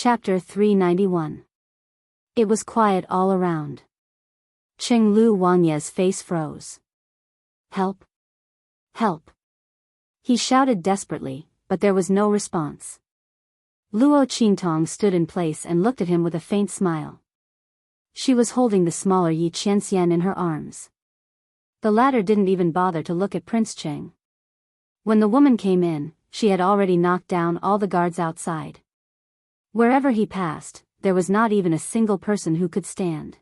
Chapter 391. It was quiet all around. Qinglu Wangye's face froze. Help! Help! He shouted desperately, but there was no response. Luo Qingtong stood in place and looked at him with a faint smile. She was holding the smaller Yi Qianxian in her arms. The latter didn't even bother to look at Prince Cheng. When the woman came in, she had already knocked down all the guards outside. Wherever he passed, there was not even a single person who could stand.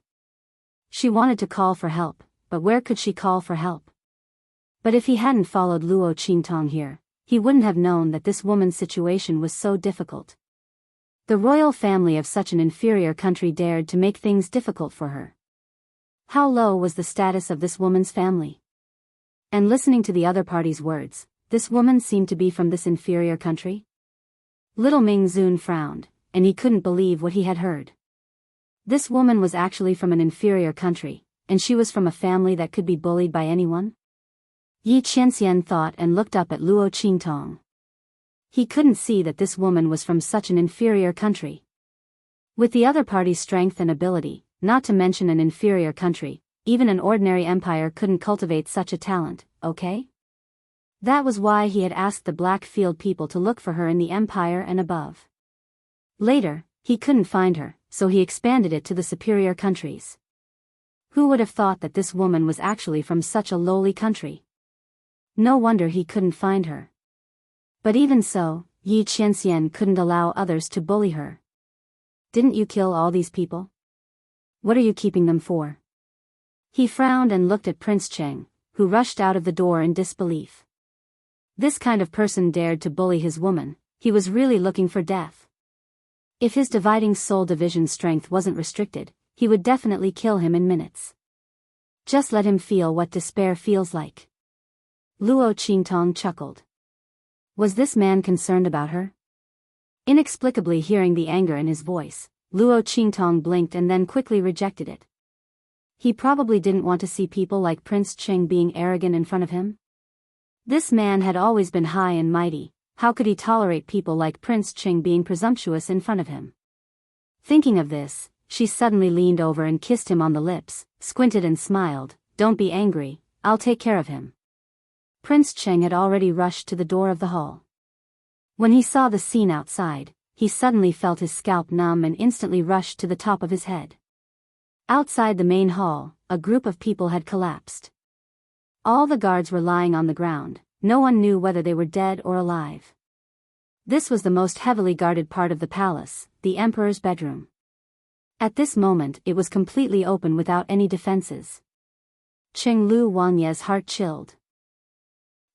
She wanted to call for help, but where could she call for help? But if he hadn't followed Luo Qingtong here, he wouldn't have known that this woman's situation was so difficult. The royal family of such an inferior country dared to make things difficult for her. How low was the status of this woman's family? And listening to the other party's words, this woman seemed to be from this inferior country? Little Ming Zun frowned, and he couldn't believe what he had heard. This woman was actually from an inferior country, and she was from a family that could be bullied by anyone? Yi Qianxian thought and looked up at Luo Qingtong. He couldn't see that this woman was from such an inferior country. With the other party's strength and ability, not to mention an inferior country, even an ordinary empire couldn't cultivate such a talent, okay? That was why he had asked the Blackfield people to look for her in the empire and above. Later, he couldn't find her, so he expanded it to the superior countries. Who would have thought that this woman was actually from such a lowly country? No wonder he couldn't find her. But even so, Yi Qianxian couldn't allow others to bully her. Didn't you kill all these people? What are you keeping them for? He frowned and looked at Prince Cheng, who rushed out of the door in disbelief. This kind of person dared to bully his woman. He was really looking for death. If his dividing soul division strength wasn't restricted, he would definitely kill him in minutes. Just let him feel what despair feels like. Luo Qingtong chuckled. Was this man concerned about her? Inexplicably hearing the anger in his voice, Luo Qingtong blinked and then quickly rejected it. He probably didn't want to see people like Prince Cheng being arrogant in front of him. This man had always been high and mighty. How could he tolerate people like Prince Cheng being presumptuous in front of him? Thinking of this, she suddenly leaned over and kissed him on the lips, squinted and smiled. Don't be angry, I'll take care of him. Prince Cheng had already rushed to the door of the hall. When he saw the scene outside, he suddenly felt his scalp numb and instantly rushed to the top of his head. Outside the main hall, a group of people had collapsed. All the guards were lying on the ground. No one knew whether they were dead or alive. This was the most heavily guarded part of the palace, the emperor's bedroom. At this moment it was completely open without any defenses. Qinglu Wangye's heart chilled.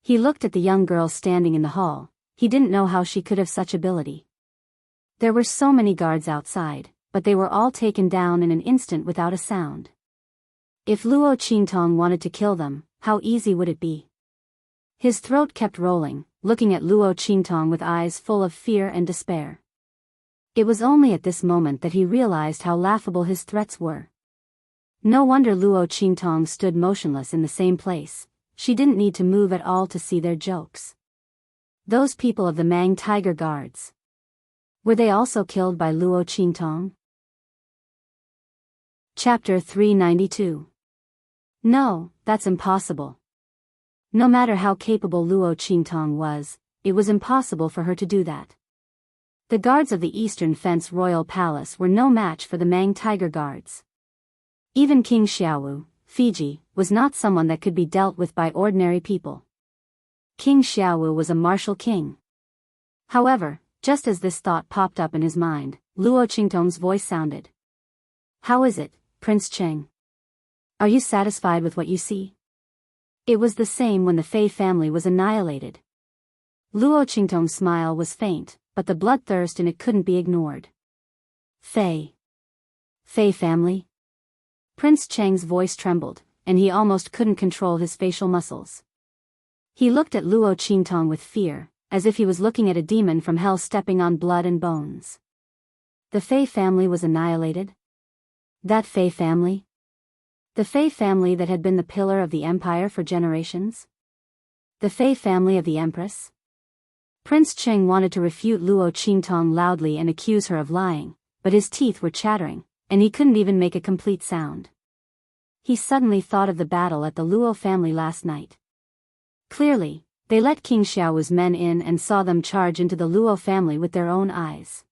He looked at the young girl standing in the hall. He didn't know how she could have such ability. There were so many guards outside, but they were all taken down in an instant without a sound. If Luo Qingtong wanted to kill them, how easy would it be? His throat kept rolling, looking at Luo Qingtong with eyes full of fear and despair. It was only at this moment that he realized how laughable his threats were. No wonder Luo Qingtong stood motionless in the same place. She didn't need to move at all to see their jokes. Those people of the Mang Tiger Guards. Were they also killed by Luo Qingtong? Chapter 392. No, that's impossible. No matter how capable Luo Qingtong was, it was impossible for her to do that. The guards of the Eastern Fence Royal Palace were no match for the Mang Tiger Guards. Even King Xiaowu, Fiji, was not someone that could be dealt with by ordinary people. King Xiaowu was a martial king. However, just as this thought popped up in his mind, Luo Qingtong's voice sounded. How is it, Prince Cheng? Are you satisfied with what you see? It was the same when the Fei family was annihilated. Luo Qingtong's smile was faint, but the bloodthirst in it couldn't be ignored. Fei family? Prince Cheng's voice trembled, and he almost couldn't control his facial muscles. He looked at Luo Qingtong with fear, as if he was looking at a demon from hell stepping on blood and bones. The Fei family was annihilated? That Fei family? The Fei family that had been the pillar of the empire for generations? The Fei family of the Empress? Prince Cheng wanted to refute Luo Qingtong loudly and accuse her of lying, but his teeth were chattering, and he couldn't even make a complete sound. He suddenly thought of the battle at the Luo family last night. Clearly, they let King Xiao's men in and saw them charge into the Luo family with their own eyes.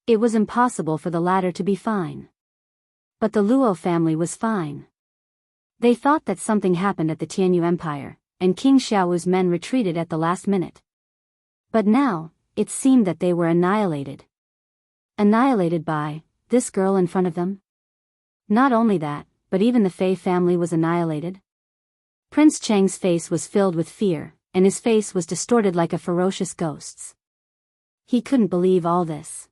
It was impossible for the latter to be fine. But the Luo family was fine. They thought that something happened at the Tianyu Empire, and King Xiao's men retreated at the last minute. But now, it seemed that they were annihilated. Annihilated by this girl in front of them? Not only that, but even the Fei family was annihilated. Prince Cheng's face was filled with fear, and his face was distorted like a ferocious ghost's. He couldn't believe all this.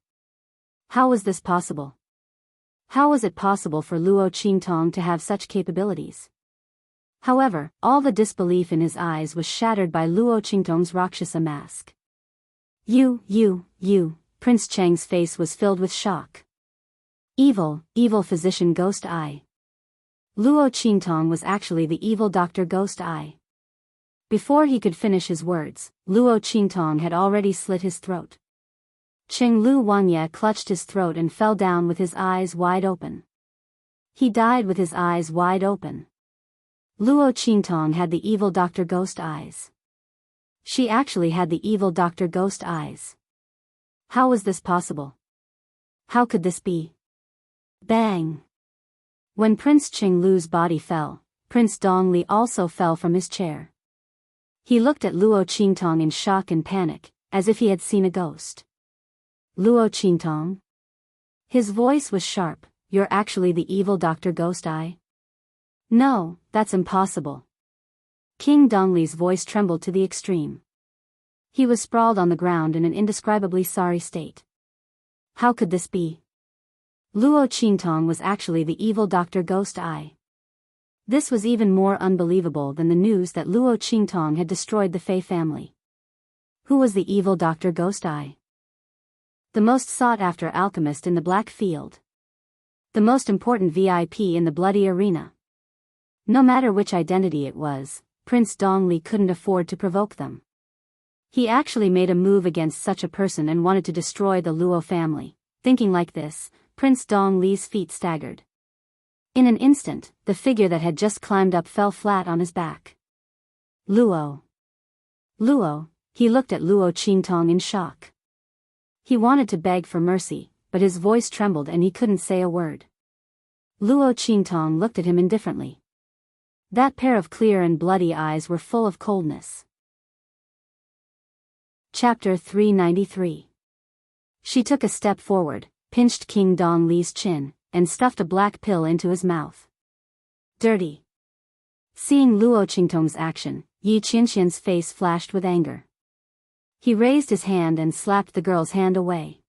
How was this possible? How was it possible for Luo Qingtong to have such capabilities? However, all the disbelief in his eyes was shattered by Luo Qingtong's Rakshasa mask. You, Prince Cheng's face was filled with shock. Evil physician Ghost Eye. Luo Qingtong was actually the evil Dr. Ghost Eye. Before he could finish his words, Luo Qingtong had already slit his throat. Qing Lu Wangye clutched his throat and fell down with his eyes wide open. He died with his eyes wide open. Luo Qingtong had the evil Dr. Ghost eyes. She actually had the evil Dr. Ghost eyes. How was this possible? How could this be? Bang! When Prince Qing Lu's body fell, Prince Dongli also fell from his chair. He looked at Luo Qingtong in shock and panic, as if he had seen a ghost. Luo Qingtong? His voice was sharp. You're actually the evil Dr. Ghost Eye? No, that's impossible. King Dongli's voice trembled to the extreme. He was sprawled on the ground in an indescribably sorry state. How could this be? Luo Qingtong was actually the evil Dr. Ghost Eye. This was even more unbelievable than the news that Luo Qingtong had destroyed the Fei family. Who was the evil Dr. Ghost Eye? The most sought-after alchemist in the Black Field. The most important VIP in the Bloody Arena. No matter which identity it was, Prince Dongli couldn't afford to provoke them. He actually made a move against such a person and wanted to destroy the Luo family. Thinking like this, Prince Dongli's feet staggered. In an instant, the figure that had just climbed up fell flat on his back. Luo. He looked at Luo Qingtong in shock. He wanted to beg for mercy, but his voice trembled and he couldn't say a word. Luo Qingtong looked at him indifferently. That pair of clear and bloody eyes were full of coldness. Chapter 393. She took a step forward, pinched King Dongli's chin, and stuffed a black pill into his mouth. Dirty. Seeing Luo Qingtong's action, Yi Qianxian's face flashed with anger. He raised his hand and slapped the girl's hand away.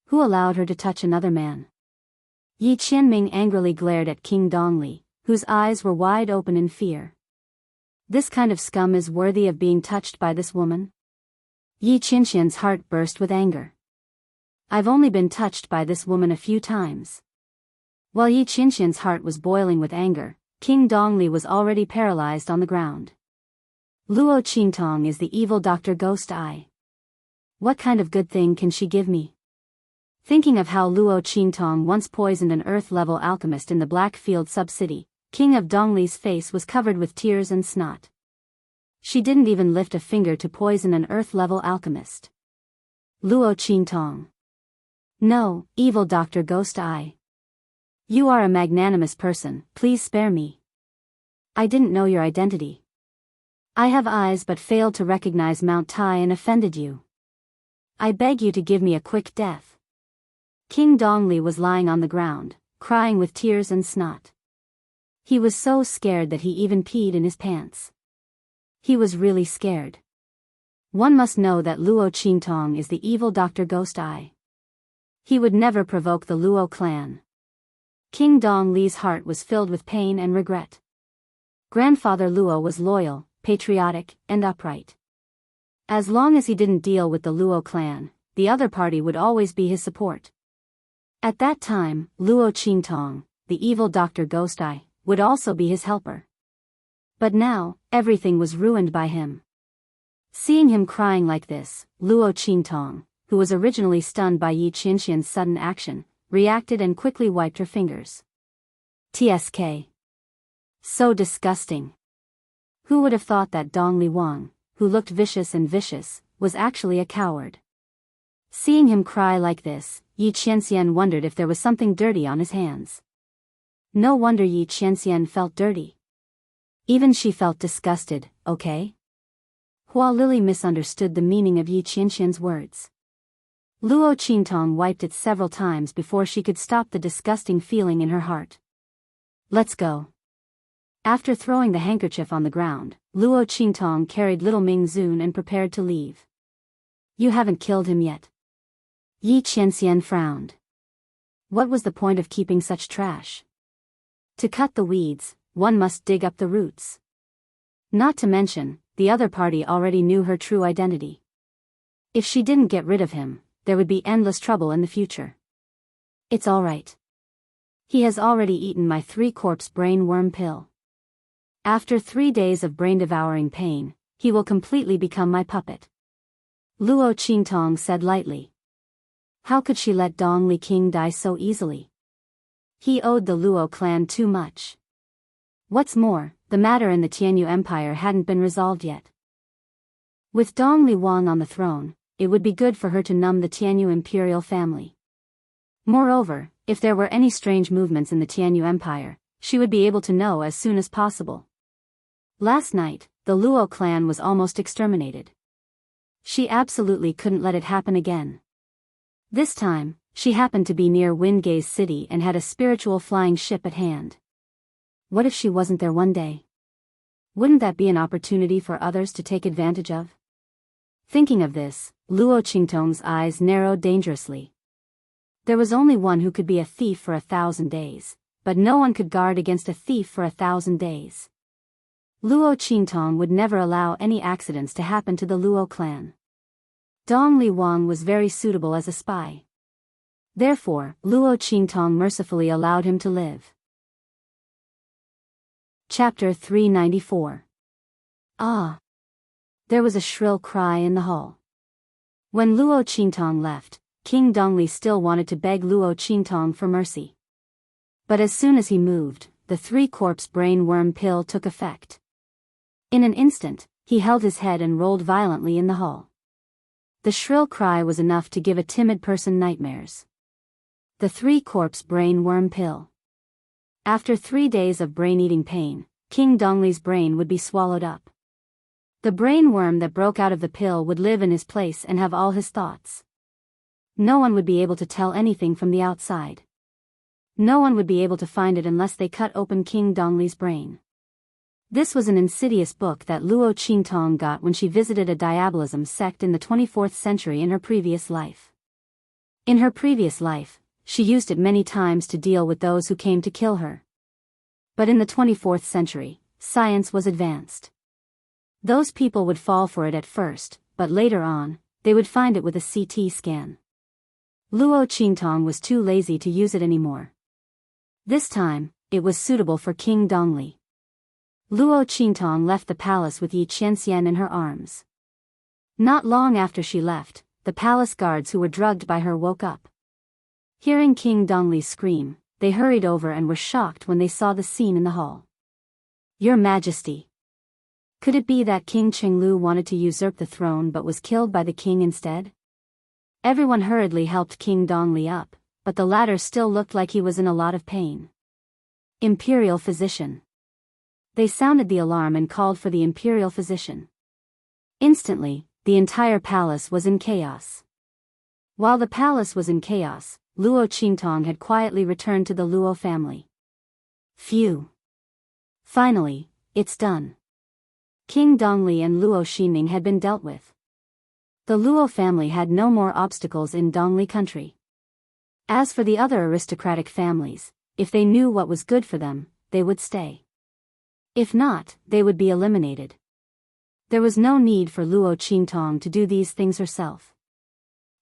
Who allowed her to touch another man? Yi Qianming angrily glared at King Dongli, whose eyes were wide open in fear. This kind of scum is worthy of being touched by this woman? Yi Qianxian's heart burst with anger. I've only been touched by this woman a few times. While Yi Qianxian's heart was boiling with anger, King Dongli was already paralyzed on the ground. Luo Qingtong is the evil Dr. Ghost Eye. What kind of good thing can she give me? Thinking of how Luo Qingtong once poisoned an Earth-level alchemist in the Blackfield sub-city, King of Dongli's face was covered with tears and snot. She didn't even lift a finger to poison an Earth-level alchemist. Luo Qingtong. No, evil Dr. Ghost Eye. You are a magnanimous person, please spare me. I didn't know your identity. I have eyes but failed to recognize Mount Tai and offended you. I beg you to give me a quick death. King Dongli was lying on the ground, crying with tears and snot. He was so scared that he even peed in his pants. He was really scared. One must know that Luo Qingtong is the evil Dr. Ghost Eye. He would never provoke the Luo clan. King Dongli's heart was filled with pain and regret. Grandfather Luo was loyal, patriotic, and upright. As long as he didn't deal with the Luo clan, the other party would always be his support. At that time, Luo Qingtong, the evil Dr. Ghost Eye, would also be his helper. But now, everything was ruined by him. Seeing him crying like this, Luo Qingtong, who was originally stunned by Yi Qianxian's sudden action, reacted and quickly wiped her fingers. TSK. So disgusting. Who would have thought that Dong Li Wang, who looked vicious, was actually a coward? Seeing him cry like this, Yi Qianxian wondered if there was something dirty on his hands. No wonder Yi Qianxian felt dirty. Even she felt disgusted, okay? Hua Lily misunderstood the meaning of Yi Qianxian's words. Luo Qingtong wiped it several times before she could stop the disgusting feeling in her heart. Let's go. After throwing the handkerchief on the ground, Luo Qingtong carried little Ming Zun and prepared to leave. You haven't killed him yet. Yi Qianxian frowned. What was the point of keeping such trash? To cut the weeds, one must dig up the roots. Not to mention, the other party already knew her true identity. If she didn't get rid of him, there would be endless trouble in the future. It's all right. He has already eaten my 3-corpse brain worm pill. After 3 days of brain-devouring pain, he will completely become my puppet. Luo Qingtong said lightly. How could she let Dong Li King die so easily? He owed the Luo clan too much. What's more, the matter in the Tianyu Empire hadn't been resolved yet. With Dong Li Wang on the throne, it would be good for her to numb the Tianyu imperial family. Moreover, if there were any strange movements in the Tianyu Empire, she would be able to know as soon as possible. Last night, the Luo clan was almost exterminated. She absolutely couldn't let it happen again. This time, she happened to be near Wingay's city and had a spiritual flying ship at hand. What if she wasn't there one day? Wouldn't that be an opportunity for others to take advantage of? Thinking of this, Luo Qingtong's eyes narrowed dangerously. There was only one who could be a thief for 1,000 days, but no one could guard against a thief for 1,000 days. Luo Qingtong would never allow any accidents to happen to the Luo clan. Dong Li Wang was very suitable as a spy. Therefore, Luo Qingtong mercifully allowed him to live. Chapter 394. Ah! There was a shrill cry in the hall. When Luo Qingtong left, King Dongli still wanted to beg Luo Qingtong for mercy. But as soon as he moved, the 3-corpse brain worm pill took effect. In an instant, he held his head and rolled violently in the hall. The shrill cry was enough to give a timid person nightmares. The 3-corpse brain worm pill. After 3 days of brain-eating pain, King Dongli's brain would be swallowed up. The brain worm that broke out of the pill would live in his place and have all his thoughts. No one would be able to tell anything from the outside. No one would be able to find it unless they cut open King Dongli's brain. This was an insidious book that Luo Qingtong got when she visited a diabolism sect in the 24th century in her previous life. In her previous life, she used it many times to deal with those who came to kill her. But in the 24th century, science was advanced. Those people would fall for it at first, but later on, they would find it with a CT scan. Luo Qingtong was too lazy to use it anymore. This time, it was suitable for King Dongli. Luo Qingtong left the palace with Yi Qianxian in her arms. Not long after she left, the palace guards who were drugged by her woke up. Hearing King Dongli scream, they hurried over and were shocked when they saw the scene in the hall. Your Majesty! Could it be that King Chenglu wanted to usurp the throne but was killed by the king instead? Everyone hurriedly helped King Dongli up, but the latter still looked like he was in a lot of pain. Imperial physician. They sounded the alarm and called for the imperial physician. Instantly, the entire palace was in chaos. While the palace was in chaos, Luo Qingtong had quietly returned to the Luo family. Phew! Finally, it's done. King Dongli and Luo Xining had been dealt with. The Luo family had no more obstacles in Dongli country. As for the other aristocratic families, if they knew what was good for them, they would stay. If not, they would be eliminated. There was no need for Luo Qingtong to do these things herself.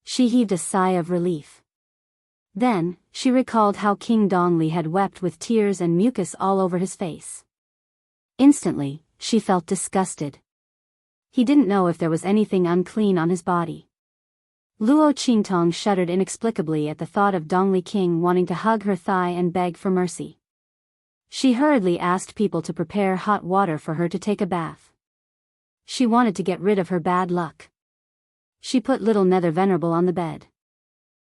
She heaved a sigh of relief. Then, she recalled how King Dongli had wept with tears and mucus all over his face. Instantly, she felt disgusted. He didn't know if there was anything unclean on his body. Luo Qingtong shuddered inexplicably at the thought of Dongli King wanting to hug her thigh and beg for mercy. She hurriedly asked people to prepare hot water for her to take a bath. She wanted to get rid of her bad luck. She put little Nether Venerable on the bed.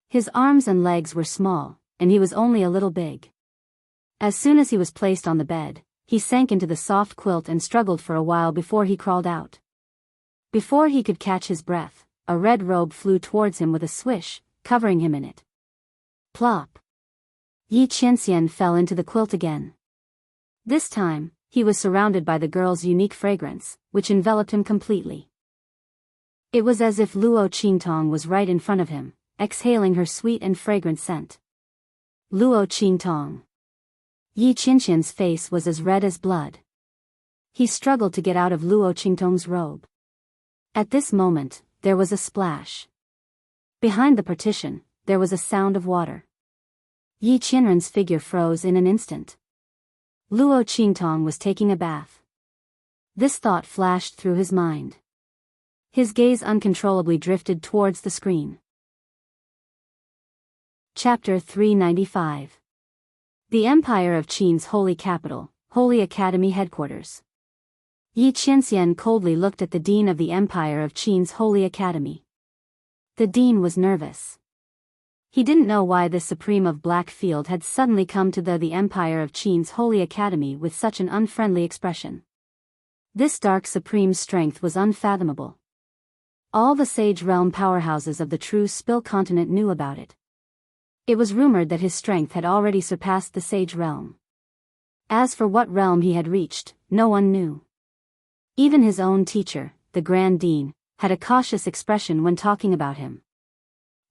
His arms and legs were small, and he was only a little big. As soon as he was placed on the bed, he sank into the soft quilt and struggled for a while before he crawled out. Before he could catch his breath, a red robe flew towards him with a swish, covering him in it. Plop! Yi Qianxian fell into the quilt again. This time, he was surrounded by the girl's unique fragrance, which enveloped him completely. It was as if Luo Qingtong was right in front of him, exhaling her sweet and fragrant scent. Luo Qingtong. Yi Qianxian's face was as red as blood. He struggled to get out of Luo Qingtong's robe. At this moment, there was a splash. Behind the partition, there was a sound of water. Yi Qianren's figure froze in an instant. Luo Qingtong was taking a bath. This thought flashed through his mind. His gaze uncontrollably drifted towards the screen. Chapter 395. The Empire of Qin's Holy Capital, Holy Academy Headquarters. Yi Qianxian coldly looked at the Dean of the Empire of Qin's Holy Academy. The Dean was nervous. He didn't know why this Supreme of Blackfield had suddenly come to the Empire of Qin's Holy Academy with such an unfriendly expression. This dark Supreme's strength was unfathomable. All the Sage Realm powerhouses of the true Spill continent knew about it. It was rumored that his strength had already surpassed the Sage Realm. As for what realm he had reached, no one knew. Even his own teacher, the Grand Dean, had a cautious expression when talking about him.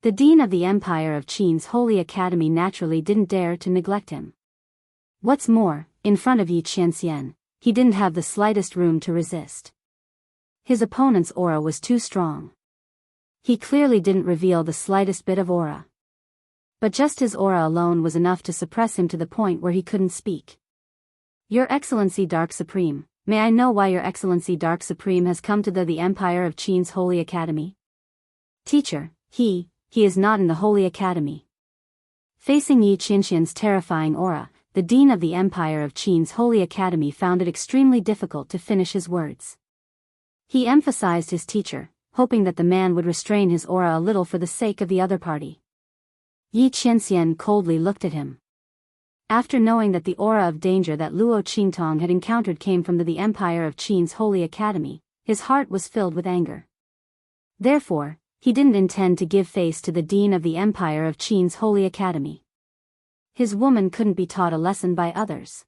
The Dean of the Empire of Qin's Holy Academy naturally didn't dare to neglect him. What's more, in front of Yi Qianxian, he didn't have the slightest room to resist. His opponent's aura was too strong. He clearly didn't reveal the slightest bit of aura. But just his aura alone was enough to suppress him to the point where he couldn't speak. Your Excellency Dark Supreme, may I know why Your Excellency Dark Supreme has come to the Empire of Qin's Holy Academy? Teacher, he is not in the Holy Academy. Facing Yi Qianxian's terrifying aura, the Dean of the Empire of Qin's Holy Academy found it extremely difficult to finish his words. He emphasized his teacher, hoping that the man would restrain his aura a little for the sake of the other party. Yi Qianxian coldly looked at him. After knowing that the aura of danger that Luo Qingtong had encountered came from the Empire of Qin's Holy Academy, his heart was filled with anger. Therefore, he didn't intend to give face to the Dean of the Empire of Qin's Holy Academy. His woman couldn't be taught a lesson by others.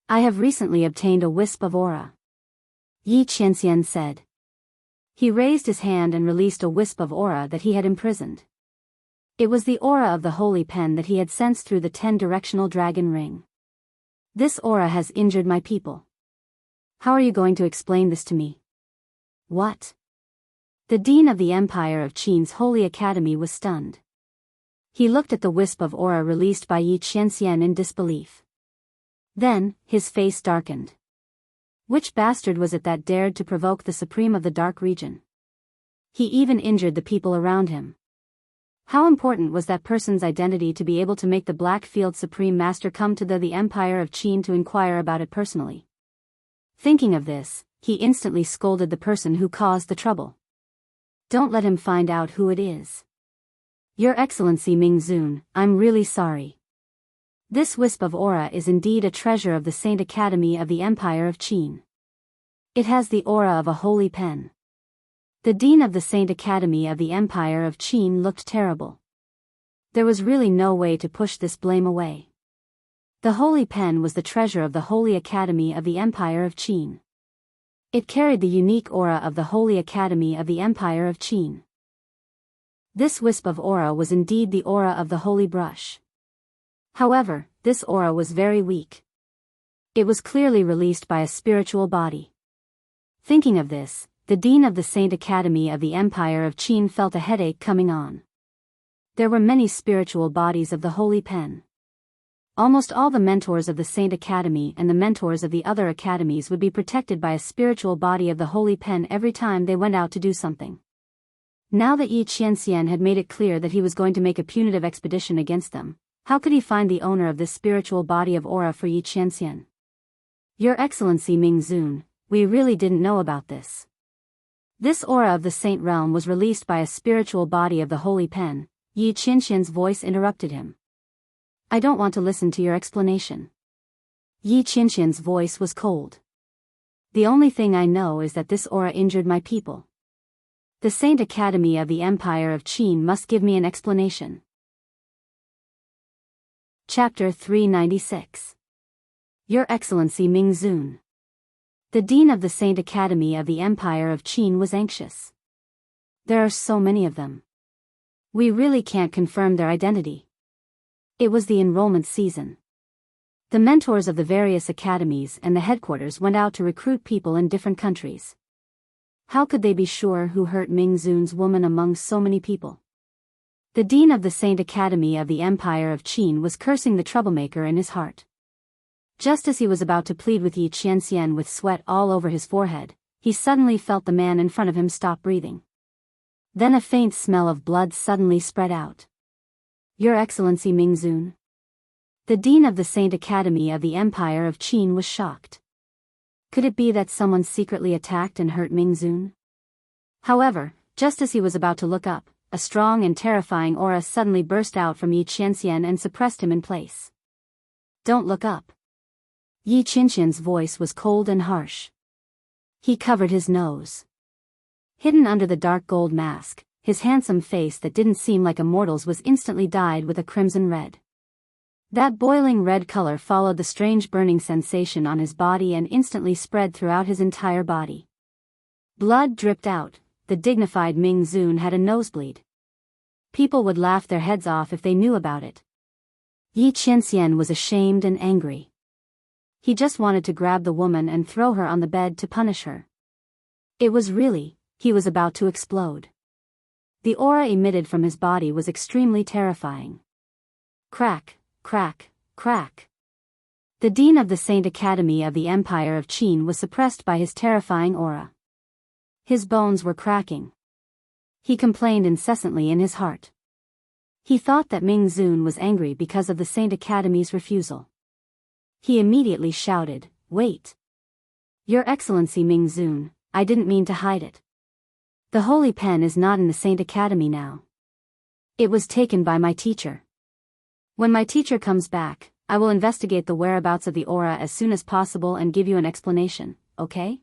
I have recently obtained a wisp of aura. Yi Qianxian said. He raised his hand and released a wisp of aura that he had imprisoned. It was the aura of the holy pen that he had sensed through the 10-directional dragon ring. This aura has injured my people. How are you going to explain this to me? What? The Dean of the Empire of Qin's Holy Academy was stunned. He looked at the wisp of aura released by Yi Qianxian in disbelief. Then, his face darkened. Which bastard was it that dared to provoke the Supreme of the Dark Region? He even injured the people around him. How important was that person's identity to be able to make the Blackfield Supreme Master come to the Empire of Qin to inquire about it personally? Thinking of this, he instantly scolded the person who caused the trouble. Don't let him find out who it is. Your Excellency Ming Zun, I'm really sorry. This wisp of aura is indeed a treasure of the Saint Academy of the Empire of Qin. It has the aura of a holy pen. The Dean of the Saint Academy of the Empire of Qin looked terrible. There was really no way to push this blame away. The holy pen was the treasure of the Holy Academy of the Empire of Qin. It carried the unique aura of the Holy Academy of the Empire of Qin. This wisp of aura was indeed the aura of the Holy Brush. However, this aura was very weak. It was clearly released by a spiritual body. Thinking of this, the Dean of the Saint Academy of the Empire of Qin felt a headache coming on. There were many spiritual bodies of the Holy Pen. Almost all the mentors of the Saint Academy and the mentors of the other academies would be protected by a spiritual body of the Holy Pen every time they went out to do something. Now that Yi Qianxian had made it clear that he was going to make a punitive expedition against them, how could he find the owner of this spiritual body of aura for Yi Qianxian? Your Excellency Ming Zun, we really didn't know about this. This aura of the Saint Realm was released by a spiritual body of the Holy Pen. Yi Qianxian's voice interrupted him. I don't want to listen to your explanation. Yi Qianxian's voice was cold. The only thing I know is that this aura injured my people. The Saint Academy of the Empire of Qin must give me an explanation. Chapter 396. Your Excellency Ming Zun. The Dean of the Saint Academy of the Empire of Qin was anxious. There are so many of them. We really can't confirm their identity. It was the enrollment season. The mentors of the various academies and the headquarters went out to recruit people in different countries. How could they be sure who hurt Ming Zun's woman among so many people? The Dean of the Saint Academy of the Empire of Qin was cursing the troublemaker in his heart. Just as he was about to plead with Yi Qianxian with sweat all over his forehead, he suddenly felt the man in front of him stop breathing. Then a faint smell of blood suddenly spread out. Your Excellency Ming Zun. The Dean of the Saint Academy of the Empire of Qin was shocked. Could it be that someone secretly attacked and hurt Ming Zun? However, just as he was about to look up, a strong and terrifying aura suddenly burst out from Yi Qianxian and suppressed him in place. Don't look up. Yi Qianxian's voice was cold and harsh. He covered his nose. Hidden under the dark gold mask, his handsome face that didn't seem like a mortal's was instantly dyed with a crimson red. That boiling red color followed the strange burning sensation on his body and instantly spread throughout his entire body. Blood dripped out. The dignified Ming Zun had a nosebleed. People would laugh their heads off if they knew about it. Yi Qianxian was ashamed and angry. He just wanted to grab the woman and throw her on the bed to punish her. It was really, he was about to explode. The aura emitted from his body was extremely terrifying. Crack, crack, crack. The Dean of the Saint Academy of the Empire of Qin was suppressed by his terrifying aura. His bones were cracking. He complained incessantly in his heart. He thought that Ming Zun was angry because of the Saint Academy's refusal. He immediately shouted, Wait! Your Excellency Ming Zun, I didn't mean to hide it. The Holy Pen is not in the Saint Academy now. It was taken by my teacher. When my teacher comes back, I will investigate the whereabouts of the aura as soon as possible and give you an explanation, okay?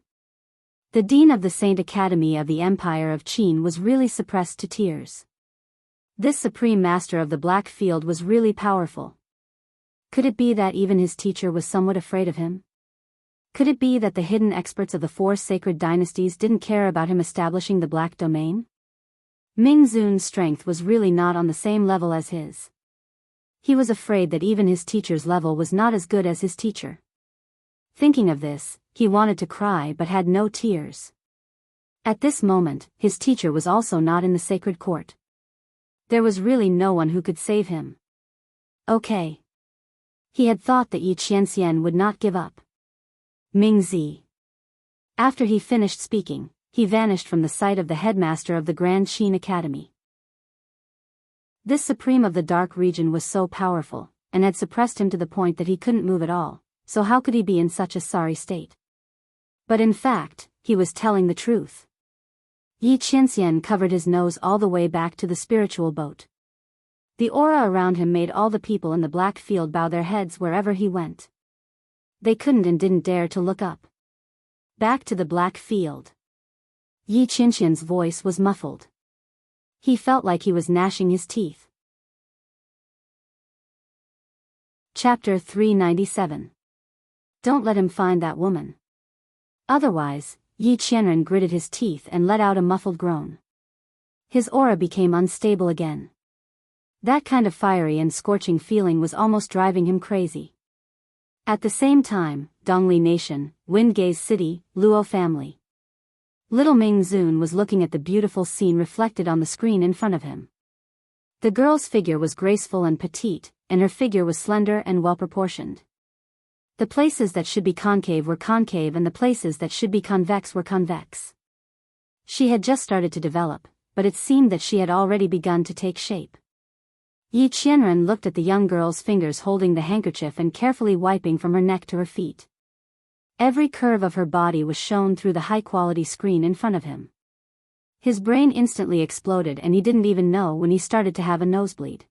The Dean of the Saint Academy of the Empire of Qin was really suppressed to tears. This Supreme Master of the Black Field was really powerful. Could it be that even his teacher was somewhat afraid of him? Could it be that the hidden experts of the four sacred dynasties didn't care about him establishing the Black Domain? Ming Zun's strength was really not on the same level as his. He was afraid that even his teacher's level was not as good as his teacher. Thinking of this, he wanted to cry but had no tears. At this moment, his teacher was also not in the sacred court. There was really no one who could save him. Okay. He had thought that Yi Qianxian would not give up. Ming Zi. After he finished speaking, he vanished from the sight of the headmaster of the Grand Qin Academy. This Supreme of the Dark Region was so powerful, and had suppressed him to the point that he couldn't move at all, so how could he be in such a sorry state? But in fact, he was telling the truth. Yi Qianxian covered his nose all the way back to the spiritual boat. The aura around him made all the people in the Black Field bow their heads wherever he went. They couldn't and didn't dare to look up. Back to the Black Field. Yi Qianxian's voice was muffled. He felt like he was gnashing his teeth. Chapter 397. Don't let him find that woman. Otherwise, Yi Qianren gritted his teeth and let out a muffled groan. His aura became unstable again. That kind of fiery and scorching feeling was almost driving him crazy. At the same time, Dongli Nation, Windgaze City, Luo family. Little Ming Zun was looking at the beautiful scene reflected on the screen in front of him. The girl's figure was graceful and petite, and her figure was slender and well-proportioned. The places that should be concave were concave and the places that should be convex were convex. She had just started to develop, but it seemed that she had already begun to take shape. Yi Qianren looked at the young girl's fingers holding the handkerchief and carefully wiping from her neck to her feet. Every curve of her body was shown through the high-quality screen in front of him. His brain instantly exploded and he didn't even know when he started to have a nosebleed.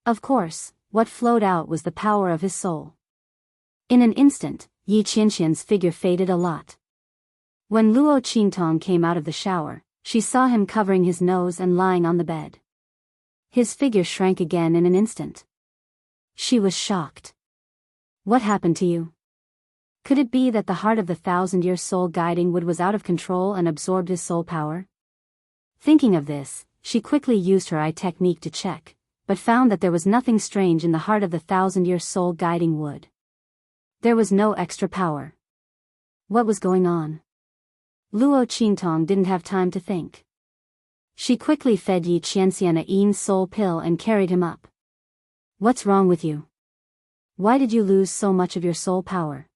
Of course, what flowed out was the power of his soul. In an instant, Yi Qianxian's figure faded a lot. When Luo Qingtong came out of the shower, she saw him covering his nose and lying on the bed. His figure shrank again in an instant. She was shocked. What happened to you? Could it be that the heart of the 1,000-year soul guiding wood was out of control and absorbed his soul power? Thinking of this, she quickly used her eye technique to check, but found that there was nothing strange in the heart of the 1,000-year soul guiding wood. There was no extra power. What was going on? Luo Qingtong didn't have time to think. She quickly fed Yi Qianxian a yin soul pill and carried him up. What's wrong with you? Why did you lose so much of your soul power?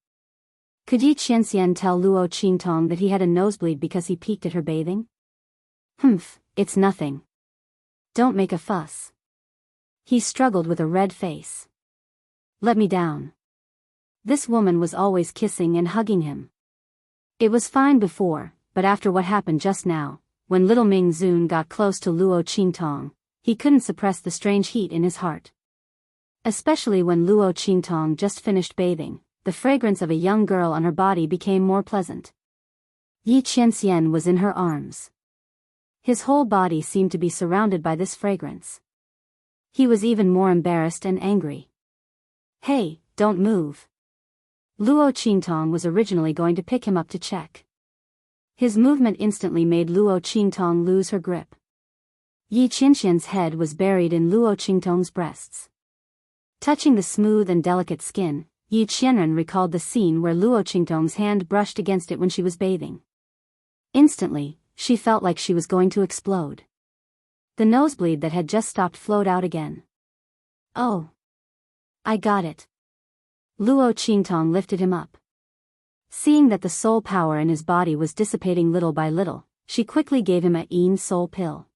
Could Yi Qianxian tell Luo Qingtong that he had a nosebleed because he peeked at her bathing? Humph, it's nothing. Don't make a fuss. He struggled with a red face. Let me down. This woman was always kissing and hugging him. It was fine before, but after what happened just now, when little Ming Zun got close to Luo Qingtong, he couldn't suppress the strange heat in his heart. Especially when Luo Qingtong just finished bathing, the fragrance of a young girl on her body became more pleasant. Yi Qianxian was in her arms. His whole body seemed to be surrounded by this fragrance. He was even more embarrassed and angry. Hey, don't move. Luo Qingtong was originally going to pick him up to check. His movement instantly made Luo Qingtong lose her grip. Yi Qianxian's head was buried in Luo Qingtong's breasts. Touching the smooth and delicate skin, Yi Qianren recalled the scene where Luo Qingtong's hand brushed against it when she was bathing. Instantly, she felt like she was going to explode. The nosebleed that had just stopped flowed out again. Oh. I got it. Luo Qingtong lifted him up. Seeing that the soul power in his body was dissipating little by little, she quickly gave him a yin soul pill.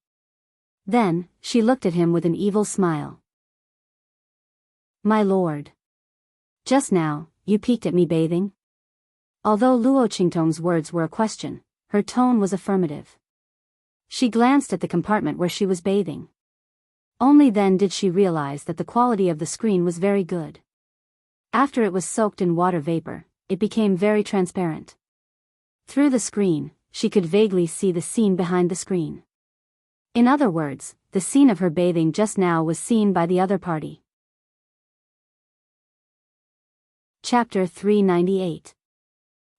Then, she looked at him with an evil smile. My lord. Just now, you peeked at me bathing? Although Luo Qingtong's words were a question, her tone was affirmative. She glanced at the compartment where she was bathing. Only then did she realize that the quality of the screen was very good. After it was soaked in water vapor, it became very transparent. Through the screen, she could vaguely see the scene behind the screen. In other words, the scene of her bathing just now was seen by the other party. Chapter 398.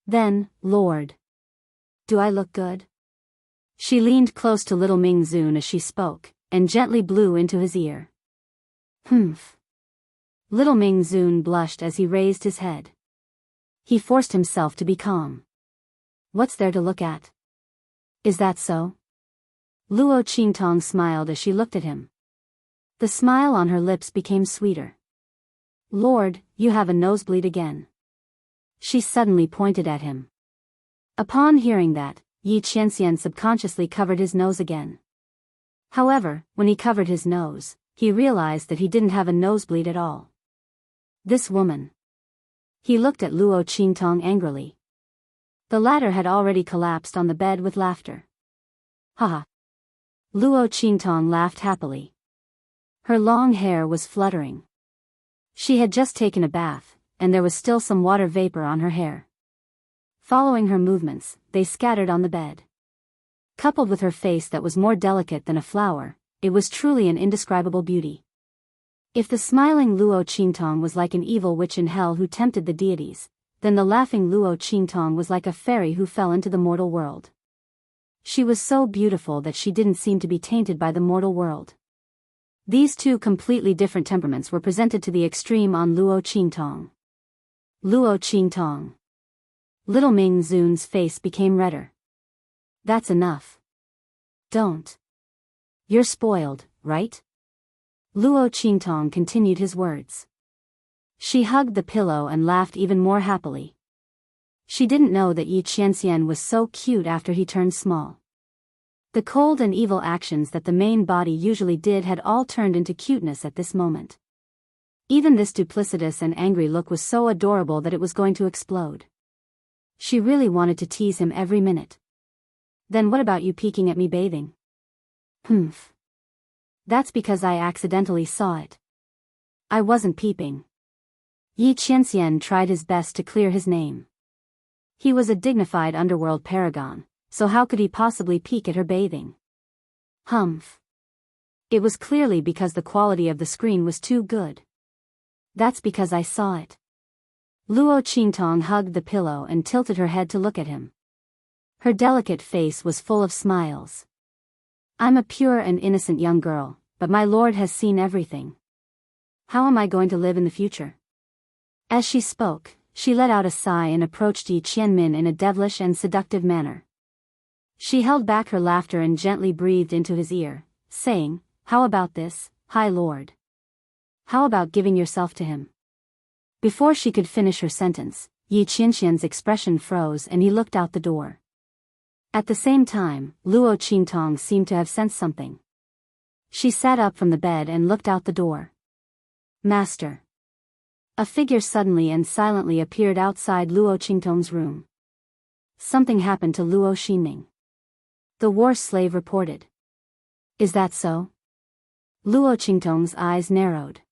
Then, Lord. Do I look good? She leaned close to little Ming Zun as she spoke, and gently blew into his ear. Humph. Little Ming Zun blushed as he raised his head. He forced himself to be calm. What's there to look at? Is that so? Luo Qingtong smiled as she looked at him. The smile on her lips became sweeter. Lord, you have a nosebleed again. She suddenly pointed at him. Upon hearing that, Yi Qianxian subconsciously covered his nose again. However, when he covered his nose, he realized that he didn't have a nosebleed at all. This woman. He looked at Luo Qingtong angrily. The latter had already collapsed on the bed with laughter. Haha. Luo Qingtong laughed happily. Her long hair was fluttering. She had just taken a bath, and there was still some water vapor on her hair. Following her movements, they scattered on the bed. Coupled with her face that was more delicate than a flower, it was truly an indescribable beauty. If the smiling Luo Qingtong was like an evil witch in hell who tempted the deities, then the laughing Luo Qingtong was like a fairy who fell into the mortal world. She was so beautiful that she didn't seem to be tainted by the mortal world. These two completely different temperaments were presented to the extreme on Luo Qingtong. Luo Qingtong. Little Ming Zun's face became redder. That's enough. Don't. You're spoiled, right? Luo Qingtong continued his words. She hugged the pillow and laughed even more happily. She didn't know that Yi Qianxian was so cute after he turned small. The cold and evil actions that the main body usually did had all turned into cuteness at this moment. Even this duplicitous and angry look was so adorable that it was going to explode. She really wanted to tease him every minute. Then what about you peeking at me bathing? Humph. That's because I accidentally saw it. I wasn't peeping. Yi Qianxian tried his best to clear his name. He was a dignified underworld paragon, so how could he possibly peek at her bathing? Humph. It was clearly because the quality of the screen was too good. That's because I saw it. Luo Qingtong hugged the pillow and tilted her head to look at him. Her delicate face was full of smiles. I'm a pure and innocent young girl, but my lord has seen everything. How am I going to live in the future? As she spoke, she let out a sigh and approached Yi Qianmin in a devilish and seductive manner. She held back her laughter and gently breathed into his ear, saying, "How about this, High Lord? How about giving yourself to him?" Before she could finish her sentence, Yi Qianxian's expression froze and he looked out the door. At the same time, Luo Qingtong seemed to have sensed something. She sat up from the bed and looked out the door. Master. A figure suddenly and silently appeared outside Luo Qingtong's room. Something happened to Luo Xinming. The war slave reported. Is that so? Luo Qingtong's eyes narrowed.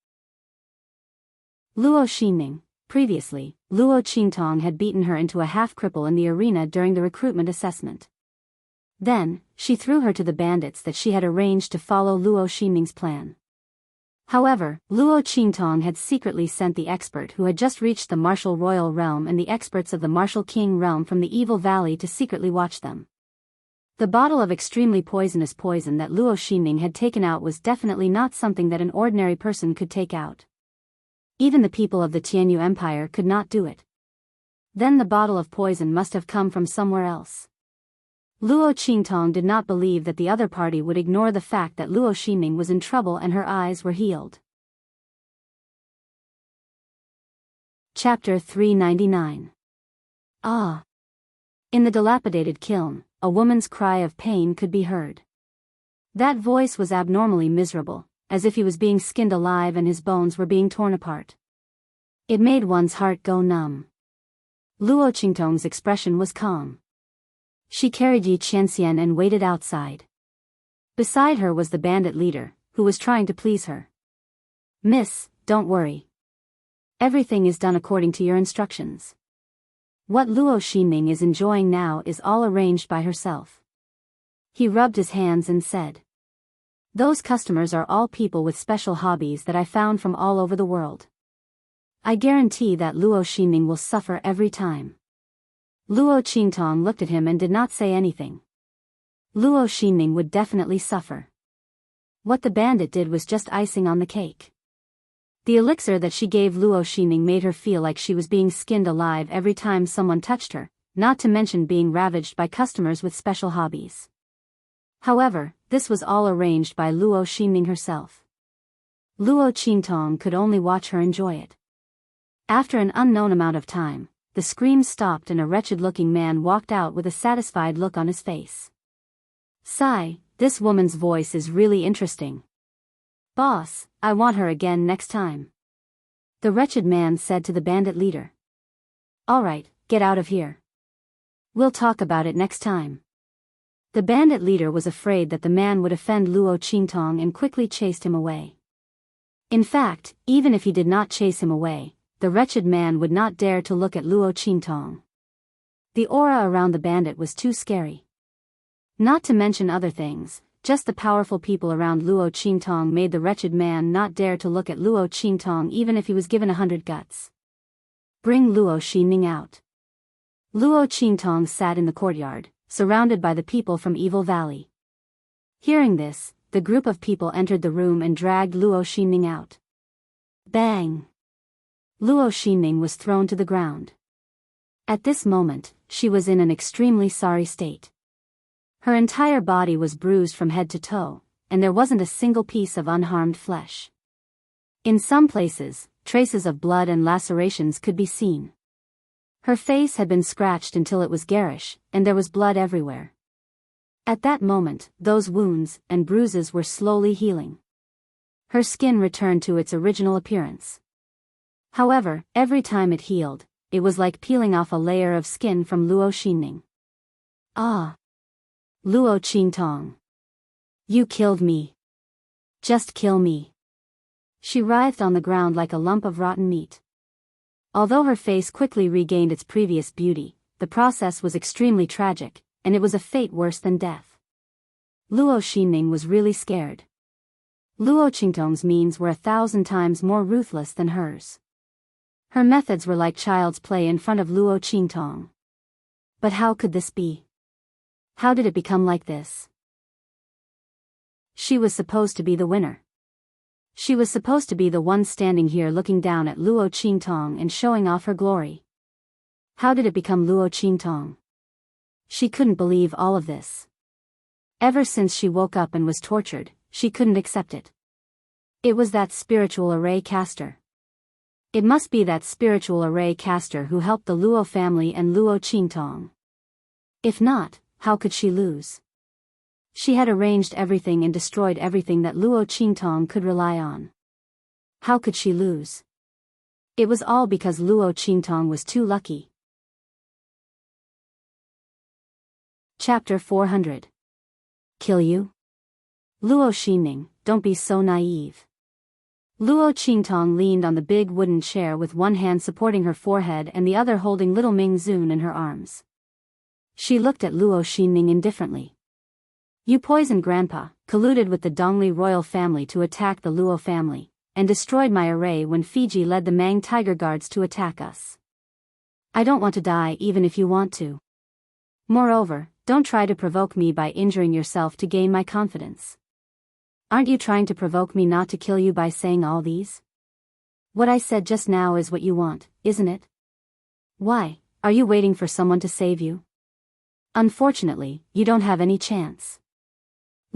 Luo Xinming. Previously, Luo Qingtong had beaten her into a half-cripple in the arena during the recruitment assessment. Then, she threw her to the bandits that she had arranged to follow Luo Xinming's plan. However, Luo Qingtong had secretly sent the expert who had just reached the martial royal realm and the experts of the martial king realm from the evil valley to secretly watch them. The bottle of extremely poisonous poison that Luo Xinming had taken out was definitely not something that an ordinary person could take out. Even the people of the Tianyu Empire could not do it. Then the bottle of poison must have come from somewhere else. Luo Qingtong did not believe that the other party would ignore the fact that Luo Xinming was in trouble and her eyes were healed. Chapter 399. Ah! In the dilapidated kiln, a woman's cry of pain could be heard. That voice was abnormally miserable, as if he was being skinned alive and his bones were being torn apart. It made one's heart go numb. Luo Qingtong's expression was calm. She carried Yi Qianxian and waited outside. Beside her was the bandit leader, who was trying to please her. Miss, don't worry. Everything is done according to your instructions. What Luo Xinming is enjoying now is all arranged by herself. He rubbed his hands and said, "Those customers are all people with special hobbies that I found from all over the world. I guarantee that Luo Xinming will suffer every time." Luo Qingtong looked at him and did not say anything. Luo Xinming would definitely suffer. What the bandit did was just icing on the cake. The elixir that she gave Luo Xinming made her feel like she was being skinned alive every time someone touched her, not to mention being ravaged by customers with special hobbies. However, this was all arranged by Luo Xinming herself. Luo Qingtong could only watch her enjoy it. After an unknown amount of time, the screams stopped and a wretched-looking man walked out with a satisfied look on his face. Sigh, this woman's voice is really interesting. Boss, I want her again next time. The wretched man said to the bandit leader. All right, get out of here. We'll talk about it next time. The bandit leader was afraid that the man would offend Luo Qingtong and quickly chased him away. In fact, even if he did not chase him away, the wretched man would not dare to look at Luo Qingtong. The aura around the bandit was too scary. Not to mention other things, just the powerful people around Luo Qingtong made the wretched man not dare to look at Luo Qingtong even if he was given 100 guts. Bring Luo Xinming out. Luo Qingtong sat in the courtyard, surrounded by the people from Evil Valley. Hearing this, the group of people entered the room and dragged Luo Xinming out. Bang! Luo Xinming was thrown to the ground. At this moment, she was in an extremely sorry state. Her entire body was bruised from head to toe, and there wasn't a single piece of unharmed flesh. In some places, traces of blood and lacerations could be seen. Her face had been scratched until it was garish, and there was blood everywhere. At that moment, those wounds and bruises were slowly healing. Her skin returned to its original appearance. However, every time it healed, it was like peeling off a layer of skin from Luo Xinning. Ah! Luo Qingtong. You killed me. Just kill me. She writhed on the ground like a lump of rotten meat. Although her face quickly regained its previous beauty, the process was extremely tragic, and it was a fate worse than death. Luo Xinning was really scared. Luo Qingtong's means were 1,000 times more ruthless than hers. Her methods were like child's play in front of Luo Qingtong. But how could this be? How did it become like this? She was supposed to be the winner. She was supposed to be the one standing here looking down at Luo Qingtong and showing off her glory. How did it become Luo Qingtong? She couldn't believe all of this. Ever since she woke up and was tortured, she couldn't accept it. It was that spiritual array caster. It must be that spiritual array caster who helped the Luo family and Luo Qingtong. If not, how could she lose? She had arranged everything and destroyed everything that Luo Qingtong could rely on. How could she lose? It was all because Luo Qingtong was too lucky. Chapter 400. Kill you? Luo Xinning, don't be so naive. Luo Qingtong leaned on the big wooden chair with one hand supporting her forehead and the other holding little Ming Zun in her arms. She looked at Luo Xinning indifferently. You poisoned Grandpa, colluded with the Dongli royal family to attack the Luo family, and destroyed my array when Fiji led the Mang Tiger Guards to attack us. I don't want to die even if you want to. Moreover, don't try to provoke me by injuring yourself to gain my confidence. Aren't you trying to provoke me not to kill you by saying all these? What I said just now is what you want, isn't it? Why, are you waiting for someone to save you? Unfortunately, you don't have any chance.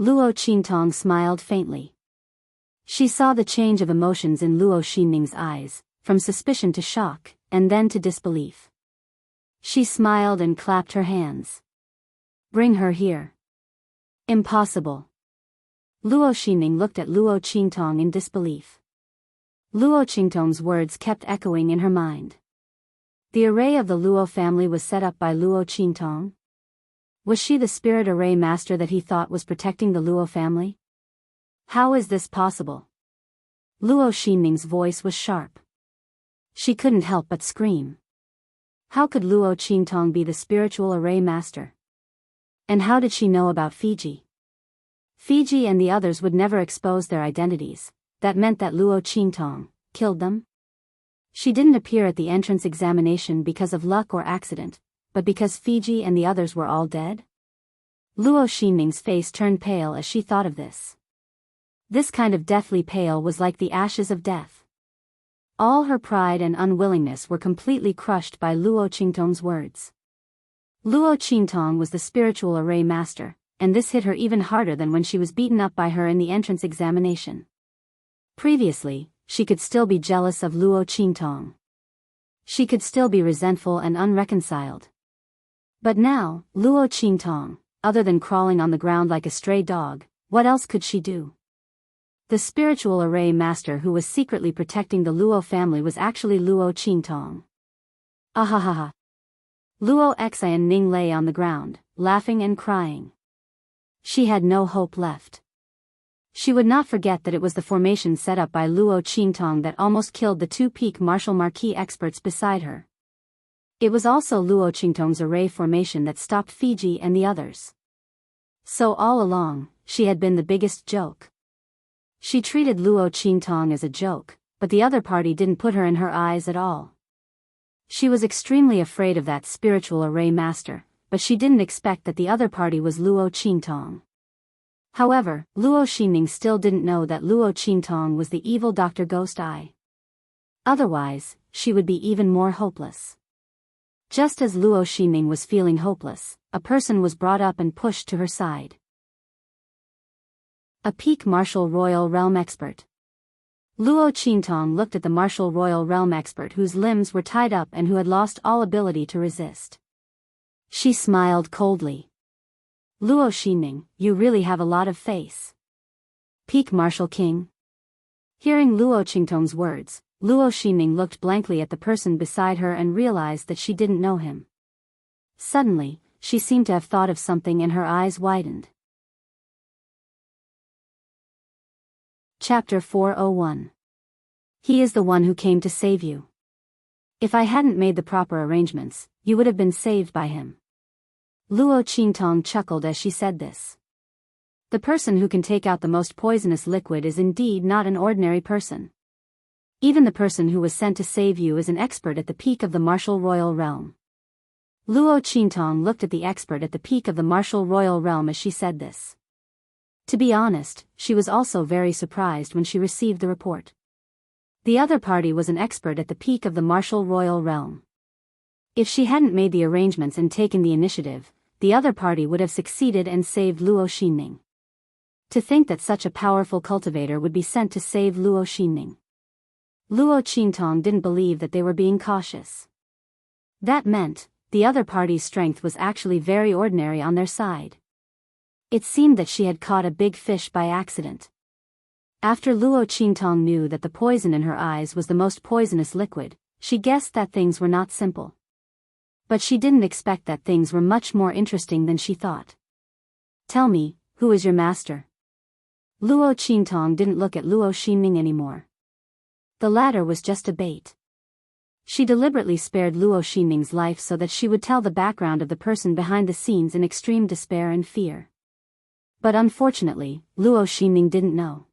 Luo Qingtong smiled faintly. She saw the change of emotions in Luo Xinning's eyes, from suspicion to shock, and then to disbelief. She smiled and clapped her hands. Bring her here. Impossible. Luo Xinning looked at Luo Qingtong in disbelief. Luo Qingtong's words kept echoing in her mind. The array of the Luo family was set up by Luo Qingtong? Was she the spirit array master that he thought was protecting the Luo family? How is this possible? Luo Xinning's voice was sharp. She couldn't help but scream. How could Luo Qingtong be the spiritual array master? And how did she know about Fiji? Fiji and the others would never expose their identities. That meant that Luo Qingtong killed them? She didn't appear at the entrance examination because of luck or accident, but because Fiji and the others were all dead? Luo Xinning's face turned pale as she thought of this. This kind of deathly pale was like the ashes of death. All her pride and unwillingness were completely crushed by Luo Qingtong's words. Luo Qingtong was the spiritual array master, and this hit her even harder than when she was beaten up by her in the entrance examination. Previously, she could still be jealous of Luo Qingtong. She could still be resentful and unreconciled. But now, Luo Qingtong, other than crawling on the ground like a stray dog, what else could she do? The spiritual array master who was secretly protecting the Luo family was actually Luo Qingtong. Ahahaha. Luo Xianning lay on the ground, laughing and crying. She had no hope left. She would not forget that it was the formation set up by Luo Qingtong that almost killed the two peak martial marquis experts beside her. It was also Luo Qingtong's array formation that stopped Fiji and the others. So all along, she had been the biggest joke. She treated Luo Qingtong as a joke, but the other party didn't put her in her eyes at all. She was extremely afraid of that spiritual array master, but she didn't expect that the other party was Luo Qingtong. However, Luo Xinning still didn't know that Luo Qingtong was the evil Dr. Ghost Eye. Otherwise, she would be even more hopeless. Just as Luo Xinning was feeling hopeless, a person was brought up and pushed to her side. A peak martial royal realm expert. Luo Qingtong looked at the martial royal realm expert whose limbs were tied up and who had lost all ability to resist. She smiled coldly. Luo Xinning, you really have a lot of face. Peak Martial King. Hearing Luo Qingtong's words, Luo Xinning looked blankly at the person beside her and realized that she didn't know him. Suddenly, she seemed to have thought of something and her eyes widened. Chapter 401. He is the one who came to save you. If I hadn't made the proper arrangements, you would have been saved by him. Luo Qingtong chuckled as she said this. The person who can take out the most poisonous liquid is indeed not an ordinary person. Even the person who was sent to save you is an expert at the peak of the martial royal realm. Luo Qingtong looked at the expert at the peak of the martial royal realm as she said this. To be honest, she was also very surprised when she received the report. The other party was an expert at the peak of the martial royal realm. If she hadn't made the arrangements and taken the initiative, the other party would have succeeded and saved Luo Xinning. To think that such a powerful cultivator would be sent to save Luo Xinning. Luo Qingtong didn't believe that they were being cautious. That meant, the other party's strength was actually very ordinary on their side. It seemed that she had caught a big fish by accident. After Luo Qingtong knew that the poison in her eyes was the most poisonous liquid, she guessed that things were not simple. But she didn't expect that things were much more interesting than she thought. Tell me, who is your master? Luo Qingtong didn't look at Luo Xinning anymore. The latter was just a bait. She deliberately spared Luo Xinning's life so that she would tell the background of the person behind the scenes in extreme despair and fear. But unfortunately, Luo Xinning didn't know.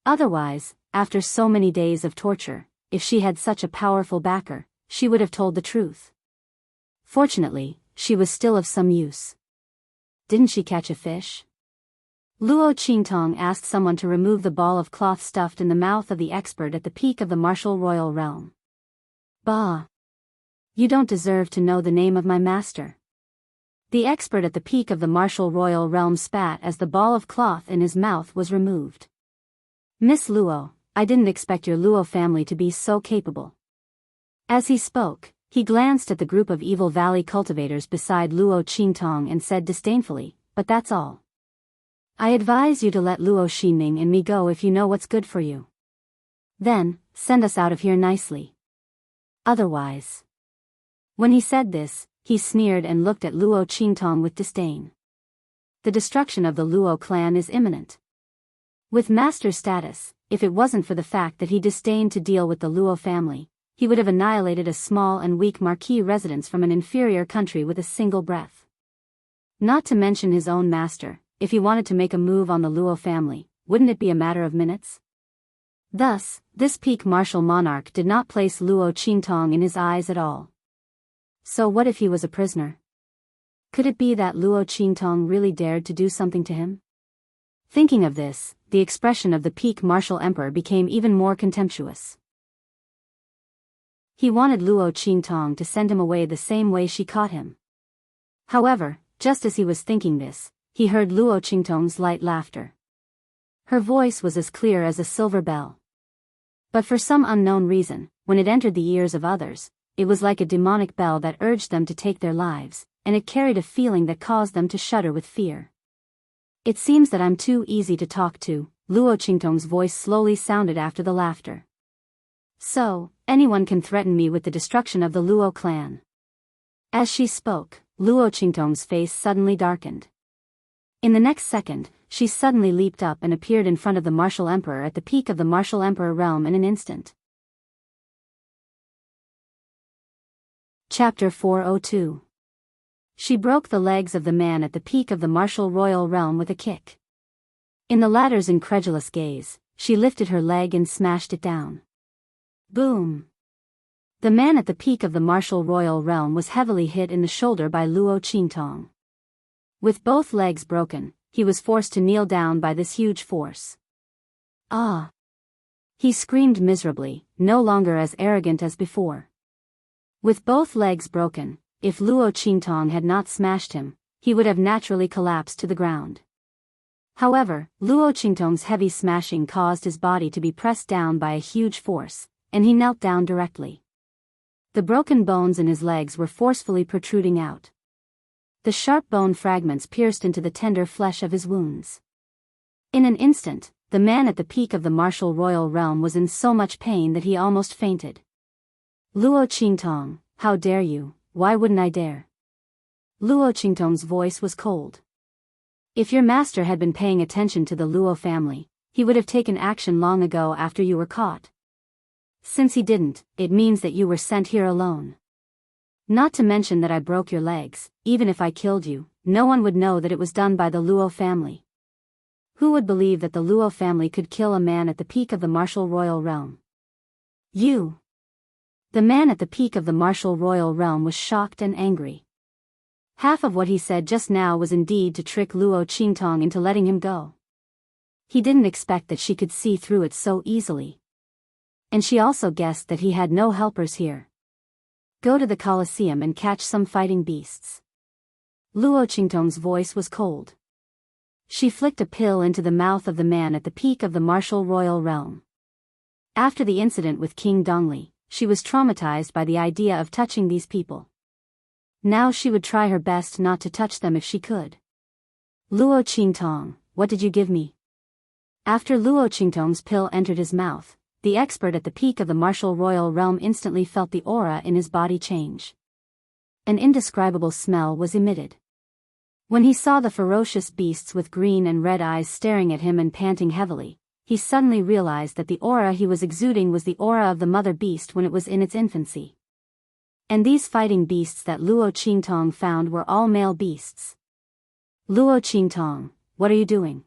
Otherwise, after so many days of torture, if she had such a powerful backer, she would have told the truth. Fortunately, she was still of some use. Didn't she catch a fish? Luo Qingtong asked someone to remove the ball of cloth stuffed in the mouth of the expert at the peak of the martial royal realm. Bah! You don't deserve to know the name of my master. The expert at the peak of the martial royal realm spat as the ball of cloth in his mouth was removed. Miss Luo, I didn't expect your Luo family to be so capable. As he spoke, he glanced at the group of Evil Valley cultivators beside Luo Qingtong and said disdainfully, but that's all. I advise you to let Luo Xinning and me go if you know what's good for you. Then, send us out of here nicely. Otherwise. When he said this, he sneered and looked at Luo Qingtong with disdain. The destruction of the Luo clan is imminent. With master status, if it wasn't for the fact that he disdained to deal with the Luo family, he would have annihilated a small and weak marquis residence from an inferior country with a single breath. Not to mention his own master, if he wanted to make a move on the Luo family, wouldn't it be a matter of minutes? Thus, this peak martial monarch did not place Luo Qingtong in his eyes at all. So what if he was a prisoner? Could it be that Luo Qingtong really dared to do something to him? Thinking of this, the expression of the peak martial emperor became even more contemptuous. He wanted Luo Qingtong to send him away the same way she caught him. However, just as he was thinking this, he heard Luo Qingtong's light laughter. Her voice was as clear as a silver bell. But for some unknown reason, when it entered the ears of others, it was like a demonic bell that urged them to take their lives, and it carried a feeling that caused them to shudder with fear. It seems that I'm too easy to talk to, Luo Qingtong's voice slowly sounded after the laughter. So, anyone can threaten me with the destruction of the Luo clan. As she spoke, Luo Qingtong's face suddenly darkened. In the next second, she suddenly leaped up and appeared in front of the martial emperor at the peak of the martial emperor realm in an instant. Chapter 402. She broke the legs of the man at the peak of the martial royal realm with a kick. In the latter's incredulous gaze, she lifted her leg and smashed it down. Boom! The man at the peak of the martial royal realm was heavily hit in the shoulder by Luo Qingtong. With both legs broken, he was forced to kneel down by this huge force. Ah! He screamed miserably, no longer as arrogant as before. With both legs broken, if Luo Qingtong had not smashed him, he would have naturally collapsed to the ground. However, Luo Qingtong's heavy smashing caused his body to be pressed down by a huge force, and he knelt down directly. The broken bones in his legs were forcefully protruding out. The sharp bone fragments pierced into the tender flesh of his wounds. In an instant, the man at the peak of the martial royal realm was in so much pain that he almost fainted. Luo Qingtong, how dare you, why wouldn't I dare? Luo Qingtong's voice was cold. If your master had been paying attention to the Luo family, he would have taken action long ago after you were caught. Since he didn't, it means that you were sent here alone. Not to mention that I broke your legs. Even if I killed you, no one would know that it was done by the Luo family. Who would believe that the Luo family could kill a man at the peak of the martial royal realm? You. The man at the peak of the martial royal realm was shocked and angry. Half of what he said just now was indeed to trick Luo Qingtong into letting him go. He didn't expect that she could see through it so easily. And she also guessed that he had no helpers here. Go to the Colosseum and catch some fighting beasts. Luo Qingtong's voice was cold. She flicked a pill into the mouth of the man at the peak of the martial royal realm. After the incident with King Dongli, she was traumatized by the idea of touching these people. Now she would try her best not to touch them if she could. Luo Qingtong, what did you give me? After Luo Qingtong's pill entered his mouth, the expert at the peak of the martial royal realm instantly felt the aura in his body change. An indescribable smell was emitted. When he saw the ferocious beasts with green and red eyes staring at him and panting heavily, he suddenly realized that the aura he was exuding was the aura of the mother beast when it was in its infancy. And these fighting beasts that Luo Qingtong found were all male beasts. Luo Qingtong, what are you doing?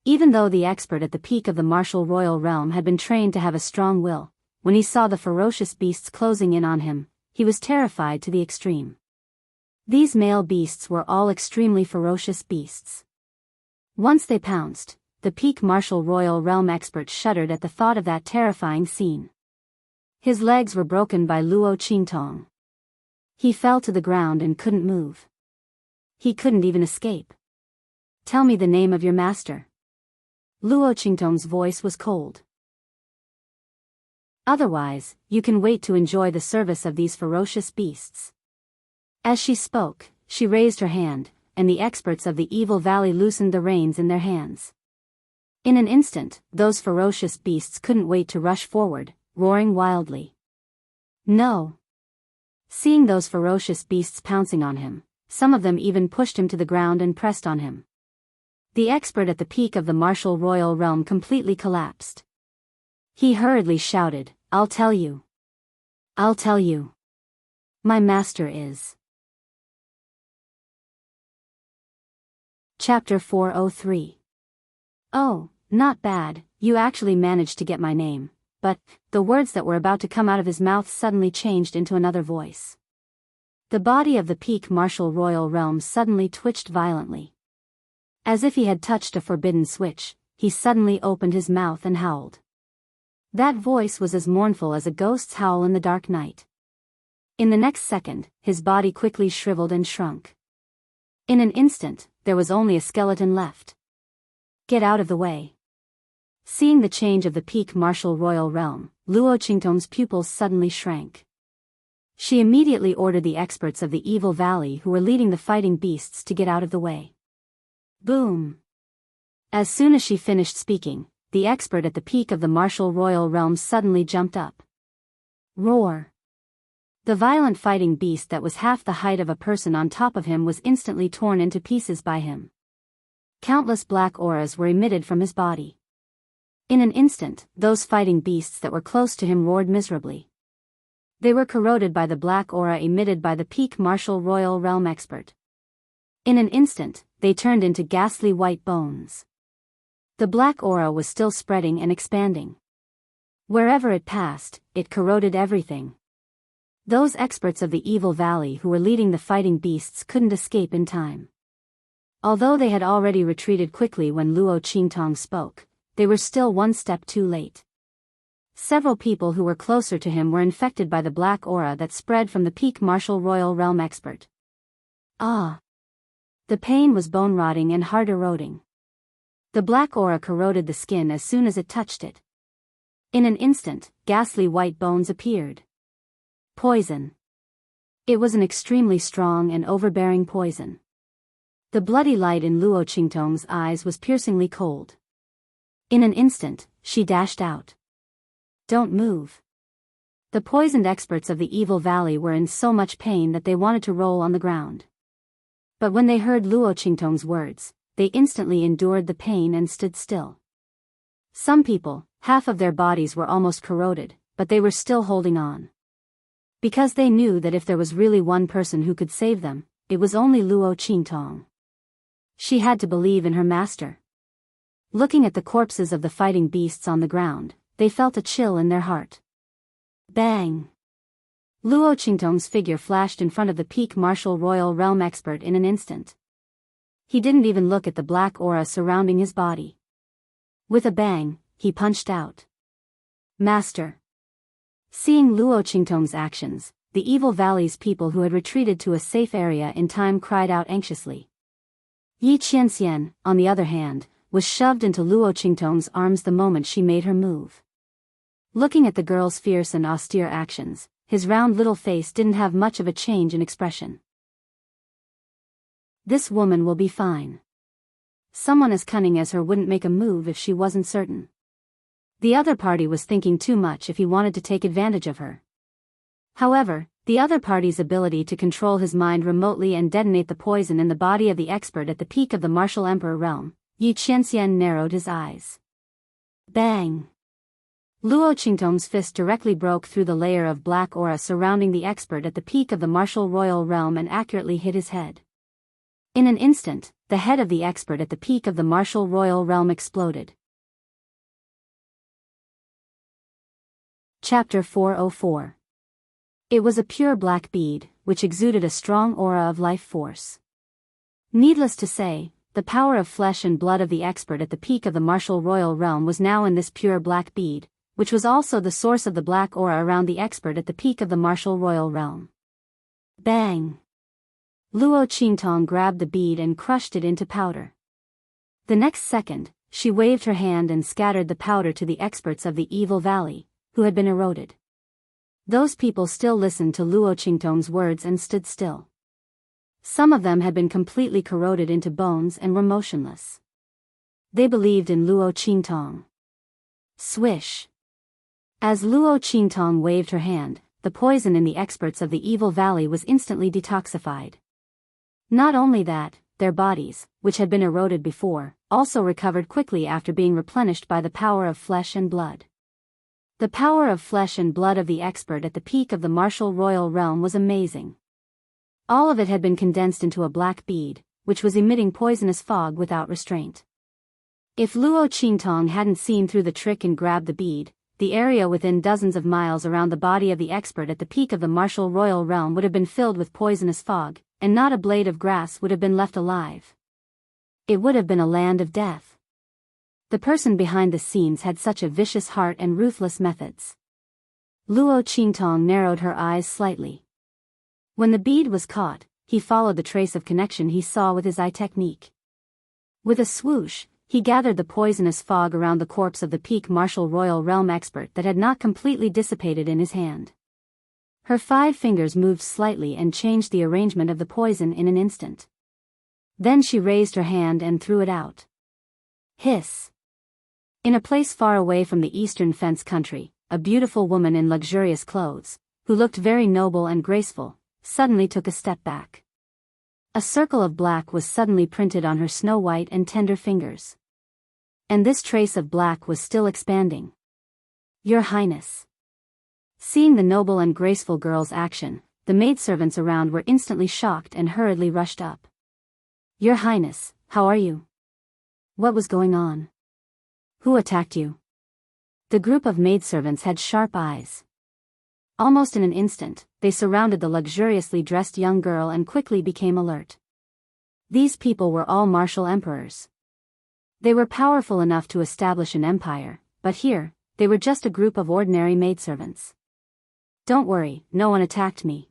Even though the expert at the peak of the martial royal realm had been trained to have a strong will, when he saw the ferocious beasts closing in on him, he was terrified to the extreme. These male beasts were all extremely ferocious beasts. Once they pounced, the peak martial royal realm expert shuddered at the thought of that terrifying scene. His legs were broken by Luo Qingtong. He fell to the ground and couldn't move. He couldn't even escape. Tell me the name of your master. Luo Qingtong's voice was cold. Otherwise, you can wait to enjoy the service of these ferocious beasts. As she spoke, she raised her hand, and the experts of the evil valley loosened the reins in their hands. In an instant, those ferocious beasts couldn't wait to rush forward, roaring wildly. No! Seeing those ferocious beasts pouncing on him, some of them even pushed him to the ground and pressed on him. The expert at the peak of the martial royal realm completely collapsed. He hurriedly shouted, I'll tell you. I'll tell you. My master is. Chapter 403. Oh, not bad, you actually managed to get my name, but, the words that were about to come out of his mouth suddenly changed into another voice. The body of the peak martial royal realm suddenly twitched violently. As if he had touched a forbidden switch, he suddenly opened his mouth and howled. That voice was as mournful as a ghost's howl in the dark night. In the next second, his body quickly shriveled and shrunk. In an instant, there was only a skeleton left. Get out of the way. Seeing the change of the peak martial royal realm, Luo Qingtong's pupils suddenly shrank. She immediately ordered the experts of the evil valley who were leading the fighting beasts to get out of the way. Boom! As soon as she finished speaking, the expert at the peak of the martial royal realm suddenly jumped up. Roar! The violent fighting beast that was half the height of a person on top of him was instantly torn into pieces by him. Countless black auras were emitted from his body. In an instant, those fighting beasts that were close to him roared miserably. They were corroded by the black aura emitted by the peak martial royal realm expert. In an instant, they turned into ghastly white bones. The black aura was still spreading and expanding. Wherever it passed, it corroded everything. Those experts of the evil valley who were leading the fighting beasts couldn't escape in time. Although they had already retreated quickly when Luo Qingtong spoke, they were still one step too late. Several people who were closer to him were infected by the black aura that spread from the peak martial royal realm expert. Ah! The pain was bone-rotting and heart-eroding. The black aura corroded the skin as soon as it touched it. In an instant, ghastly white bones appeared. Poison. It was an extremely strong and overbearing poison. The bloody light in Luo Qingtong's eyes was piercingly cold. In an instant, she dashed out. Don't move. The poisoned experts of the Evil Valley were in so much pain that they wanted to roll on the ground. But when they heard Luo Qingtong's words, they instantly endured the pain and stood still. Some people, half of their bodies were almost corroded, but they were still holding on. Because they knew that if there was really one person who could save them, it was only Luo Qingtong. She had to believe in her master. Looking at the corpses of the fighting beasts on the ground, they felt a chill in their heart. Bang! Luo Qingtong's figure flashed in front of the peak martial royal realm expert in an instant. He didn't even look at the black aura surrounding his body. With a bang, he punched out. Master. Seeing Luo Qingtong's actions, the Evil Valley's people who had retreated to a safe area in time cried out anxiously. Yi Qianxian, on the other hand, was shoved into Luo Qingtong's arms the moment she made her move. Looking at the girl's fierce and austere actions, his round little face didn't have much of a change in expression. This woman will be fine. Someone as cunning as her wouldn't make a move if she wasn't certain. The other party was thinking too much if he wanted to take advantage of her. However, the other party's ability to control his mind remotely and detonate the poison in the body of the expert at the peak of the martial emperor realm, Yi Qianxian narrowed his eyes. Bang! Luo Qingtong's fist directly broke through the layer of black aura surrounding the expert at the peak of the martial royal realm and accurately hit his head. In an instant, the head of the expert at the peak of the martial royal realm exploded. Chapter 404. It was a pure black bead, which exuded a strong aura of life force. Needless to say, the power of flesh and blood of the expert at the peak of the martial royal realm was now in this pure black bead, which was also the source of the black aura around the expert at the peak of the martial royal realm. Bang! Luo Qingtong grabbed the bead and crushed it into powder. The next second, she waved her hand and scattered the powder to the experts of the Evil Valley, who had been eroded. Those people still listened to Luo Qingtong's words and stood still. Some of them had been completely corroded into bones and were motionless. They believed in Luo Qingtong. Swish! As Luo Qingtong waved her hand, the poison in the experts of the Evil Valley was instantly detoxified. Not only that, their bodies, which had been eroded before, also recovered quickly after being replenished by the power of flesh and blood. The power of flesh and blood of the expert at the peak of the martial royal realm was amazing. All of it had been condensed into a black bead, which was emitting poisonous fog without restraint. If Luo Qingtong hadn't seen through the trick and grabbed the bead, the area within dozens of miles around the body of the expert at the peak of the martial royal realm would have been filled with poisonous fog, and not a blade of grass would have been left alive. It would have been a land of death. The person behind the scenes had such a vicious heart and ruthless methods. Luo Qingtong narrowed her eyes slightly. When the bead was caught, he followed the trace of connection he saw with his eye technique. With a swoosh, he gathered the poisonous fog around the corpse of the peak martial royal realm expert that had not completely dissipated in his hand. Her 5 fingers moved slightly and changed the arrangement of the poison in an instant. Then she raised her hand and threw it out. Hiss! In a place far away from the eastern fence country, a beautiful woman in luxurious clothes, who looked very noble and graceful, suddenly took a step back. A circle of black was suddenly printed on her snow-white and tender fingers. And this trace of black was still expanding. Your Highness. Seeing the noble and graceful girl's action, the maidservants around were instantly shocked and hurriedly rushed up. Your Highness, how are you? What was going on? Who attacked you? The group of maidservants had sharp eyes. Almost in an instant, they surrounded the luxuriously dressed young girl and quickly became alert. These people were all martial emperors. They were powerful enough to establish an empire, but here, they were just a group of ordinary maidservants. Don't worry, no one attacked me.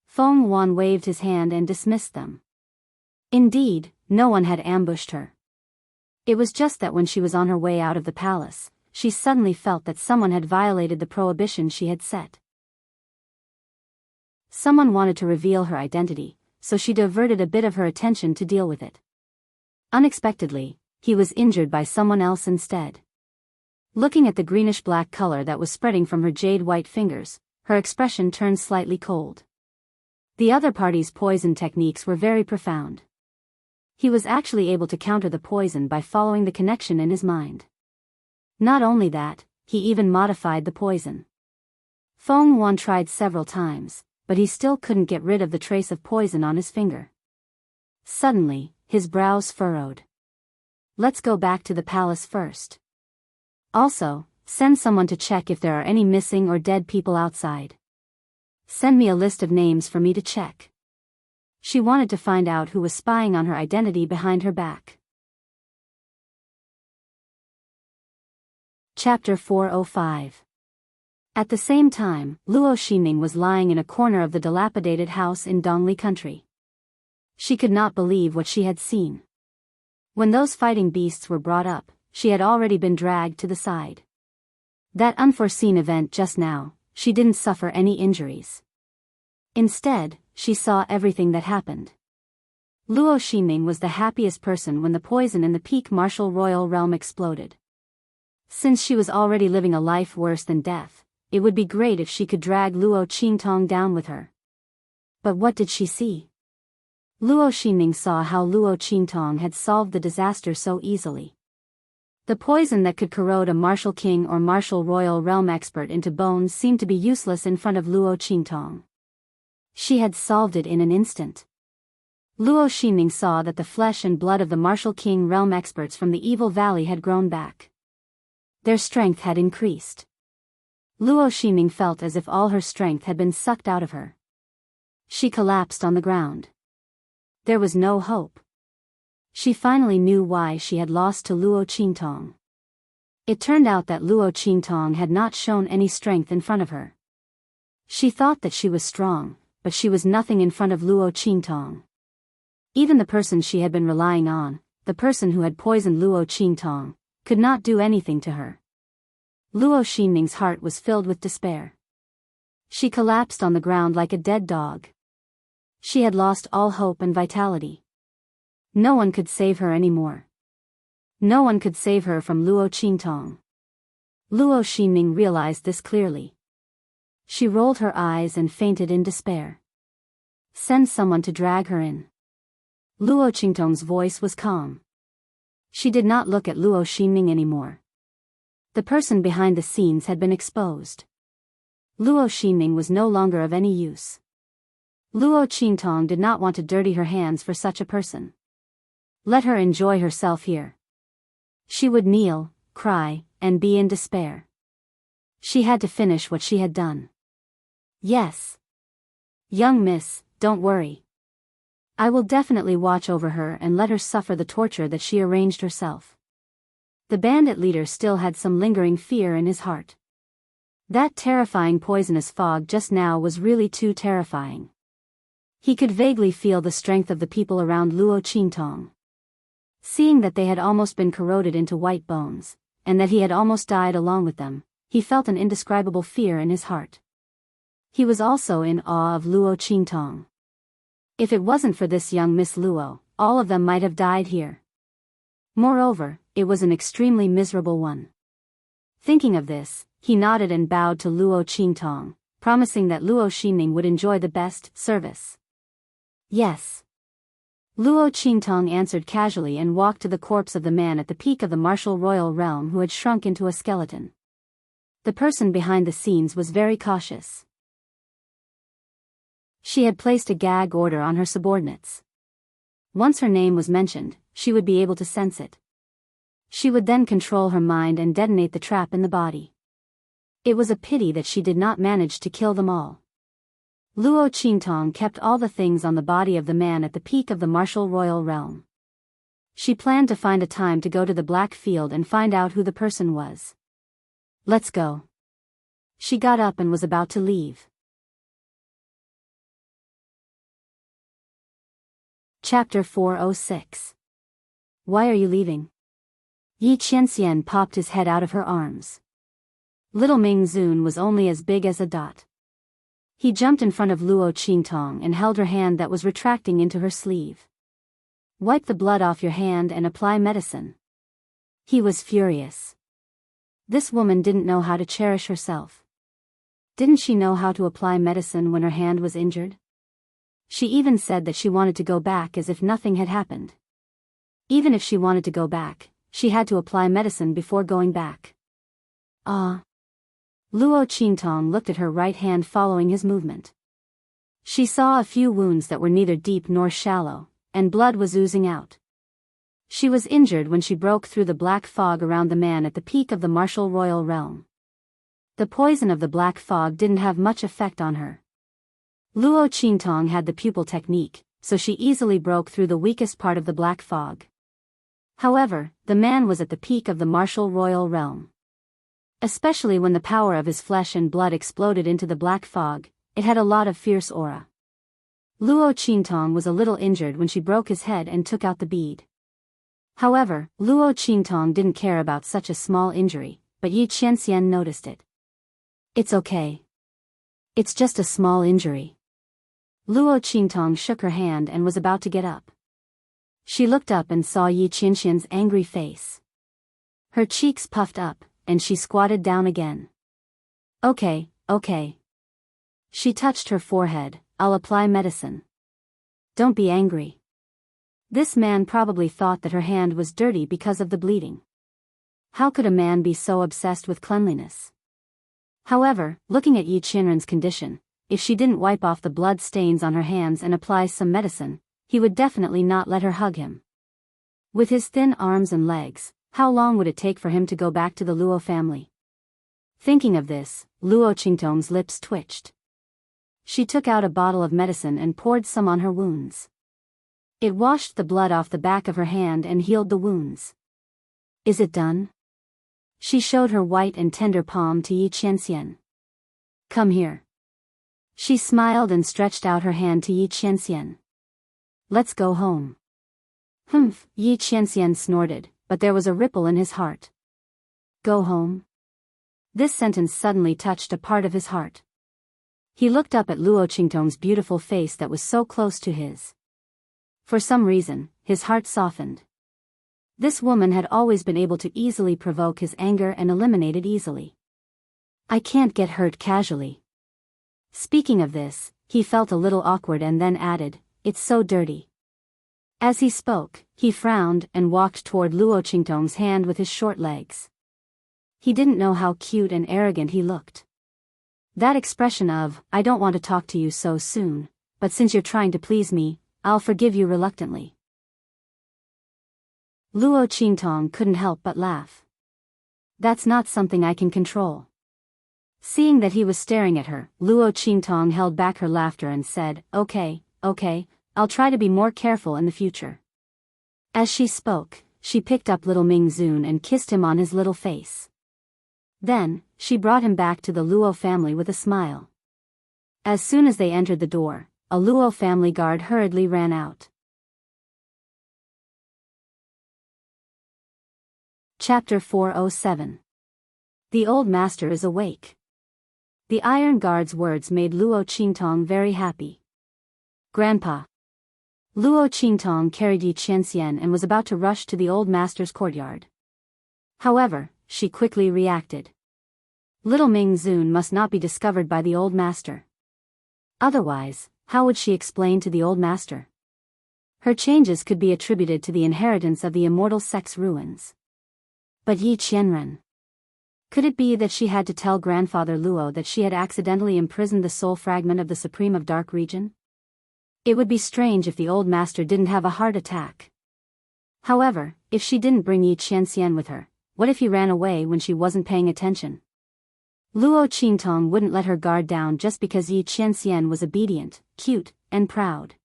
Feng Wan waved his hand and dismissed them. Indeed, no one had ambushed her. It was just that when she was on her way out of the palace, she suddenly felt that someone had violated the prohibition she had set. Someone wanted to reveal her identity, so she diverted a bit of her attention to deal with it. Unexpectedly, he was injured by someone else instead. Looking at the greenish-black color that was spreading from her jade-white fingers, her expression turned slightly cold. The other party's poison techniques were very profound. He was actually able to counter the poison by following the connection in his mind. Not only that, he even modified the poison. Feng Wan tried several times, but he still couldn't get rid of the trace of poison on his finger. Suddenly, his brows furrowed. Let's go back to the palace first. Also, send someone to check if there are any missing or dead people outside. Send me a list of names for me to check. She wanted to find out who was spying on her identity behind her back. Chapter 405. At the same time, Luo Ximing was lying in a corner of the dilapidated house in Dongli country. She could not believe what she had seen. When those fighting beasts were brought up, she had already been dragged to the side. That unforeseen event just now, she didn't suffer any injuries. Instead, she saw everything that happened. Luo Ximing was the happiest person when the poison in the peak martial royal realm exploded. Since she was already living a life worse than death, it would be great if she could drag Luo Qingtong down with her. But what did she see? Luo Ximing saw how Luo Qingtong had solved the disaster so easily. The poison that could corrode a martial king or martial royal realm expert into bones seemed to be useless in front of Luo Qingtong. She had solved it in an instant. Luo Ximing saw that the flesh and blood of the martial king realm experts from the evil valley had grown back. Their strength had increased. Luo Ximing felt as if all her strength had been sucked out of her. She collapsed on the ground. There was no hope. She finally knew why she had lost to Luo Qingtong. It turned out that Luo Qingtong had not shown any strength in front of her. She thought that she was strong, but she was nothing in front of Luo Qingtong. Even the person she had been relying on, the person who had poisoned Luo Qingtong, could not do anything to her. Luo Ximing's heart was filled with despair. She collapsed on the ground like a dead dog. She had lost all hope and vitality. No one could save her anymore. No one could save her from Luo Qingtong. Luo Ximing realized this clearly. She rolled her eyes and fainted in despair. Send someone to drag her in. Luo Qingtong's voice was calm. She did not look at Luo Ximing anymore. The person behind the scenes had been exposed. Luo Ximing was no longer of any use. Luo Qingtong did not want to dirty her hands for such a person. Let her enjoy herself here. She would kneel, cry, and be in despair. She had to finish what she had done. Yes. Young miss, don't worry. I will definitely watch over her and let her suffer the torture that she arranged herself. The bandit leader still had some lingering fear in his heart. That terrifying poisonous fog just now was really too terrifying. He could vaguely feel the strength of the people around Luo Qingtong. Seeing that they had almost been corroded into white bones, and that he had almost died along with them, he felt an indescribable fear in his heart. He was also in awe of Luo Qingtong. If it wasn't for this young Miss Luo, all of them might have died here. Moreover, it was an extremely miserable one. Thinking of this, he nodded and bowed to Luo Qingtong, promising that Luo Ximing would enjoy the best service. Yes. Luo Qingtong answered casually and walked to the corpse of the man at the peak of the martial royal realm who had shrunk into a skeleton. The person behind the scenes was very cautious. She had placed a gag order on her subordinates. Once her name was mentioned, she would be able to sense it. She would then control her mind and detonate the trap in the body. It was a pity that she did not manage to kill them all. Luo Qingtong kept all the things on the body of the man at the peak of the martial royal realm. She planned to find a time to go to the Black Field and find out who the person was. Let's go. She got up and was about to leave. Chapter 406. Why are you leaving? Yi Qianxian popped his head out of her arms. Little Ming Zun was only as big as a dot. He jumped in front of Luo Qingtong and held her hand that was retracting into her sleeve. Wipe the blood off your hand and apply medicine. He was furious. This woman didn't know how to cherish herself. Didn't she know how to apply medicine when her hand was injured? She even said that she wanted to go back as if nothing had happened. Even if she wanted to go back, she had to apply medicine before going back. Ah. Luo Qingtong looked at her right hand following his movement. She saw a few wounds that were neither deep nor shallow, and blood was oozing out. She was injured when she broke through the black fog around the man at the peak of the martial royal realm. The poison of the black fog didn't have much effect on her. Luo Qingtong had the pupil technique, so she easily broke through the weakest part of the black fog. However, the man was at the peak of the martial royal realm. Especially when the power of his flesh and blood exploded into the black fog, it had a lot of fierce aura. Luo Qingtong was a little injured when she broke his head and took out the bead. However, Luo Qingtong didn't care about such a small injury, but Yi Qianxian noticed it. It's okay. It's just a small injury. Luo Qingtong shook her hand and was about to get up. She looked up and saw Yi Qianxian's angry face. Her cheeks puffed up, and she squatted down again. Okay. She touched her forehead. I'll apply medicine. Don't be angry. This man probably thought that her hand was dirty because of the bleeding. How could a man be so obsessed with cleanliness? However, looking at Yi Qianren's condition, if she didn't wipe off the blood stains on her hands and apply some medicine, he would definitely not let her hug him. With his thin arms and legs, how long would it take for him to go back to the Luo family? Thinking of this, Luo Qingtong's lips twitched. She took out a bottle of medicine and poured some on her wounds. It washed the blood off the back of her hand and healed the wounds. Is it done? She showed her white and tender palm to Yi Qianxian. Come here. She smiled and stretched out her hand to Yi Qianxian. Let's go home. Humph, Yi Qianxian snorted, but there was a ripple in his heart. Go home? This sentence suddenly touched a part of his heart. He looked up at Luo Qingtong's beautiful face that was so close to his. For some reason, his heart softened. This woman had always been able to easily provoke his anger and eliminate it easily. I can't get hurt casually. Speaking of this, he felt a little awkward and then added, it's so dirty. As he spoke, he frowned and walked toward Luo Qingtong's hand with his short legs. He didn't know how cute and arrogant he looked. That expression of, I don't want to talk to you so soon, but since you're trying to please me, I'll forgive you reluctantly. Luo Qingtong couldn't help but laugh. That's not something I can control. Seeing that he was staring at her, Luo Qingtong held back her laughter and said, Okay, I'll try to be more careful in the future. As she spoke, she picked up little Ming Zun and kissed him on his little face. Then, she brought him back to the Luo family with a smile. As soon as they entered the door, a Luo family guard hurriedly ran out. Chapter 407. The old master is awake. The iron guard's words made Luo Qingtong very happy. Grandpa. Luo Qingtong carried Yi Qianxian and was about to rush to the old master's courtyard. However, she quickly reacted. Little Ming Zun must not be discovered by the old master. Otherwise, how would she explain to the old master? Her changes could be attributed to the inheritance of the immortal sex ruins. But Yi Qianren. Could it be that she had to tell grandfather Luo that she had accidentally imprisoned the soul fragment of the Supreme of Dark Region? It would be strange if the old master didn't have a heart attack. However, if she didn't bring Yi Qianxian with her, what if he ran away when she wasn't paying attention? Luo Qingtong wouldn't let her guard down just because Yi Qianxian was obedient, cute, and proud.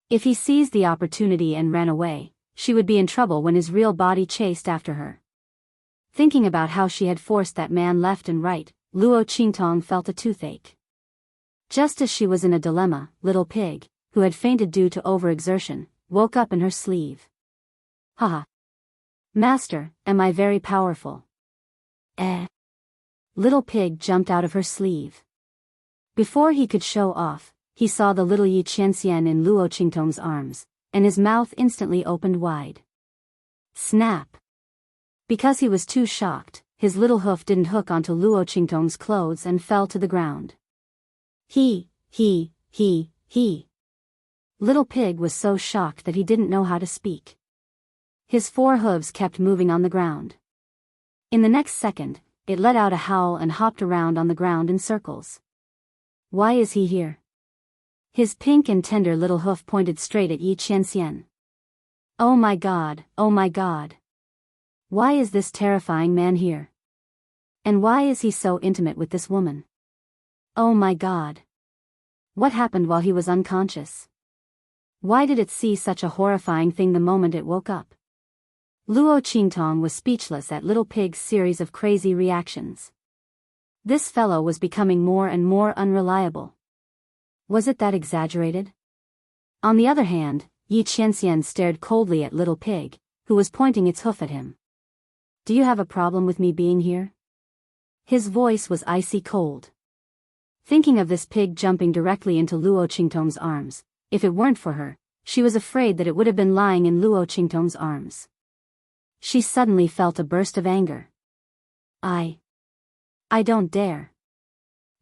If he seized the opportunity and ran away, she would be in trouble when his real body chased after her. Thinking about how she had forced that man left and right, Luo Qingtong felt a toothache. Just as she was in a dilemma, Little Pig, who had fainted due to overexertion, woke up in her sleeve. Haha. Master, am I very powerful? Eh. Little Pig jumped out of her sleeve. Before he could show off, he saw the little Yi Qianxian in Luo Qingtong's arms, and his mouth instantly opened wide. Snap! Because he was too shocked, his little hoof didn't hook onto Luo Qingtong's clothes and fell to the ground. He. Little Pig was so shocked that he didn't know how to speak. His 4 hooves kept moving on the ground. In the next second, it let out a howl and hopped around on the ground in circles. Why is he here? His pink and tender little hoof pointed straight at Yi Qianxian. Oh my God, oh my God. Why is this terrifying man here? And why is he so intimate with this woman? Oh my God. What happened while he was unconscious? Why did it see such a horrifying thing the moment it woke up? Luo Qingtong was speechless at Little Pig's series of crazy reactions. This fellow was becoming more and more unreliable. Was it that exaggerated? On the other hand, Yi Qianxian stared coldly at Little Pig, who was pointing its hoof at him. Do you have a problem with me being here? His voice was icy cold. Thinking of this pig jumping directly into Luo Qingtong's arms, if it weren't for her, she was afraid that it would have been lying in Luo Qingtong's arms. She suddenly felt a burst of anger. I don't dare.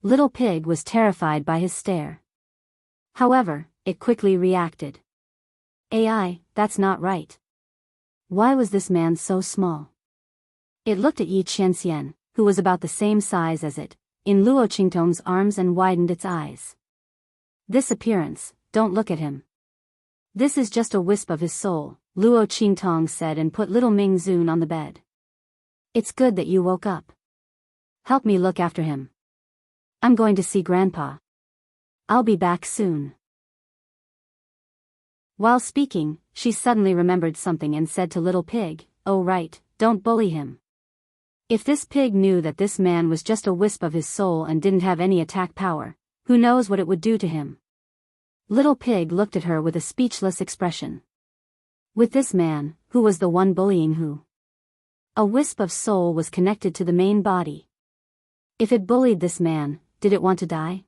Little Pig was terrified by his stare. However, it quickly reacted. AI, that's not right. Why was this man so small? It looked at Yi Qianxian, who was about the same size as it, in Luo Qingtong's arms and widened its eyes. This appearance, don't look at him. This is just a wisp of his soul, Luo Qingtong said and put little Ming Zun on the bed. It's good that you woke up. Help me look after him. I'm going to see Grandpa. I'll be back soon. While speaking, she suddenly remembered something and said to Little Pig, oh right, don't bully him. If this pig knew that this man was just a wisp of his soul and didn't have any attack power, who knows what it would do to him? Little Pig looked at her with a speechless expression. With this man, who was the one bullying who? A wisp of soul was connected to the main body. If it bullied this man, did it want to die?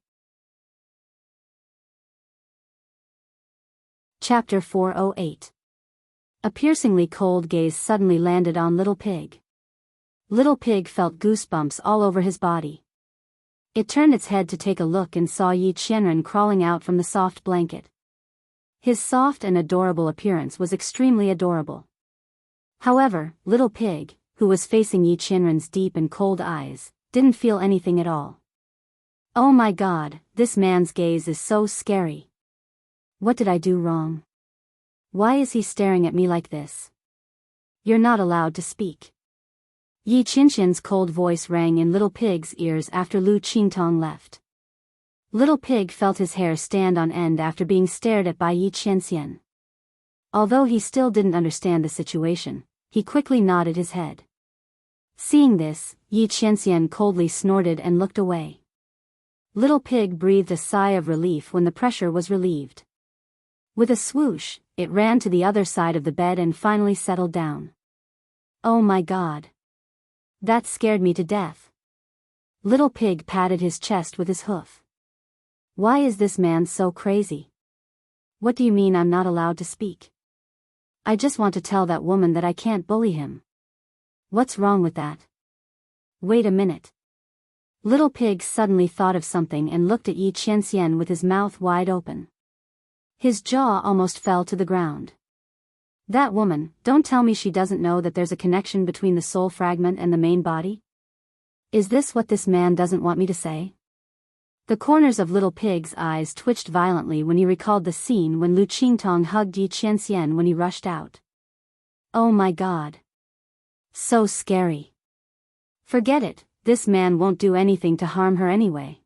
Chapter 408. A piercingly cold gaze suddenly landed on Little Pig. Little Pig felt goosebumps all over his body. It turned its head to take a look and saw Yi Qianren crawling out from the soft blanket. His soft and adorable appearance was extremely adorable. However, Little Pig, who was facing Yi Qianren's deep and cold eyes, didn't feel anything at all. Oh my God, this man's gaze is so scary. What did I do wrong? Why is he staring at me like this? You're not allowed to speak. Yi Qianxian's cold voice rang in Little Pig's ears after Lu Qingtong left. Little Pig felt his hair stand on end after being stared at by Yi Qianxian. Although he still didn't understand the situation, he quickly nodded his head. Seeing this, Yi Qianxian coldly snorted and looked away. Little Pig breathed a sigh of relief when the pressure was relieved. With a swoosh, it ran to the other side of the bed and finally settled down. Oh my God. That scared me to death. Little Pig patted his chest with his hoof. Why is this man so crazy? What do you mean I'm not allowed to speak? I just want to tell that woman that I can't bully him. What's wrong with that? Wait a minute. Little Pig suddenly thought of something and looked at Yi Qianxian with his mouth wide open. His jaw almost fell to the ground. That woman, don't tell me she doesn't know that there's a connection between the soul fragment and the main body? Is this what this man doesn't want me to say? The corners of Little Pig's eyes twitched violently when he recalled the scene when Lu Qingtong hugged Yi Qianxian when he rushed out. Oh my God. So scary. Forget it, this man won't do anything to harm her anyway.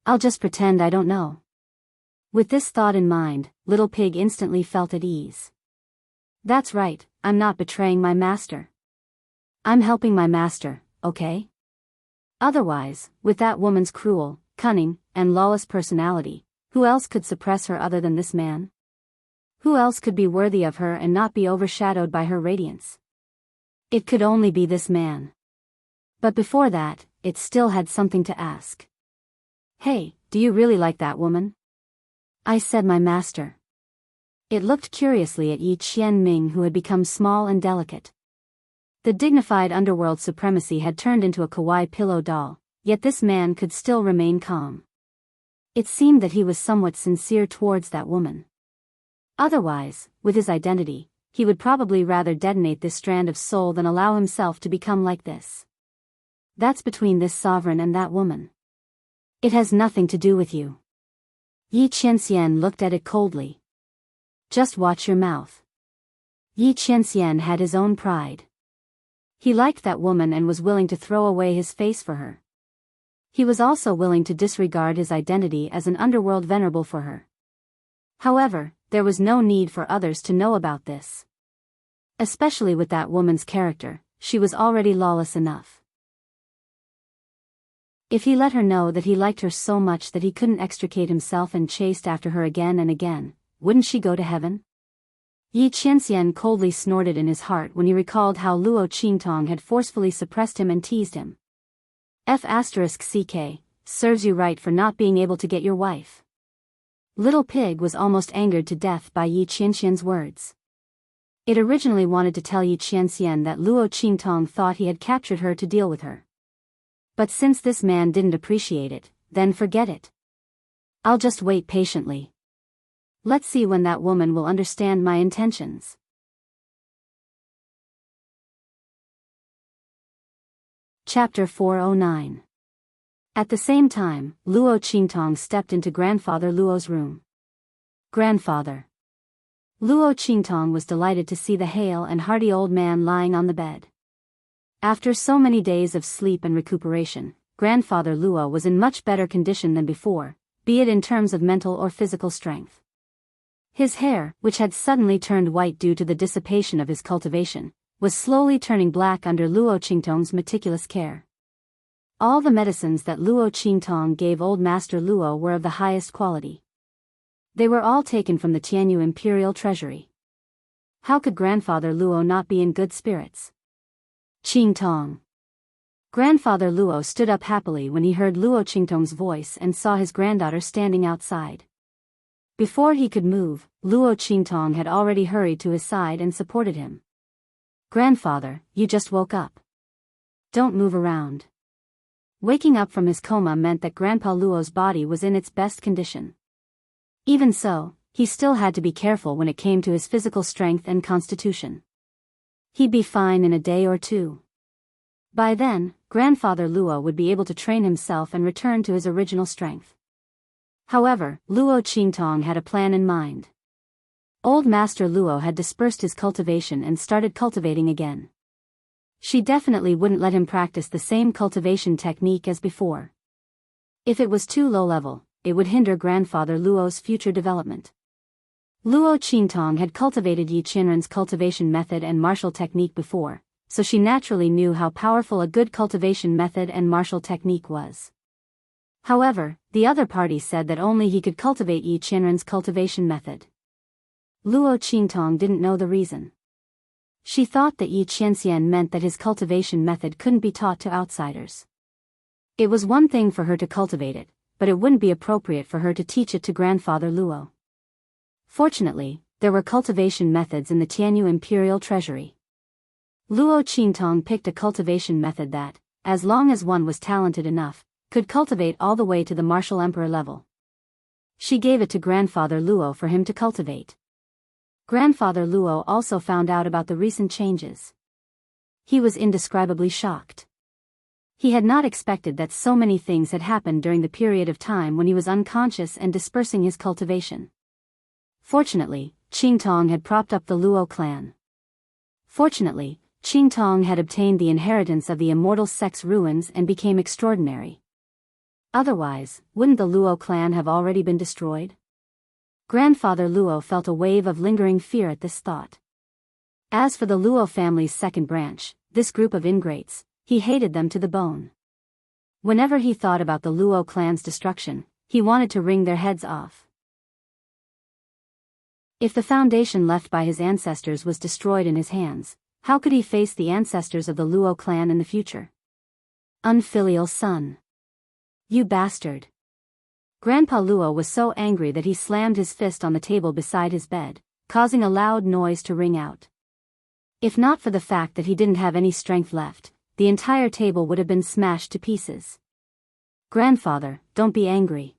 I'll just pretend I don't know. With this thought in mind, Little Pig instantly felt at ease. That's right, I'm not betraying my master. I'm helping my master, okay? Otherwise, with that woman's cruel, cunning, and lawless personality, who else could suppress her other than this man? Who else could be worthy of her and not be overshadowed by her radiance? It could only be this man. But before that, it still had something to ask. "Hey, do you really like that woman?" I said, "My master." It looked curiously at Yi Qianming, who had become small and delicate. The dignified underworld supremacy had turned into a kawaii pillow doll, yet this man could still remain calm. It seemed that he was somewhat sincere towards that woman. Otherwise, with his identity, he would probably rather detonate this strand of soul than allow himself to become like this. That's between this sovereign and that woman. It has nothing to do with you. Yi Qianxian looked at it coldly. Just watch your mouth. Yi Qianxian had his own pride. He liked that woman and was willing to throw away his face for her. He was also willing to disregard his identity as an underworld venerable for her. However, there was no need for others to know about this. Especially with that woman's character, she was already lawless enough. If he let her know that he liked her so much that he couldn't extricate himself and chased after her again and again, wouldn't she go to heaven? Yi Qianxian coldly snorted in his heart when he recalled how Luo Qingtong had forcefully suppressed him and teased him. F***ck, serves you right for not being able to get your wife. Little Pig was almost angered to death by Yi Qianxian's words. It originally wanted to tell Yi Qianxian that Luo Qingtong thought he had captured her to deal with her. But since this man didn't appreciate it, then forget it. I'll just wait patiently. Let's see when that woman will understand my intentions. Chapter 409. At the same time, Luo Qingtong stepped into Grandfather Luo's room. Grandfather. Luo Qingtong was delighted to see the hale and hearty old man lying on the bed. After so many days of sleep and recuperation, Grandfather Luo was in much better condition than before, be it in terms of mental or physical strength. His hair, which had suddenly turned white due to the dissipation of his cultivation, was slowly turning black under Luo Qingtong's meticulous care. All the medicines that Luo Qingtong gave old Master Luo were of the highest quality. They were all taken from the Tianyu Imperial Treasury. How could Grandfather Luo not be in good spirits? Qingtong. Grandfather Luo stood up happily when he heard Luo Qingtong's voice and saw his granddaughter standing outside. Before he could move, Luo Qingtong had already hurried to his side and supported him. Grandfather, you just woke up. Don't move around. Waking up from his coma meant that Grandpa Luo's body was in its best condition. Even so, he still had to be careful when it came to his physical strength and constitution. He'd be fine in a day or two. By then, Grandfather Luo would be able to train himself and return to his original strength. However, Luo Qingtong had a plan in mind. Old Master Luo had dispersed his cultivation and started cultivating again. She definitely wouldn't let him practice the same cultivation technique as before. If it was too low level, it would hinder Grandfather Luo's future development. Luo Qingtong had cultivated Yi Qianren's cultivation method and martial technique before, so she naturally knew how powerful a good cultivation method and martial technique was. However, the other party said that only he could cultivate Yi Qianren's cultivation method. Luo Qingtong didn't know the reason. She thought that Yi Qianxian meant that his cultivation method couldn't be taught to outsiders. It was one thing for her to cultivate it, but it wouldn't be appropriate for her to teach it to Grandfather Luo. Fortunately, there were cultivation methods in the Tianyu Imperial Treasury. Luo Qingtong picked a cultivation method that, as long as one was talented enough, could cultivate all the way to the martial emperor level. She gave it to Grandfather Luo for him to cultivate. Grandfather Luo also found out about the recent changes. He was indescribably shocked. He had not expected that so many things had happened during the period of time when he was unconscious and dispersing his cultivation. Fortunately, Qingtong had propped up the Luo clan. Fortunately, Qingtong had obtained the inheritance of the immortal sex ruins and became extraordinary. Otherwise, wouldn't the Luo clan have already been destroyed? Grandfather Luo felt a wave of lingering fear at this thought. As for the Luo family's second branch, this group of ingrates, he hated them to the bone. Whenever he thought about the Luo clan's destruction, he wanted to wring their heads off. If the foundation left by his ancestors was destroyed in his hands, How could he face the ancestors of the Luo clan in the future? Unfilial son. You bastard. Grandpa Luo was so angry that he slammed his fist on the table beside his bed, causing a loud noise to ring out. If not for the fact that he didn't have any strength left, the entire table would have been smashed to pieces. Grandfather, don't be angry.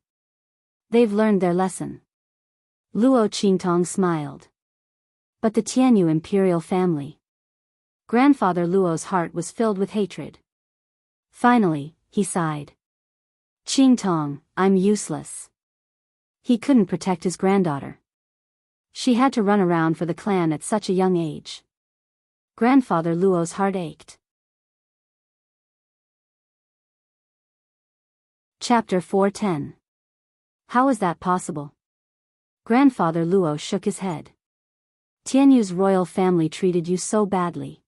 They've learned their lesson. Luo Qingtong smiled. But the Tianyu imperial family. Grandfather Luo's heart was filled with hatred. Finally, he sighed. Qingtong, I'm useless. He couldn't protect his granddaughter. She had to run around for the clan at such a young age. Grandfather Luo's heart ached. Chapter 410. How is that possible? Grandfather Luo shook his head. Tianyu's royal family treated you so badly.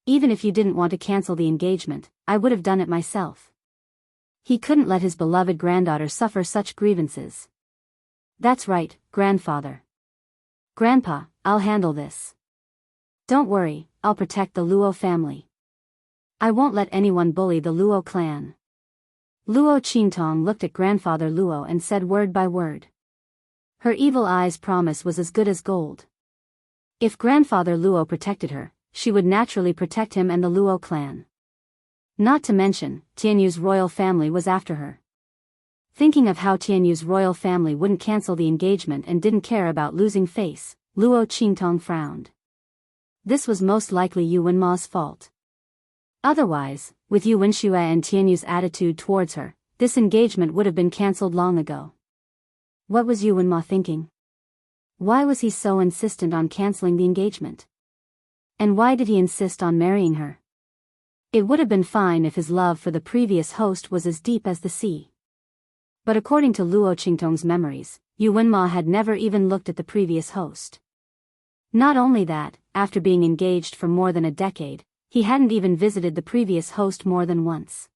Even if you didn't want to cancel the engagement, I would have done it myself. He couldn't let his beloved granddaughter suffer such grievances. That's right, grandfather. Grandpa, I'll handle this. Don't worry, I'll protect the Luo family. I won't let anyone bully the Luo clan. Luo Qingtong looked at grandfather Luo and said word by word. Her evil eye's promise was as good as gold. If grandfather Luo protected her, she would naturally protect him and the Luo clan. Not to mention, Tianyu's royal family was after her. Thinking of how Tianyu's royal family wouldn't cancel the engagement and didn't care about losing face, Luo Qingtong frowned. This was most likely Yu Wenma's fault. Otherwise, with Yu Wenxue and Tianyu's attitude towards her, this engagement would have been cancelled long ago. What was Yu Wenma thinking? Why was he so insistent on cancelling the engagement? And why did he insist on marrying her? It would have been fine if his love for the previous host was as deep as the sea. But according to Luo Qingtong's memories, Yu Wenma had never even looked at the previous host. Not only that, after being engaged for more than a decade, he hadn't even visited the previous host more than once.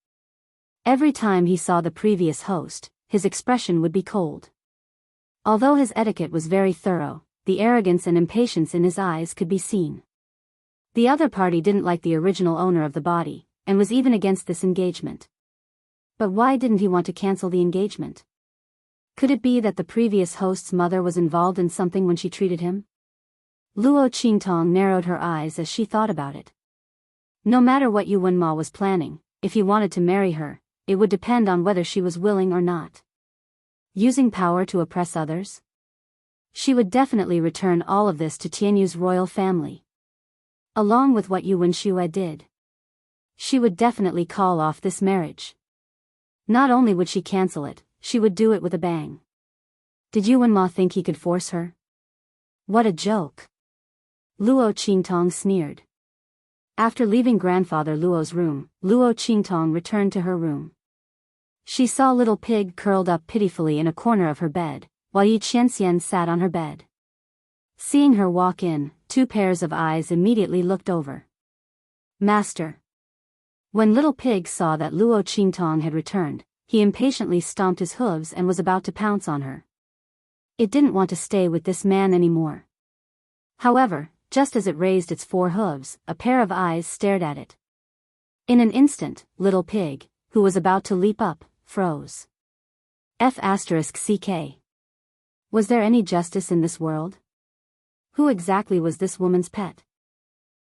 Every time he saw the previous host, his expression would be cold. Although his etiquette was very thorough, the arrogance and impatience in his eyes could be seen. The other party didn't like the original owner of the body, and was even against this engagement. But why didn't he want to cancel the engagement? Could it be that the previous host's mother was involved in something when she treated him? Luo Qingtong narrowed her eyes as she thought about it. No matter what Yu Wenma was planning, if he wanted to marry her, it would depend on whether she was willing or not. Using power to oppress others? She would definitely return all of this to Tianyu's royal family. Along with what Yu Wenxue did. She would definitely call off this marriage. Not only would she cancel it, she would do it with a bang. Did Yu Wenma think he could force her? What a joke. Luo Qingtong sneered. After leaving grandfather Luo's room, Luo Qingtong returned to her room. She saw little pig curled up pitifully in a corner of her bed, while Yi Qianxian sat on her bed. Seeing her walk in, two pairs of eyes immediately looked over. Master. When little pig saw that Luo Qingtong had returned, he impatiently stomped his hooves and was about to pounce on her. It didn't want to stay with this man anymore. However, just as it raised its four hooves, a pair of eyes stared at it. In an instant, little pig, who was about to leap up, froze. F***CK. Was there any justice in this world? Who exactly was this woman's pet?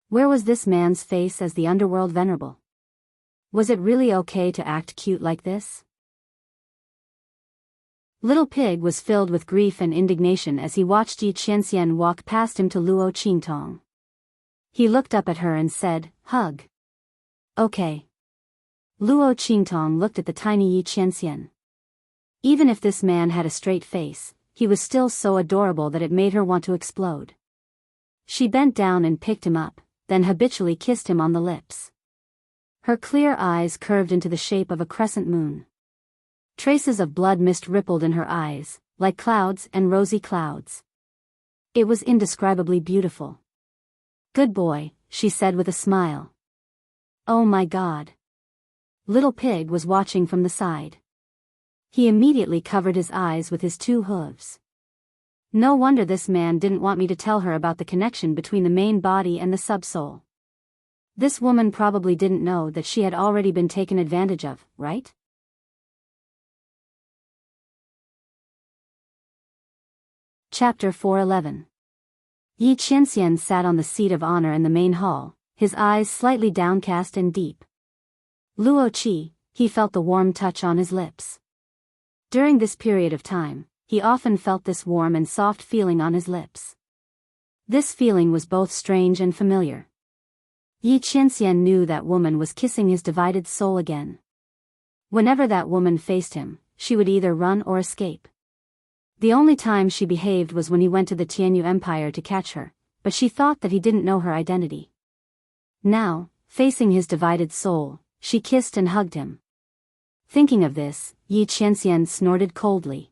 Where was this man's face as the underworld venerable? Was it really okay to act cute like this? Little Pig was filled with grief and indignation as he watched Yi Qianxian walk past him to Luo Qingtong. He looked up at her and said, "Hug." Okay. Luo Qingtong looked at the tiny Yi Qianxian. Even if this man had a straight face, he was still so adorable that it made her want to explode. She bent down and picked him up, then habitually kissed him on the lips. Her clear eyes curved into the shape of a crescent moon. Traces of blood mist rippled in her eyes, like clouds and rosy clouds. It was indescribably beautiful. "Good boy," she said with a smile. "Oh my God." Little Pig was watching from the side. He immediately covered his eyes with his two hooves. No wonder this man didn't want me to tell her about the connection between the main body and the subsoul. This woman probably didn't know that she had already been taken advantage of, right? Chapter 411. Yi Qianxian sat on the seat of honor in the main hall, his eyes slightly downcast and deep. Luo Qi, he felt the warm touch on his lips. During this period of time, he often felt this warm and soft feeling on his lips. This feeling was both strange and familiar. Yi Qianxian knew that woman was kissing his divided soul again. Whenever that woman faced him, she would either run or escape. The only time she behaved was when he went to the Tianyu Empire to catch her, but she thought that he didn't know her identity. Now, facing his divided soul, she kissed and hugged him. Thinking of this, Yi Qianxian snorted coldly.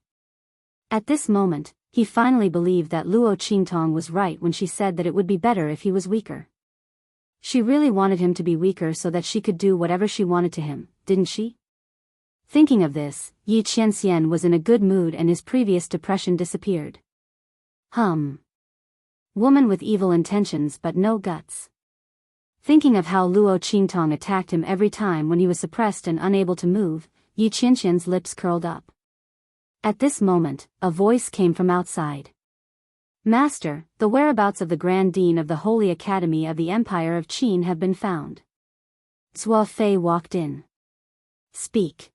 At this moment, he finally believed that Luo Qingtong was right when she said that it would be better if he was weaker. She really wanted him to be weaker so that she could do whatever she wanted to him, didn't she? Thinking of this, Yi Qianxian was in a good mood and his previous depression disappeared. Woman with evil intentions but no guts. Thinking of how Luo Qingtong attacked him every time when he was suppressed and unable to move, Yi Qianxian's lips curled up. At this moment, a voice came from outside. Master, the whereabouts of the Grand Dean of the Holy Academy of the Empire of Qin have been found. Zhuo Fei walked in. Speak.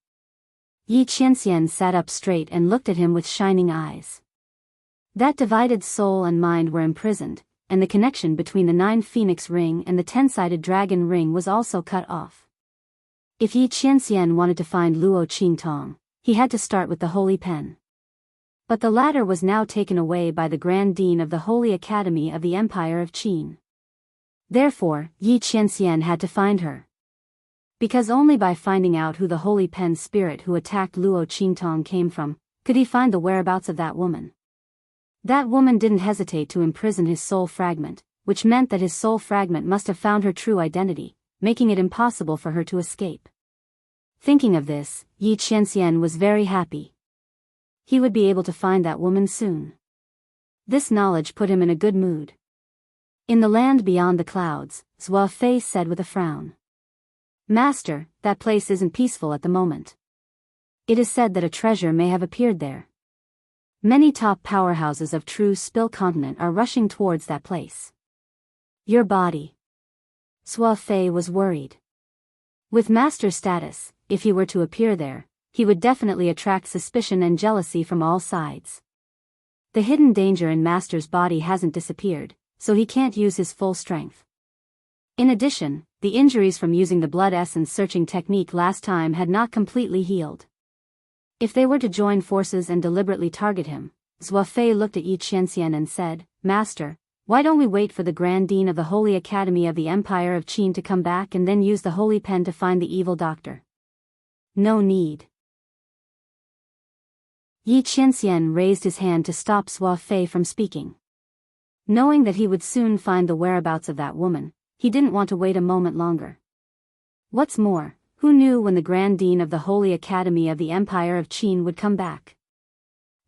Yi Qianxian sat up straight and looked at him with shining eyes. That divided soul and mind were imprisoned, and the connection between the 9 phoenix ring and the 10-sided dragon ring was also cut off. If Yi Qianxian wanted to find Luo Qingtong, he had to start with the Holy Pen. But the latter was now taken away by the Grand Dean of the Holy Academy of the Empire of Qin. Therefore, Yi Qianxian had to find her. Because only by finding out who the Holy Pen spirit who attacked Luo Qingtong came from, could he find the whereabouts of that woman. That woman didn't hesitate to imprison his soul fragment, which meant that his soul fragment must have found her true identity, making it impossible for her to escape. Thinking of this, Yi Qianxian was very happy. He would be able to find that woman soon. This knowledge put him in a good mood. In the land beyond the clouds, Zhuo Fei said with a frown. Master, that place isn't peaceful at the moment. It is said that a treasure may have appeared there. Many top powerhouses of True Spill Continent are rushing towards that place. Your body. Zhuo Fei was worried. With master status, if he were to appear there, he would definitely attract suspicion and jealousy from all sides. The hidden danger in master's body hasn't disappeared, so he can't use his full strength. In addition, the injuries from using the blood essence searching technique last time had not completely healed. If they were to join forces and deliberately target him, Zhuo Fei looked at Yi Qianxian and said, Master, why don't we wait for the Grand Dean of the Holy Academy of the Empire of Qin to come back and then use the Holy Pen to find the evil doctor? No need. Yi Qianxian raised his hand to stop Zhuo Fei from speaking. Knowing that he would soon find the whereabouts of that woman, he didn't want to wait a moment longer. What's more, who knew when the Grand Dean of the Holy Academy of the Empire of Qin would come back?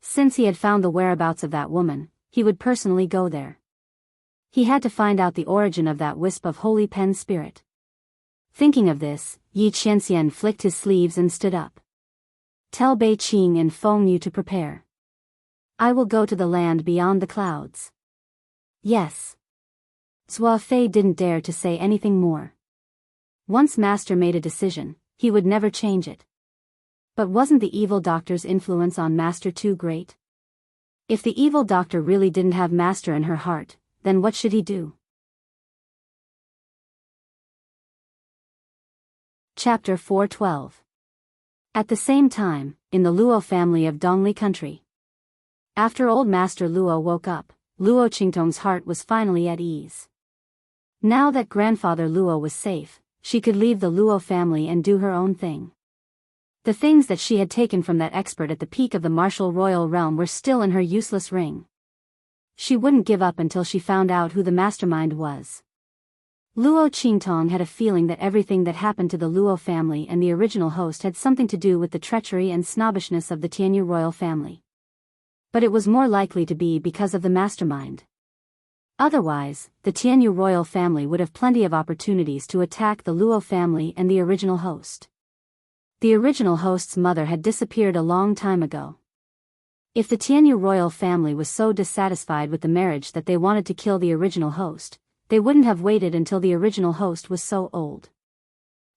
Since he had found the whereabouts of that woman, he would personally go there. He had to find out the origin of that wisp of Holy Pen spirit. Thinking of this, Yi Qianxian flicked his sleeves and stood up. Tell Bei Qing and Feng Yu to prepare. I will go to the land beyond the clouds. Yes. Zhuo Fei didn't dare to say anything more. Once master made a decision, he would never change it. But wasn't the evil doctor's influence on master too great? If the evil doctor really didn't have master in her heart, then what should he do? Chapter 412. At the same time, in the Luo family of Dongli country. After old master Luo woke up, Luo Qingtong's heart was finally at ease. Now that grandfather Luo was safe, she could leave the Luo family and do her own thing. The things that she had taken from that expert at the peak of the martial royal realm were still in her useless ring. She wouldn't give up until she found out who the mastermind was. Luo Qingtong had a feeling that everything that happened to the Luo family and the original host had something to do with the treachery and snobbishness of the Tianyu royal family. But it was more likely to be because of the mastermind. Otherwise, the Tianyu royal family would have plenty of opportunities to attack the Luo family and the original host. The original host's mother had disappeared a long time ago. If the Tianyu royal family was so dissatisfied with the marriage that they wanted to kill the original host, they wouldn't have waited until the original host was so old.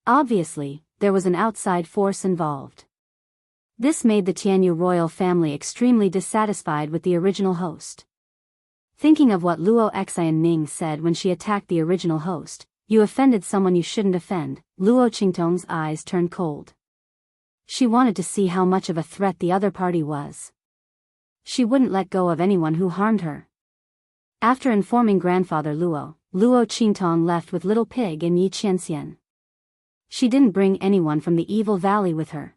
Obviously, there was an outside force involved. This made the Tianyu royal family extremely dissatisfied with the original host. Thinking of what Luo Xianning said when she attacked the original host, "You offended someone you shouldn't offend," Luo Qingtong's eyes turned cold. She wanted to see how much of a threat the other party was. She wouldn't let go of anyone who harmed her. After informing grandfather Luo, Luo Qingtong left with Little Pig and Yi Qianxian. She didn't bring anyone from the Evil Valley with her.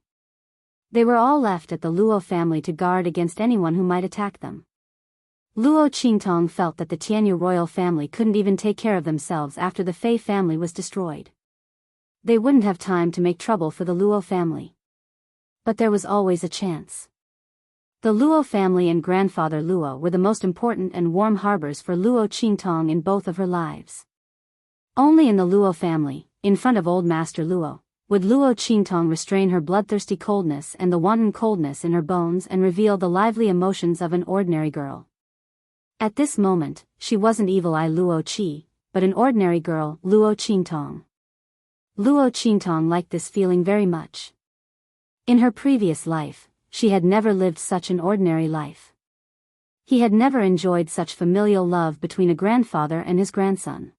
They were all left at the Luo family to guard against anyone who might attack them. Luo Qingtong felt that the Tianyu royal family couldn't even take care of themselves after the Fei family was destroyed. They wouldn't have time to make trouble for the Luo family. But there was always a chance. The Luo family and grandfather Luo were the most important and warm harbors for Luo Qingtong in both of her lives. Only in the Luo family, in front of old Master Luo, would Luo Qingtong restrain her bloodthirsty coldness and the wanton coldness in her bones and reveal the lively emotions of an ordinary girl. At this moment, she wasn't Evil Eye Luo Qi, but an ordinary girl, Luo Qingtong. Luo Qingtong liked this feeling very much. In her previous life, she had never lived such an ordinary life. He had never enjoyed such familial love between a grandfather and his grandson.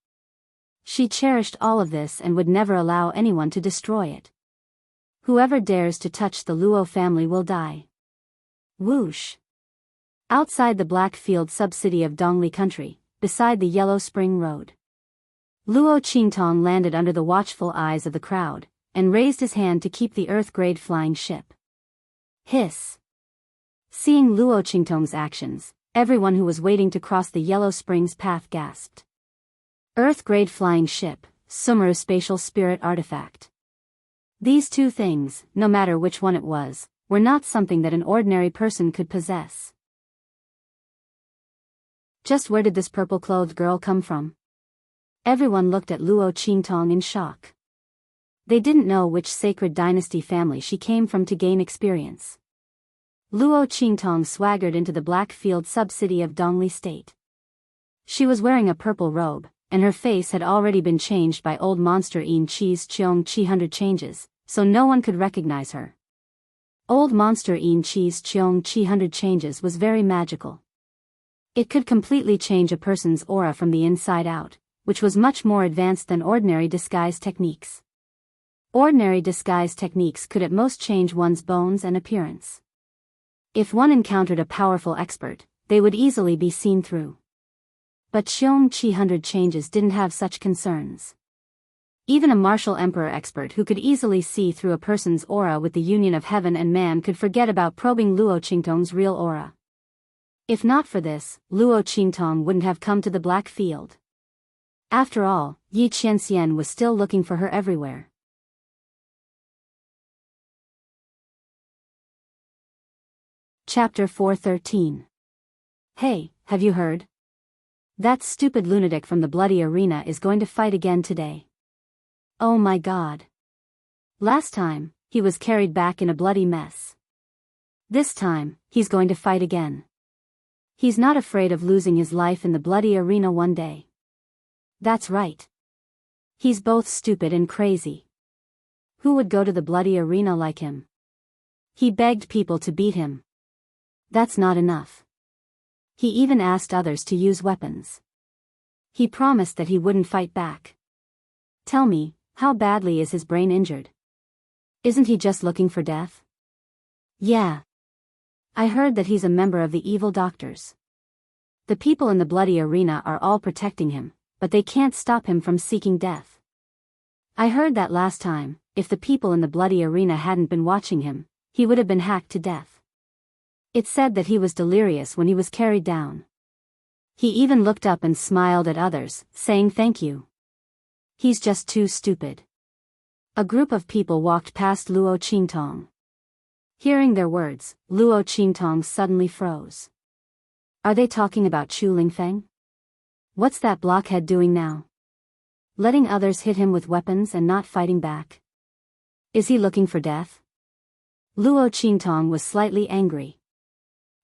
She cherished all of this and would never allow anyone to destroy it. Whoever dares to touch the Luo family will die. Whoosh! Outside the Blackfield subcity of Dongli country, beside the Yellow Spring Road, Luo Qingtong landed under the watchful eyes of the crowd, and raised his hand to keep the Earth-grade flying ship. Hiss! Seeing Luo Qingtong's actions, everyone who was waiting to cross the Yellow Springs path gasped. Earth-grade flying ship, Sumeru spatial spirit artifact. These two things, no matter which one it was, were not something that an ordinary person could possess. Just where did this purple-clothed girl come from? Everyone looked at Luo Qingtong in shock. They didn't know which sacred dynasty family she came from to gain experience. Luo Qingtong swaggered into the Blackfield subcity of Dongli State. She was wearing a purple robe, and her face had already been changed by old monster Yin Chi's Cheong Chi 100 changes, so no one could recognize her. Old monster Yin Chi's Cheong Chi 100 changes was very magical. It could completely change a person's aura from the inside out, which was much more advanced than ordinary disguise techniques. Ordinary disguise techniques could at most change one's bones and appearance. If one encountered a powerful expert, they would easily be seen through. But Cheong Chi 100 changes didn't have such concerns. Even a martial emperor expert who could easily see through a person's aura with the union of heaven and man could forget about probing Luo Qingtong's real aura. If not for this, Luo Qingtong wouldn't have come to the Black Field. After all, Yi Qianxian was still looking for her everywhere. Chapter 413. Hey, have you heard? That stupid lunatic from the bloody arena is going to fight again today. Oh my god. Last time, he was carried back in a bloody mess. This time, he's going to fight again. He's not afraid of losing his life in the bloody arena one day. That's right. He's both stupid and crazy. Who would go to the bloody arena like him? He begged people to beat him. That's not enough. He even asked others to use weapons. He promised that he wouldn't fight back. Tell me, how badly is his brain injured? Isn't he just looking for death? Yeah. I heard that he's a member of the evil doctors. The people in the bloody arena are all protecting him, but they can't stop him from seeking death. I heard that last time, if the people in the bloody arena hadn't been watching him, he would have been hacked to death. It said that he was delirious when he was carried down. He even looked up and smiled at others, saying thank you. He's just too stupid. A group of people walked past Luo Qingtong. Hearing their words, Luo Qingtong suddenly froze. Are they talking about Chu Lingfeng? What's that blockhead doing now? Letting others hit him with weapons and not fighting back? Is he looking for death? Luo Qingtong was slightly angry.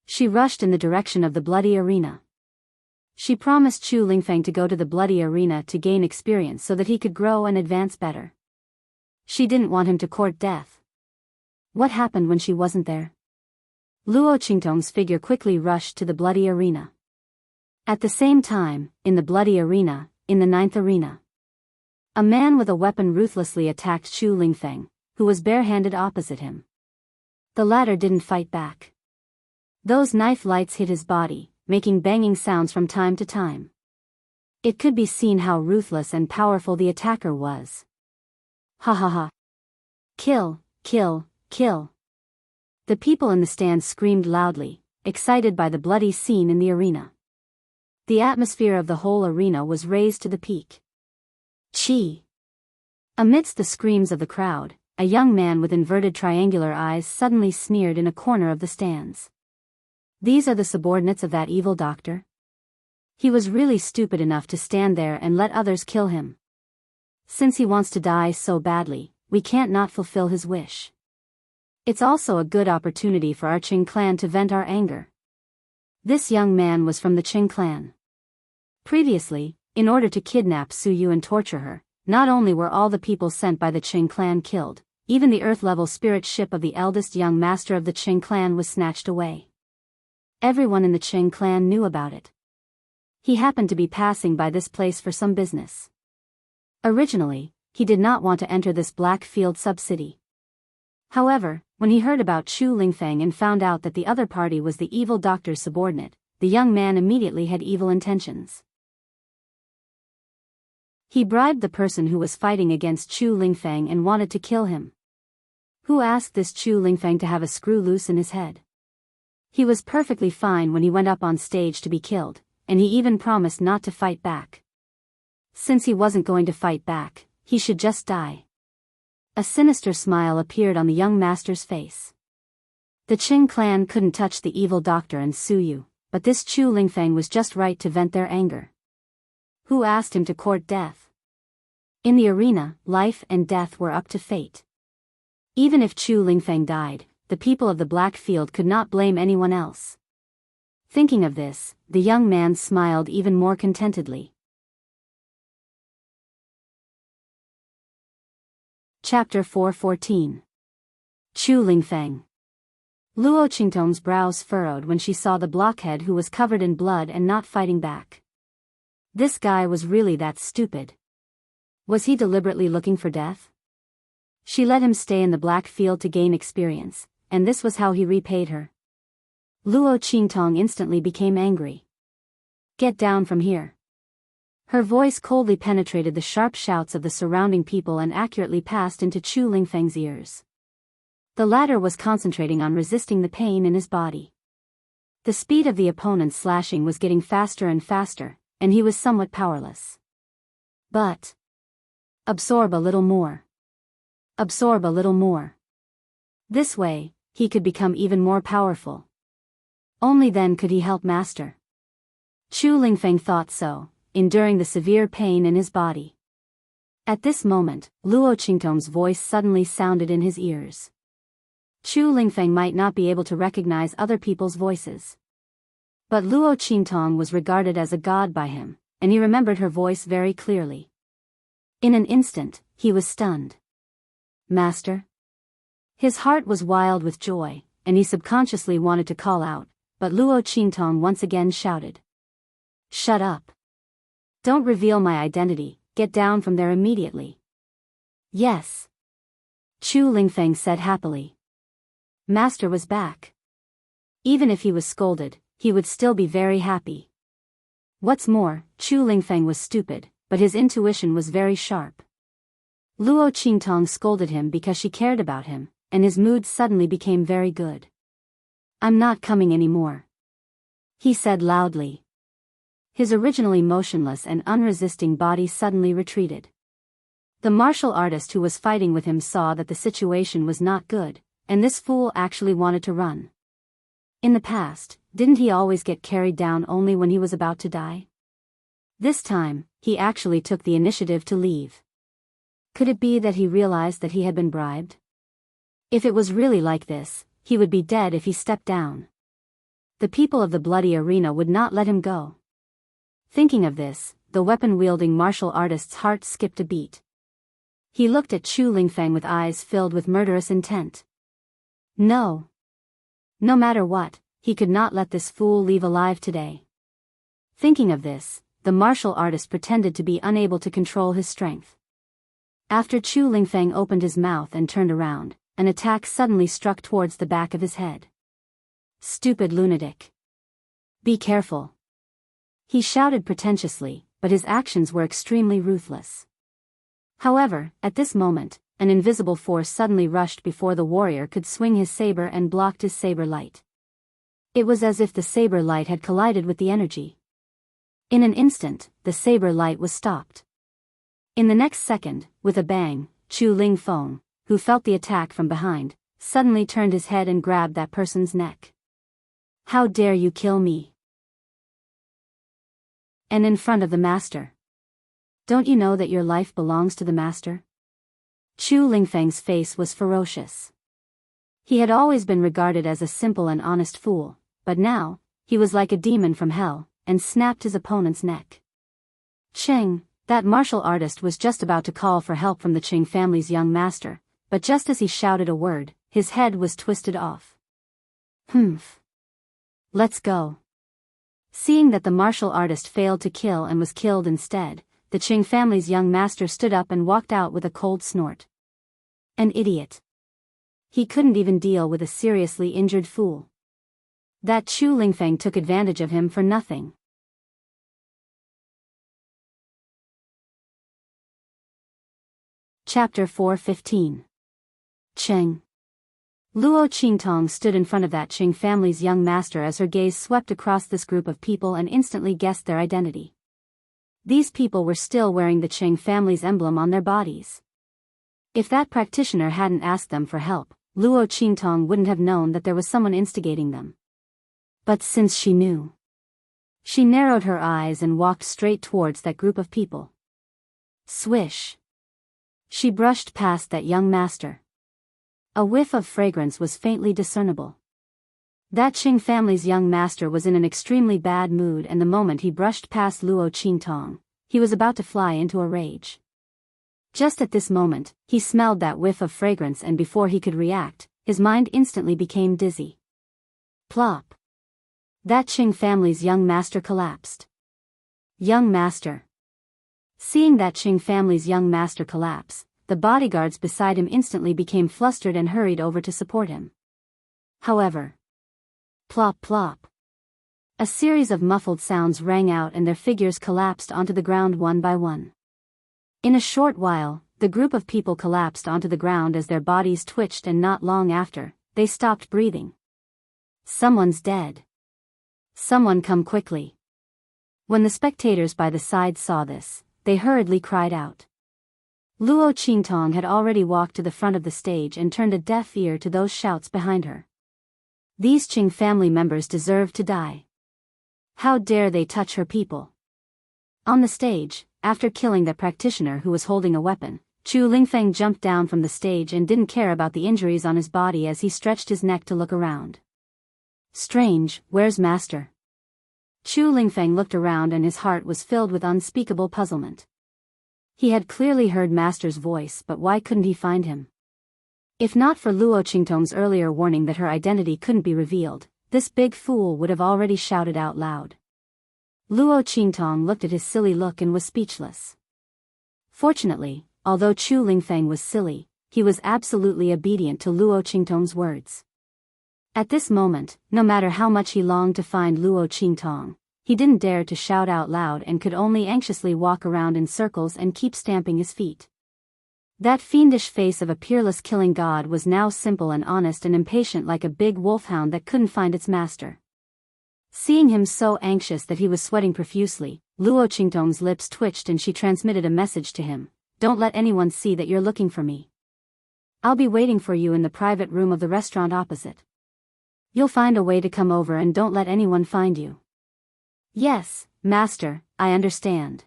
She rushed in the direction of the bloody arena. She promised Chu Lingfeng to go to the bloody arena to gain experience so that he could grow and advance better. She didn't want him to court death. What happened when she wasn't there? Luo Qingtong's figure quickly rushed to the bloody arena. At the same time, in the bloody arena, in the 9th arena, a man with a weapon ruthlessly attacked Chu Lingfeng, who was barehanded opposite him. The latter didn't fight back. Those knife lights hit his body, making banging sounds from time to time. It could be seen how ruthless and powerful the attacker was. Ha ha ha. Kill, kill, kill. The people in the stand screamed loudly, excited by the bloody scene in the arena. The atmosphere of the whole arena was raised to the peak. Chi. Amidst the screams of the crowd, a young man with inverted triangular eyes suddenly sneered in a corner of the stands. These are the subordinates of that evil doctor? He was really stupid enough to stand there and let others kill him. Since he wants to die so badly, we can't not fulfill his wish. It's also a good opportunity for our Qing clan to vent our anger. This young man was from the Qing clan. Previously, in order to kidnap Su Yu and torture her, not only were all the people sent by the Qing clan killed, even the Earth-level spirit ship of the eldest young master of the Qing clan was snatched away. Everyone in the Qing clan knew about it. He happened to be passing by this place for some business. Originally, he did not want to enter this Black Field sub-city. However, when he heard about Chu Lingfeng and found out that the other party was the evil doctor's subordinate, the young man immediately had evil intentions. He bribed the person who was fighting against Chu Lingfeng and wanted to kill him. Who asked this Chu Lingfeng to have a screw loose in his head? He was perfectly fine when he went up on stage to be killed, and he even promised not to fight back. Since he wasn't going to fight back, he should just die. A sinister smile appeared on the young master's face. The Qing clan couldn't touch the evil doctor and Su Yu, but this Chu Lingfeng was just right to vent their anger. Who asked him to court death? In the arena, life and death were up to fate. Even if Chu Lingfeng died, the people of the Black Field could not blame anyone else. Thinking of this, the young man smiled even more contentedly. Chapter 414. Chu Lingfeng. Luo Qingtong's brows furrowed when she saw the blockhead who was covered in blood and not fighting back. This guy was really that stupid. Was he deliberately looking for death? She let him stay in the Black Field to gain experience, and this was how he repaid her. Luo Qingtong instantly became angry. Get down from here. Her voice coldly penetrated the sharp shouts of the surrounding people and accurately passed into Chu Lingfeng's ears. The latter was concentrating on resisting the pain in his body. The speed of the opponent's slashing was getting faster and faster, and he was somewhat powerless. But absorb a little more. Absorb a little more. This way, he could become even more powerful. Only then could he help master. Chu Lingfeng thought so, enduring the severe pain in his body. At this moment, Luo Qingtong's voice suddenly sounded in his ears. Chu Lingfeng might not be able to recognize other people's voices. But Luo Qingtong was regarded as a god by him, and he remembered her voice very clearly. In an instant, he was stunned. Master? His heart was wild with joy, and he subconsciously wanted to call out, but Luo Qingtong once again shouted. Shut up. Don't reveal my identity, get down from there immediately. Yes. Chu Lingfeng said happily. Master was back. Even if he was scolded, he would still be very happy. What's more, Chu Lingfeng was stupid, but his intuition was very sharp. Luo Qingtong scolded him because she cared about him, and his mood suddenly became very good. I'm not coming anymore, he said loudly. His originally motionless and unresisting body suddenly retreated. The martial artist who was fighting with him saw that the situation was not good, and this fool actually wanted to run. In the past, didn't he always get carried down only when he was about to die? This time, he actually took the initiative to leave. Could it be that he realized that he had been bribed? If it was really like this, he would be dead if he stepped down. The people of the bloody arena would not let him go. Thinking of this, the weapon-wielding martial artist's heart skipped a beat. He looked at Chu Lingfeng with eyes filled with murderous intent. No. No matter what, he could not let this fool leave alive today. Thinking of this, the martial artist pretended to be unable to control his strength. After Chu Lingfeng opened his mouth and turned around, an attack suddenly struck towards the back of his head. Stupid lunatic. Be careful. He shouted pretentiously, but his actions were extremely ruthless. However, at this moment, an invisible force suddenly rushed before the warrior could swing his saber and blocked his saber light. It was as if the saber light had collided with the energy. In an instant, the saber light was stopped. In the next second, with a bang, Chu Lingfeng, who felt the attack from behind, suddenly turned his head and grabbed that person's neck. How dare you kill me? And in front of the master. Don't you know that your life belongs to the master? Chu Lingfeng's face was ferocious. He had always been regarded as a simple and honest fool, but now, he was like a demon from hell, and snapped his opponent's neck. Cheng, that martial artist, was just about to call for help from the Cheng family's young master, but just as he shouted a word, his head was twisted off. Humph. Let's go. Seeing that the martial artist failed to kill and was killed instead, the Cheng family's young master stood up and walked out with a cold snort. An idiot. He couldn't even deal with a seriously injured fool. That Chu Lingfeng took advantage of him for nothing. Chapter 4:15. Cheng. Luo Qingtong stood in front of that Cheng family's young master as her gaze swept across this group of people and instantly guessed their identity. These people were still wearing the Cheng family's emblem on their bodies. If that practitioner hadn't asked them for help, Luo Qingtong wouldn't have known that there was someone instigating them. But since she knew, she narrowed her eyes and walked straight towards that group of people. Swish. She brushed past that young master. A whiff of fragrance was faintly discernible. That Cheng family's young master was in an extremely bad mood, and the moment he brushed past Luo Qingtong, he was about to fly into a rage. Just at this moment, he smelled that whiff of fragrance, and before he could react, his mind instantly became dizzy. Plop. That Cheng family's young master collapsed. Young master. Seeing that Cheng family's young master collapse, the bodyguards beside him instantly became flustered and hurried over to support him. However, plop plop. A series of muffled sounds rang out and their figures collapsed onto the ground one by one. In a short while, the group of people collapsed onto the ground as their bodies twitched, and not long after, they stopped breathing. Someone's dead. Someone come quickly. When the spectators by the side saw this, they hurriedly cried out. Luo Qingtong had already walked to the front of the stage and turned a deaf ear to those shouts behind her. These Cheng family members deserved to die. How dare they touch her people? On the stage, after killing the practitioner who was holding a weapon, Chu Lingfeng jumped down from the stage and didn't care about the injuries on his body as he stretched his neck to look around. Strange, where's Master? Chu Lingfeng looked around and his heart was filled with unspeakable puzzlement. He had clearly heard Master's voice, but why couldn't he find him? If not for Luo Qingtong's earlier warning that her identity couldn't be revealed, this big fool would have already shouted out loud. Luo Qingtong looked at his silly look and was speechless. Fortunately, although Chu Lingfeng was silly, he was absolutely obedient to Luo Qingtong's words. At this moment, no matter how much he longed to find Luo Qingtong, he didn't dare to shout out loud and could only anxiously walk around in circles and keep stamping his feet. That fiendish face of a peerless killing god was now simple and honest and impatient, like a big wolfhound that couldn't find its master. Seeing him so anxious that he was sweating profusely, Luo Qingtong's lips twitched and she transmitted a message to him. Don't let anyone see that you're looking for me. I'll be waiting for you in the private room of the restaurant opposite. You'll find a way to come over and don't let anyone find you. Yes, Master, I understand.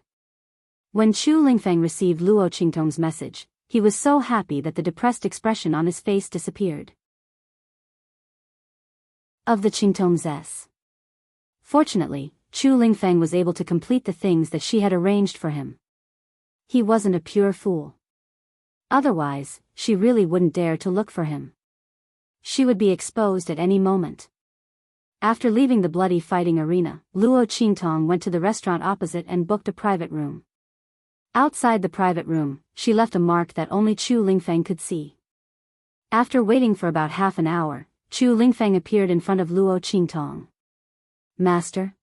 When Chu Lingfeng received Luo Qingtong's message, he was so happy that the depressed expression on his face disappeared. Of the Qingtong's S. Fortunately, Chu Lingfeng was able to complete the things that she had arranged for him. He wasn't a pure fool. Otherwise, she really wouldn't dare to look for him. She would be exposed at any moment. After leaving the bloody fighting arena, Luo Qingtong went to the restaurant opposite and booked a private room. Outside the private room, she left a mark that only Chu Lingfeng could see. After waiting for about half an hour, Chu Lingfeng appeared in front of Luo Qingtong. Master?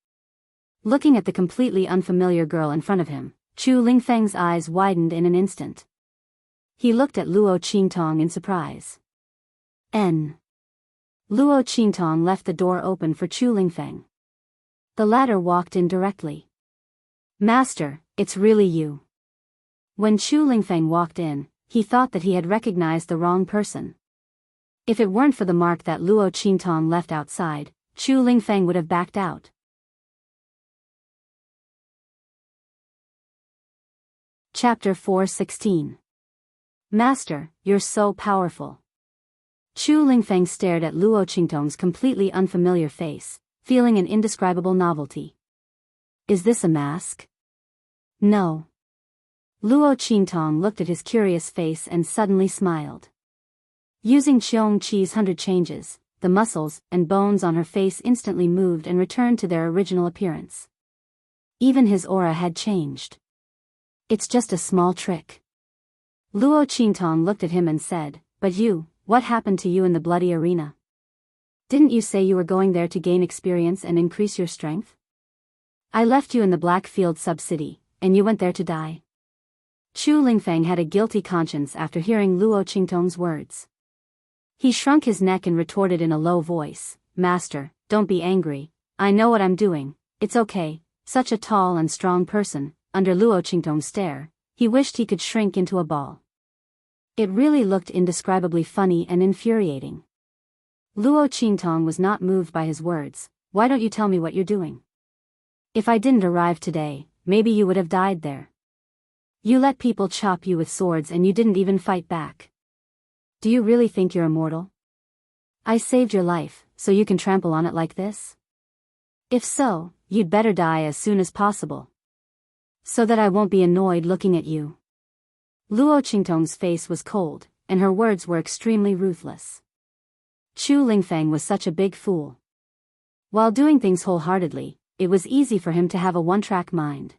Looking at the completely unfamiliar girl in front of him, Chu Lingfeng's eyes widened in an instant. He looked at Luo Qingtong in surprise. Luo Qingtong left the door open for Chu Lingfeng. The latter walked in directly. Master, it's really you. When Chu Lingfeng walked in, he thought that he had recognized the wrong person. If it weren't for the mark that Luo Qingtong left outside, Chu Lingfeng would have backed out. Chapter 4:16. Master, you're so powerful. Chu Lingfeng stared at Luo Qingtong's completely unfamiliar face, feeling an indescribable novelty. Is this a mask? No. Luo Qingtong looked at his curious face and suddenly smiled. Using Qiong Qi's 100 changes, the muscles and bones on her face instantly moved and returned to their original appearance. Even his aura had changed. It's just a small trick. Luo Qingtong looked at him and said, But you, what happened to you in the bloody arena? Didn't you say you were going there to gain experience and increase your strength? I left you in the Blackfield sub-city, and you went there to die. Chu Lingfeng had a guilty conscience after hearing Luo Qingtong's words. He shrunk his neck and retorted in a low voice, Master, don't be angry, I know what I'm doing, it's okay. Such a tall and strong person, under Luo Qingtong's stare, he wished he could shrink into a ball. It really looked indescribably funny and infuriating. Luo Qingtong was not moved by his words. Why don't you tell me what you're doing? If I didn't arrive today, maybe you would have died there. You let people chop you with swords and you didn't even fight back. Do you really think you're immortal? I saved your life, so you can trample on it like this? If so, you'd better die as soon as possible. So that I won't be annoyed looking at you. Luo Qingtong's face was cold, and her words were extremely ruthless. Chu Lingfeng was such a big fool. While doing things wholeheartedly, it was easy for him to have a one-track mind.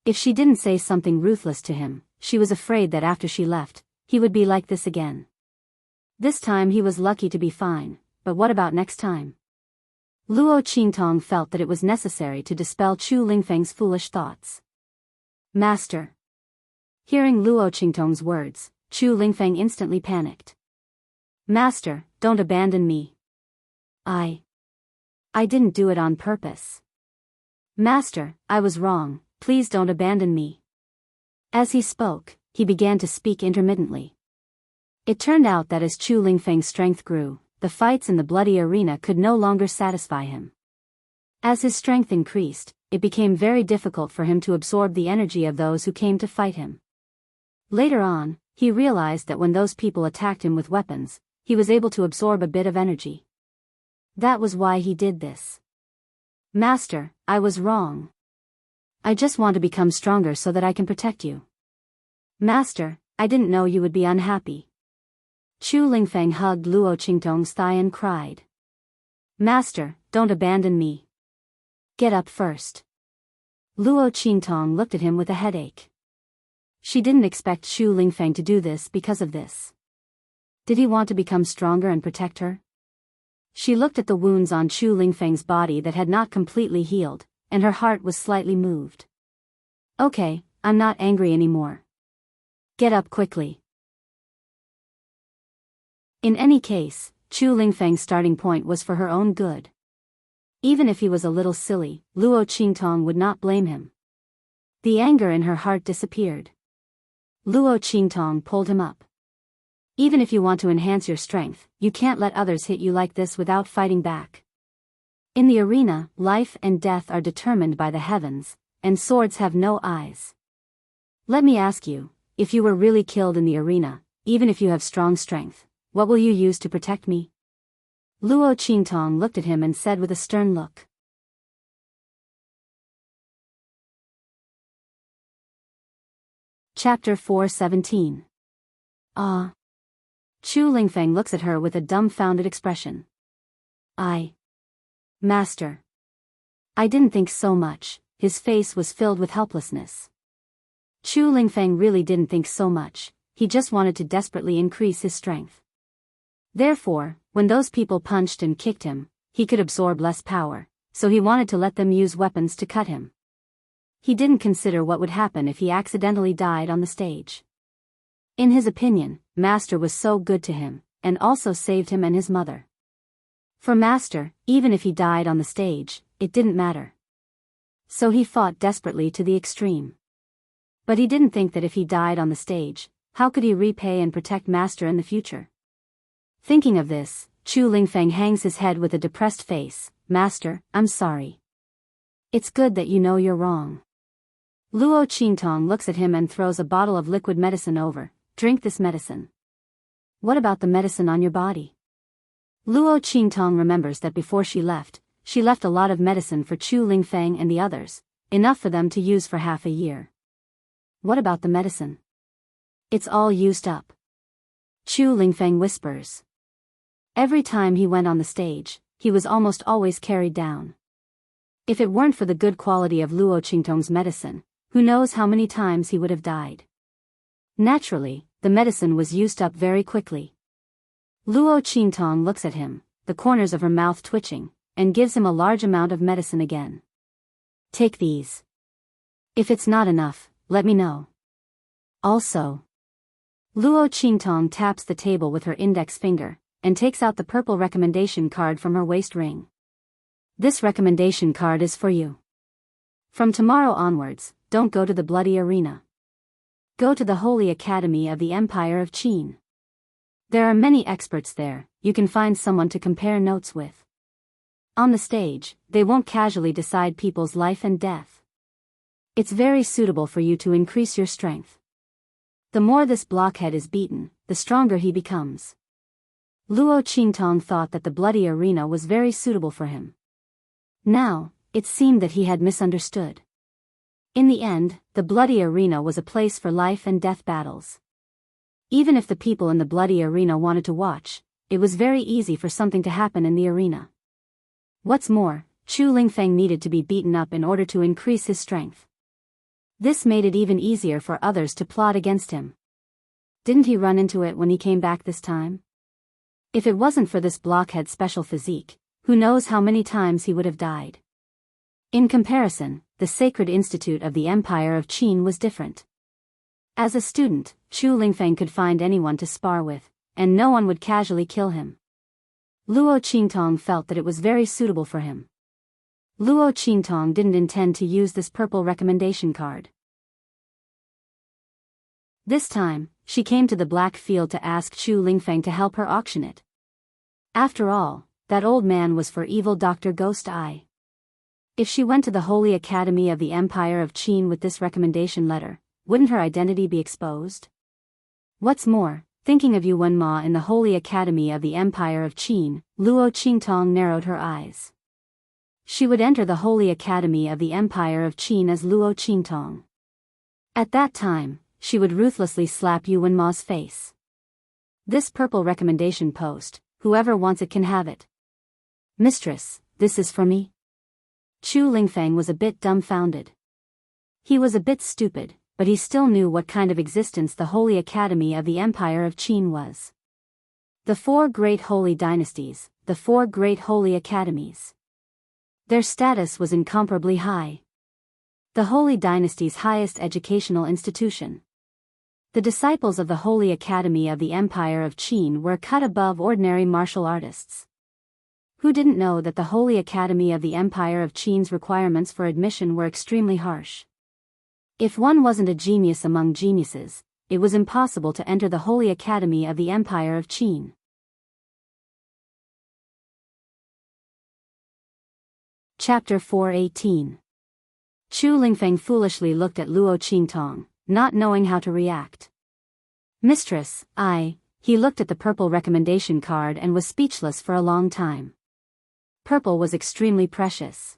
If she didn't say something ruthless to him, she was afraid that after she left, he would be like this again. This time he was lucky to be fine, but what about next time? Luo Qingtong felt that it was necessary to dispel Chu Lingfeng's foolish thoughts. Master. Hearing Luo Qingtong's words, Chu Lingfeng instantly panicked. Master, don't abandon me. I didn't do it on purpose. Master, I was wrong, please don't abandon me. As he spoke, he began to speak intermittently. It turned out that as Chu Lingfeng's strength grew, the fights in the bloody arena could no longer satisfy him. As his strength increased, it became very difficult for him to absorb the energy of those who came to fight him. Later on, he realized that when those people attacked him with weapons, he was able to absorb a bit of energy. That was why he did this. Master, I was wrong. I just want to become stronger so that I can protect you. Master, I didn't know you would be unhappy. Chu Lingfeng hugged Luo Qingtong's thigh and cried. Master, don't abandon me. Get up first. Luo Qingtong looked at him with a headache. She didn't expect Chu Lingfeng to do this because of this. Did he want to become stronger and protect her? She looked at the wounds on Chu Lingfeng's body that had not completely healed, and her heart was slightly moved. Okay, I'm not angry anymore. Get up quickly. In any case, Chu Lingfeng's starting point was for her own good. Even if he was a little silly, Luo Qingtong would not blame him. The anger in her heart disappeared. Luo Qingtong pulled him up. Even if you want to enhance your strength, you can't let others hit you like this without fighting back. In the arena, life and death are determined by the heavens, and swords have no eyes. Let me ask you, if you were really killed in the arena, even if you have strong strength, what will you use to protect me? Luo Qingtong looked at him and said with a stern look. Chapter 4:17. Ah. Chu Lingfeng looks at her with a dumbfounded expression. Master. I didn't think so much. His face was filled with helplessness. Chu Lingfeng really didn't think so much, he just wanted to desperately increase his strength. Therefore, when those people punched and kicked him, he could absorb less power, so he wanted to let them use weapons to cut him. He didn't consider what would happen if he accidentally died on the stage. In his opinion, Master was so good to him, and also saved him and his mother. For Master, even if he died on the stage, it didn't matter. So he fought desperately to the extreme. But he didn't think that if he died on the stage, how could he repay and protect Master in the future? Thinking of this, Chu Lingfeng hangs his head with a depressed face. Master, I'm sorry. It's good that you know you're wrong. Luo Qingtong looks at him and throws a bottle of liquid medicine over. Drink this medicine. What about the medicine on your body? Luo Qingtong remembers that before she left a lot of medicine for Chu Lingfeng and the others, enough for them to use for half a year. What about the medicine? It's all used up. Chu Lingfeng whispers. Every time he went on the stage, he was almost always carried down. If it weren't for the good quality of Luo Qingtong's medicine, who knows how many times he would have died. Naturally, the medicine was used up very quickly. Luo Qingtong looks at him, the corners of her mouth twitching, and gives him a large amount of medicine again. Take these. If it's not enough, let me know. Also. Luo Qingtong taps the table with her index finger, and takes out the purple recommendation card from her waist ring. This recommendation card is for you. From tomorrow onwards, don't go to the bloody arena. Go to the Holy Academy of the Empire of Qin. There are many experts there, you can find someone to compare notes with. On the stage, they won't casually decide people's life and death. It's very suitable for you to increase your strength. The more this blockhead is beaten, the stronger he becomes. Luo Qingtong thought that the bloody arena was very suitable for him. Now, it seemed that he had misunderstood. In the end, the bloody arena was a place for life and death battles. Even if the people in the bloody arena wanted to watch, it was very easy for something to happen in the arena. What's more, Chu Lingfeng needed to be beaten up in order to increase his strength. This made it even easier for others to plot against him. Didn't he run into it when he came back this time? If it wasn't for this blockhead's special physique, who knows how many times he would have died. In comparison, the Sacred Institute of the Empire of Qin was different. As a student, Chu Lingfeng could find anyone to spar with, and no one would casually kill him. Luo Qingtong felt that it was very suitable for him. Luo Qingtong didn't intend to use this purple recommendation card. This time, she came to the black field to ask Chu Lingfeng to help her auction it. After all, that old man was for evil Dr. Ghost Eye. If she went to the Holy Academy of the Empire of Qin with this recommendation letter, wouldn't her identity be exposed? What's more, thinking of Yuan Ma in the Holy Academy of the Empire of Qin, Luo Qingtong narrowed her eyes. She would enter the Holy Academy of the Empire of Qin as Luo Qingtong. At that time, she would ruthlessly slap Yuan Ma's face. This purple recommendation post, whoever wants it can have it. Mistress, this is for me? Chu Lingfeng was a bit dumbfounded. He was a bit stupid, but he still knew what kind of existence the Holy Academy of the Empire of Qin was. The 4 great holy dynasties, the 4 great holy academies. Their status was incomparably high. The holy dynasty's highest educational institution. The disciples of the Holy Academy of the Empire of Qin were cut above ordinary martial artists. Who didn't know that the Holy Academy of the Empire of Qin's requirements for admission were extremely harsh? If one wasn't a genius among geniuses, it was impossible to enter the Holy Academy of the Empire of Qin. Chapter 418. Chu Lingfeng foolishly looked at Luo Qingtong, not knowing how to react. Mistress, he looked at the purple recommendation card and was speechless for a long time. Purple was extremely precious.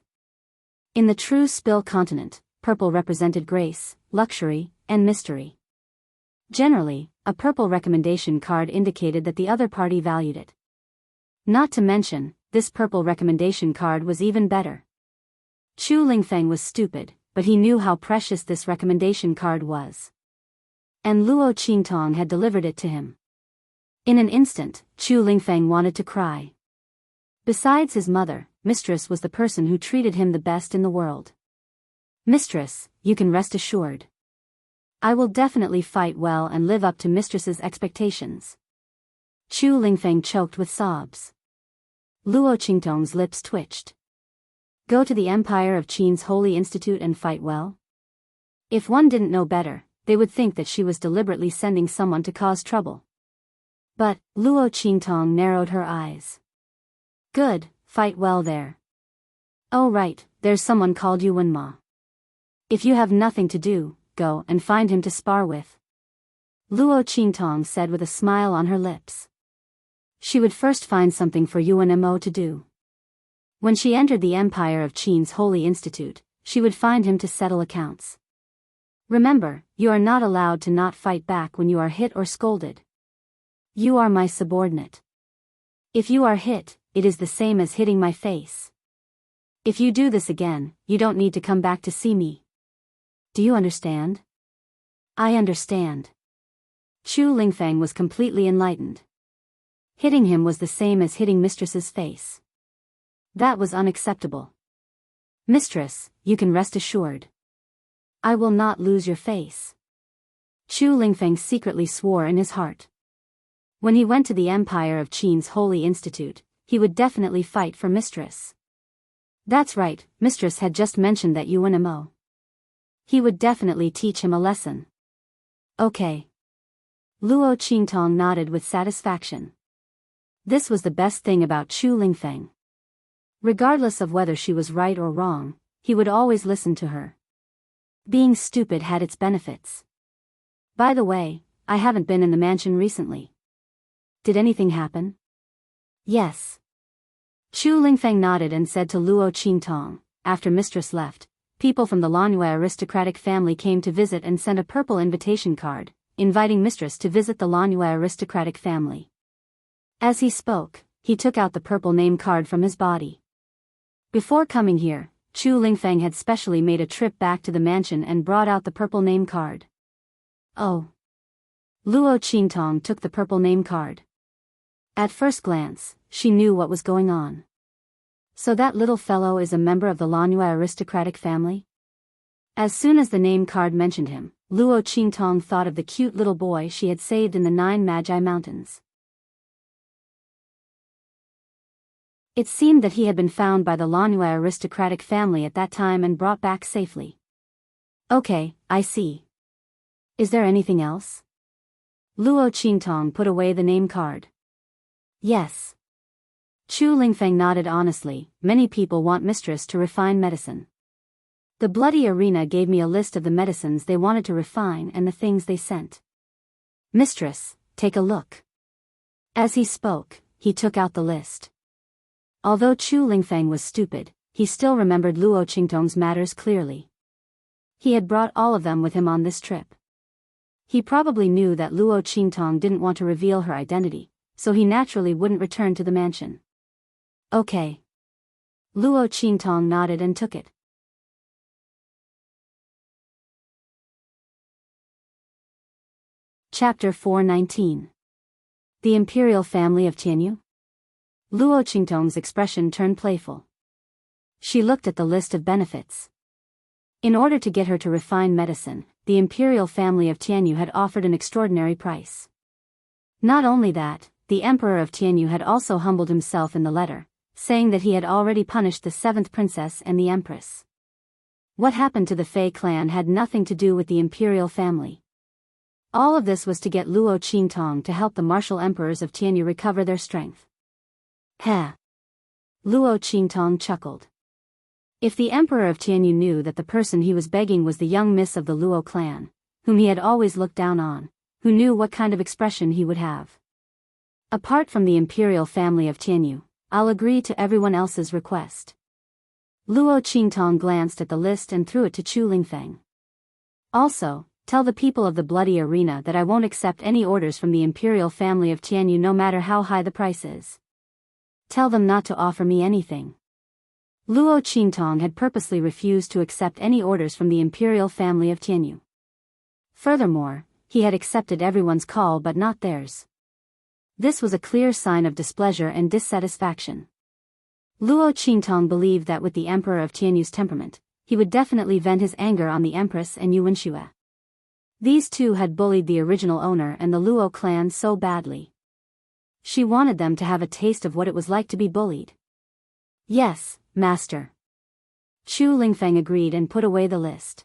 In the true Spill continent, purple represented grace, luxury, and mystery. Generally, a purple recommendation card indicated that the other party valued it. Not to mention, this purple recommendation card was even better. Chu Lingfeng was stupid, but he knew how precious this recommendation card was. And Luo Qingtong had delivered it to him. In an instant, Chu Lingfeng wanted to cry. Besides his mother, Mistress was the person who treated him the best in the world. Mistress, you can rest assured. I will definitely fight well and live up to Mistress's expectations. Chu Lingfeng choked with sobs. Luo Qingtong's lips twitched. Go to the Empire of Qin's Holy Institute and fight well? If one didn't know better, they would think that she was deliberately sending someone to cause trouble. But, Luo Qingtong narrowed her eyes. Good, fight well there. Oh right, there's someone called Yuan Ma. If you have nothing to do, go and find him to spar with. Luo Qingtong said with a smile on her lips. She would first find something for Yuan Mo to do. When she entered the Empire of Qin's Holy Institute, she would find him to settle accounts. Remember, you are not allowed to not fight back when you are hit or scolded. You are my subordinate. If you are hit, it is the same as hitting my face. If you do this again, you don't need to come back to see me. Do you understand? I understand. Chu Lingfeng was completely enlightened. Hitting him was the same as hitting Mistress's face. That was unacceptable. Mistress, you can rest assured. I will not lose your face. Chu Lingfeng secretly swore in his heart. When he went to the Empire of Qin's Holy Institute, he would definitely fight for Mistress. That's right, Mistress had just mentioned that Yuan Mo. He would definitely teach him a lesson. Okay. Luo Qingtong nodded with satisfaction. This was the best thing about Chu Lingfeng. Regardless of whether she was right or wrong, he would always listen to her. Being stupid had its benefits. By the way, I haven't been in the mansion recently. Did anything happen? Yes. Chu Lingfeng nodded and said to Luo Qingtong, after Mistress left, people from the Lanwei aristocratic family came to visit and sent a purple invitation card, inviting Mistress to visit the Lanwei aristocratic family. As he spoke, he took out the purple name card from his body. Before coming here, Chu Lingfeng had specially made a trip back to the mansion and brought out the purple name card. Oh. Luo Qingtong took the purple name card. At first glance, she knew what was going on. So that little fellow is a member of the Lanwei aristocratic family? As soon as the name card mentioned him, Luo Qingtong thought of the cute little boy she had saved in the 9 Magi Mountains. It seemed that he had been found by the Lanwei aristocratic family at that time and brought back safely. Okay, I see. Is there anything else? Luo Qingtong put away the name card. Yes. Chu Lingfeng nodded honestly. Many people want Mistress to refine medicine. The Bloody Arena gave me a list of the medicines they wanted to refine and the things they sent. Mistress, take a look. As he spoke, he took out the list. Although Chu Lingfeng was stupid, he still remembered Luo Qingtong's matters clearly. He had brought all of them with him on this trip. He probably knew that Luo Qingtong didn't want to reveal her identity, so he naturally wouldn't return to the mansion. Okay. Luo Qingtong nodded and took it. Chapter 419. The Imperial Family of Tianyu? Luo Qingtong's expression turned playful. She looked at the list of benefits. In order to get her to refine medicine, the Imperial Family of Tianyu had offered an extraordinary price. Not only that, the Emperor of Tianyu had also humbled himself in the letter, saying that he had already punished the 7th princess and the Empress. What happened to the Fei clan had nothing to do with the Imperial family. All of this was to get Luo Qingtong to help the martial emperors of Tianyu recover their strength. Heh. Luo Qingtong chuckled. If the Emperor of Tianyu knew that the person he was begging was the young miss of the Luo clan, whom he had always looked down on, who knew what kind of expression he would have? Apart from the imperial family of Tianyu, I'll agree to everyone else's request. Luo Qingtong glanced at the list and threw it to Chu Lingfeng. Also, tell the people of the Bloody Arena that I won't accept any orders from the imperial family of Tianyu no matter how high the price is. Tell them not to offer me anything. Luo Qingtong had purposely refused to accept any orders from the imperial family of Tianyu. Furthermore, he had accepted everyone's call but not theirs. This was a clear sign of displeasure and dissatisfaction. Luo Qingtong believed that with the Emperor of Tianyu's temperament, he would definitely vent his anger on the Empress and Yuan Xue. These two had bullied the original owner and the Luo clan so badly. She wanted them to have a taste of what it was like to be bullied. Yes, master. Chu Lingfeng agreed and put away the list.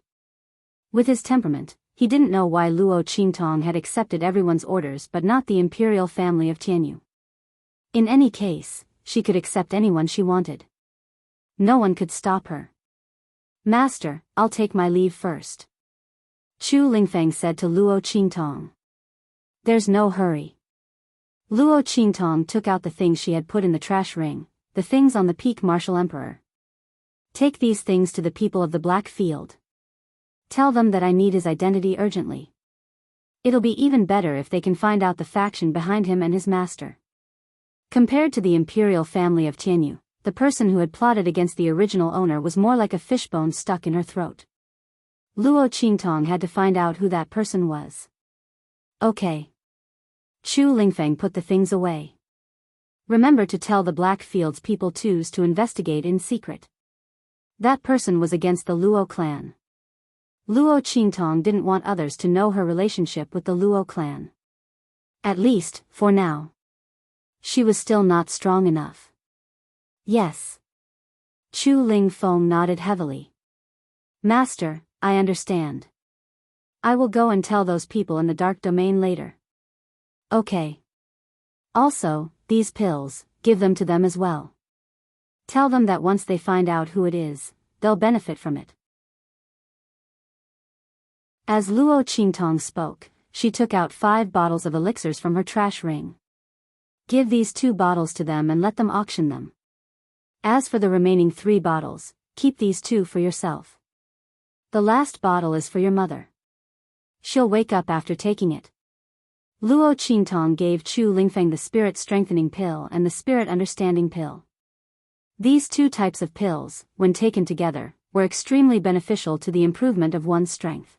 With his temperament, he didn't know why Luo Qingtong had accepted everyone's orders but not the imperial family of Tianyu. In any case, she could accept anyone she wanted. No one could stop her. Master, I'll take my leave first. Chu Lingfeng said to Luo Qingtong. There's no hurry. Luo Qingtong took out the things she had put in the trash ring, the things on the peak Martial Emperor. Take these things to the people of the Black Field. Tell them that I need his identity urgently. It'll be even better if they can find out the faction behind him and his master. Compared to the imperial family of Tianyu, the person who had plotted against the original owner was more like a fishbone stuck in her throat. Luo Qingtong had to find out who that person was. Okay. Chu Lingfeng put the things away. Remember to tell the Blackfield's people twos to investigate in secret. That person was against the Luo clan. Luo Qingtong didn't want others to know her relationship with the Luo clan. At least, for now. She was still not strong enough. Yes. Chu Lingfeng nodded heavily. Master, I understand. I will go and tell those people in the dark domain later. Okay. Also, these pills, give them to them as well. Tell them that once they find out who it is, they'll benefit from it. As Luo Qingtong spoke, she took out 5 bottles of elixirs from her trash ring. Give these 2 bottles to them and let them auction them. As for the remaining 3 bottles, keep these 2 for yourself. The last bottle is for your mother. She'll wake up after taking it. Luo Qingtong gave Chu Lingfeng the spirit strengthening pill and the spirit understanding pill. These 2 types of pills, when taken together, were extremely beneficial to the improvement of one's strength.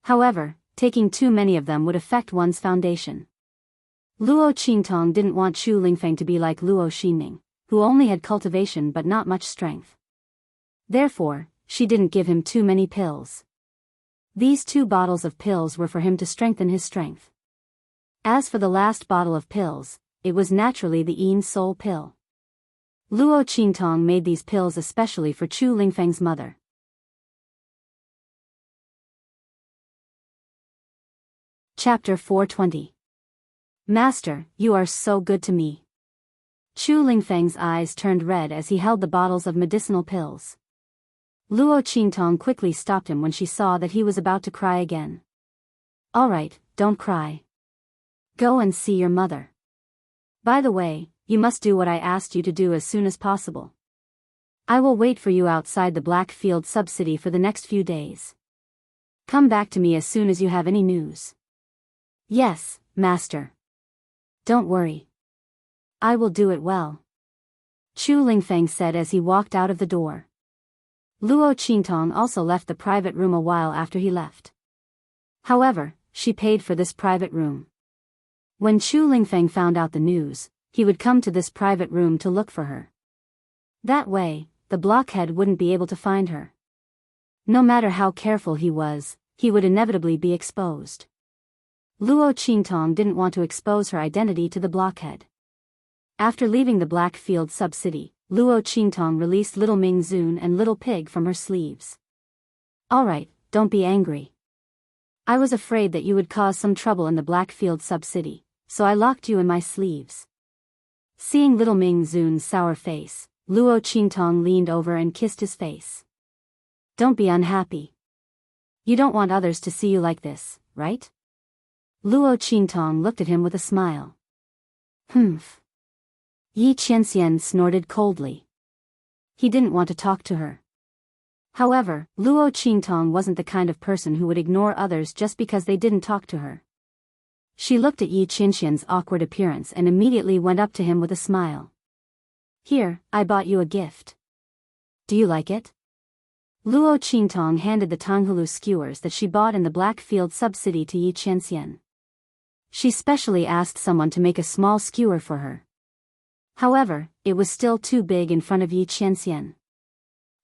However, taking too many of them would affect one's foundation. Luo Qingtong didn't want Chu Lingfeng to be like Luo Xinming, who only had cultivation but not much strength. Therefore, she didn't give him too many pills. These 2 bottles of pills were for him to strengthen his strength. As for the last bottle of pills, it was naturally the Yin Soul pill. Luo Qingtong made these pills especially for Chu Lingfeng's mother. Chapter 420. Master, you are so good to me. Chu Lingfeng's eyes turned red as he held the bottles of medicinal pills. Luo Qingtong quickly stopped him when she saw that he was about to cry again. All right, don't cry. Go and see your mother. By the way, you must do what I asked you to do as soon as possible. I will wait for you outside the Blackfield sub-city for the next few days. Come back to me as soon as you have any news. Yes, master. Don't worry. I will do it well. Chu Lingfeng said as he walked out of the door. Luo Qingtong also left the private room a while after he left. However, she paid for this private room. When Chu Lingfeng found out the news, he would come to this private room to look for her. That way, the blockhead wouldn't be able to find her. No matter how careful he was, he would inevitably be exposed. Luo Qingtong didn't want to expose her identity to the blockhead. After leaving the Blackfield sub-city, Luo Qingtong released Little Ming Zun and Little Pig from her sleeves. Alright, don't be angry. I was afraid that you would cause some trouble in the Blackfield sub-city, so I locked you in my sleeves. Seeing Little Ming Zun's sour face, Luo Qingtong leaned over and kissed his face. Don't be unhappy. You don't want others to see you like this, right? Luo Qingtong looked at him with a smile. Humph. Yi Qianxian snorted coldly. He didn't want to talk to her. However, Luo Qingtong wasn't the kind of person who would ignore others just because they didn't talk to her. She looked at Yi Qianxian's awkward appearance and immediately went up to him with a smile. Here, I bought you a gift. Do you like it? Luo Qingtong handed the Tanghulu skewers that she bought in the Blackfield sub-city to Yi Qianxian. She specially asked someone to make a small skewer for her. However, it was still too big in front of Yi Qianxian.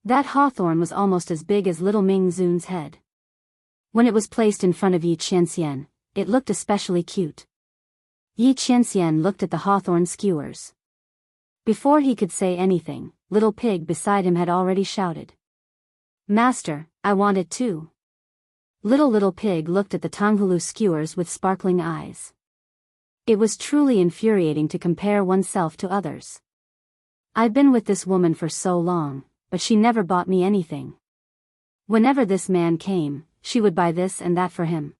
That hawthorn was almost as big as little Ming Zun's head. When it was placed in front of Yi Qianxian, it looked especially cute. Yi Qianxian looked at the hawthorn skewers. Before he could say anything, Little Pig beside him had already shouted. Master, I want it too. Little Pig looked at the Tanghulu skewers with sparkling eyes. It was truly infuriating to compare oneself to others. I've been with this woman for so long, but she never bought me anything. Whenever this man came, she would buy this and that for him.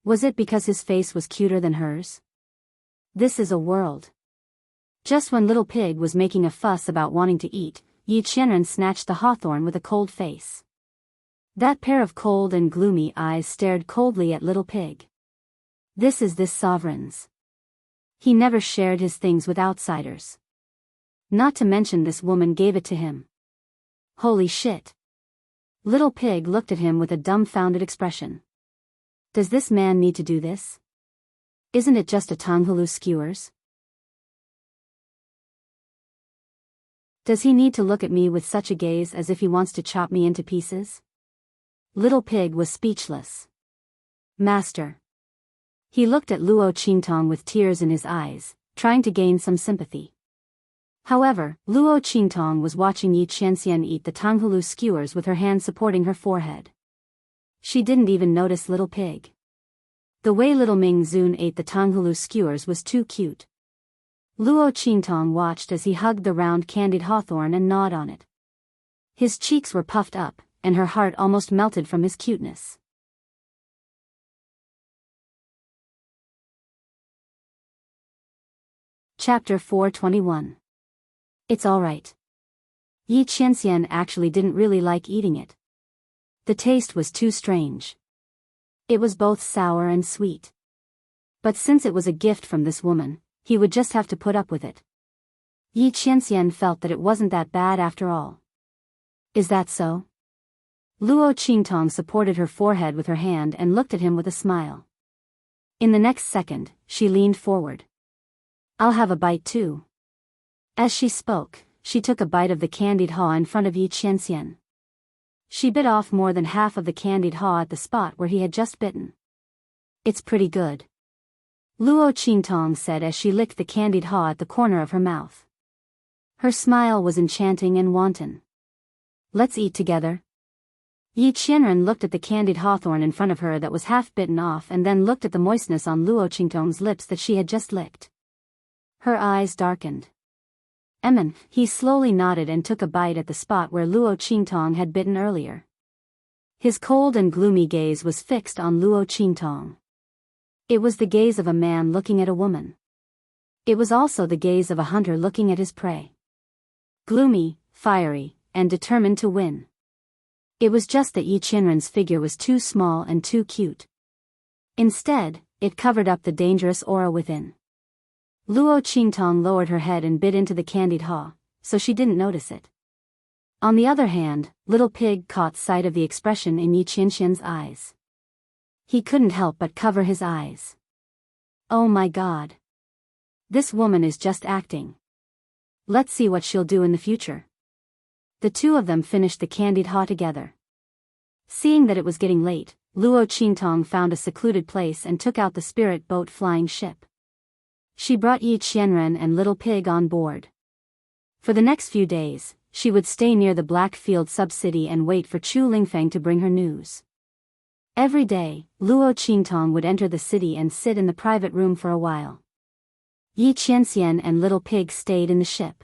Was it because his face was cuter than hers? This is a world. Just when Little Pig was making a fuss about wanting to eat, Yi Qianren snatched the hawthorn with a cold face. That pair of cold and gloomy eyes stared coldly at Little Pig. This is this sovereign's. He never shared his things with outsiders. Not to mention this woman gave it to him. Holy shit. Little Pig looked at him with a dumbfounded expression. Does this man need to do this? Isn't it just a Tanghulu skewers? Does he need to look at me with such a gaze as if he wants to chop me into pieces? Little Pig was speechless. Master. He looked at Luo Qingtong with tears in his eyes, trying to gain some sympathy. However, Luo Qingtong was watching Yi Qianxian eat the Tanghulu skewers with her hand supporting her forehead. She didn't even notice Little Pig. The way little Ming Zun ate the Tanghulu skewers was too cute. Luo Qingtong watched as he hugged the round candied hawthorn and gnawed on it. His cheeks were puffed up, and her heart almost melted from his cuteness. Chapter 421. It's alright. Yi Qianxian actually didn't really like eating it. The taste was too strange. It was both sour and sweet. But since it was a gift from this woman, he would just have to put up with it. Yi Qianxian felt that it wasn't that bad after all. Is that so? Luo Qingtong supported her forehead with her hand and looked at him with a smile. In the next second, she leaned forward. I'll have a bite too. As she spoke, she took a bite of the candied haw in front of Yi Qianxian. She bit off more than half of the candied haw at the spot where he had just bitten. It's pretty good. Luo Qingtong said as she licked the candied haw at the corner of her mouth. Her smile was enchanting and wanton. Let's eat together. Yi Qianren looked at the candied hawthorn in front of her that was half bitten off and then looked at the moistness on Luo Qingtong's lips that she had just licked. Her eyes darkened. He slowly nodded and took a bite at the spot where Luo Qingtong had bitten earlier. His cold and gloomy gaze was fixed on Luo Qingtong. It was the gaze of a man looking at a woman. It was also the gaze of a hunter looking at his prey. Gloomy, fiery, and determined to win. It was just that Yi Qianren's figure was too small and too cute. Instead, it covered up the dangerous aura within. Luo Qingtong lowered her head and bit into the candied haw, so she didn't notice it. On the other hand, Little Pig caught sight of the expression in Yi Qianxian's eyes. He couldn't help but cover his eyes. Oh my God. This woman is just acting. Let's see what she'll do in the future. The two of them finished the candied haw together. Seeing that it was getting late, Luo Qingtong found a secluded place and took out the spirit boat flying ship. She brought Yi Qianren and Little Pig on board. For the next few days, she would stay near the Blackfield sub-city and wait for Chu Lingfeng to bring her news. Every day, Luo Qingtong would enter the city and sit in the private room for a while. Yi Qianxian and Little Pig stayed in the ship.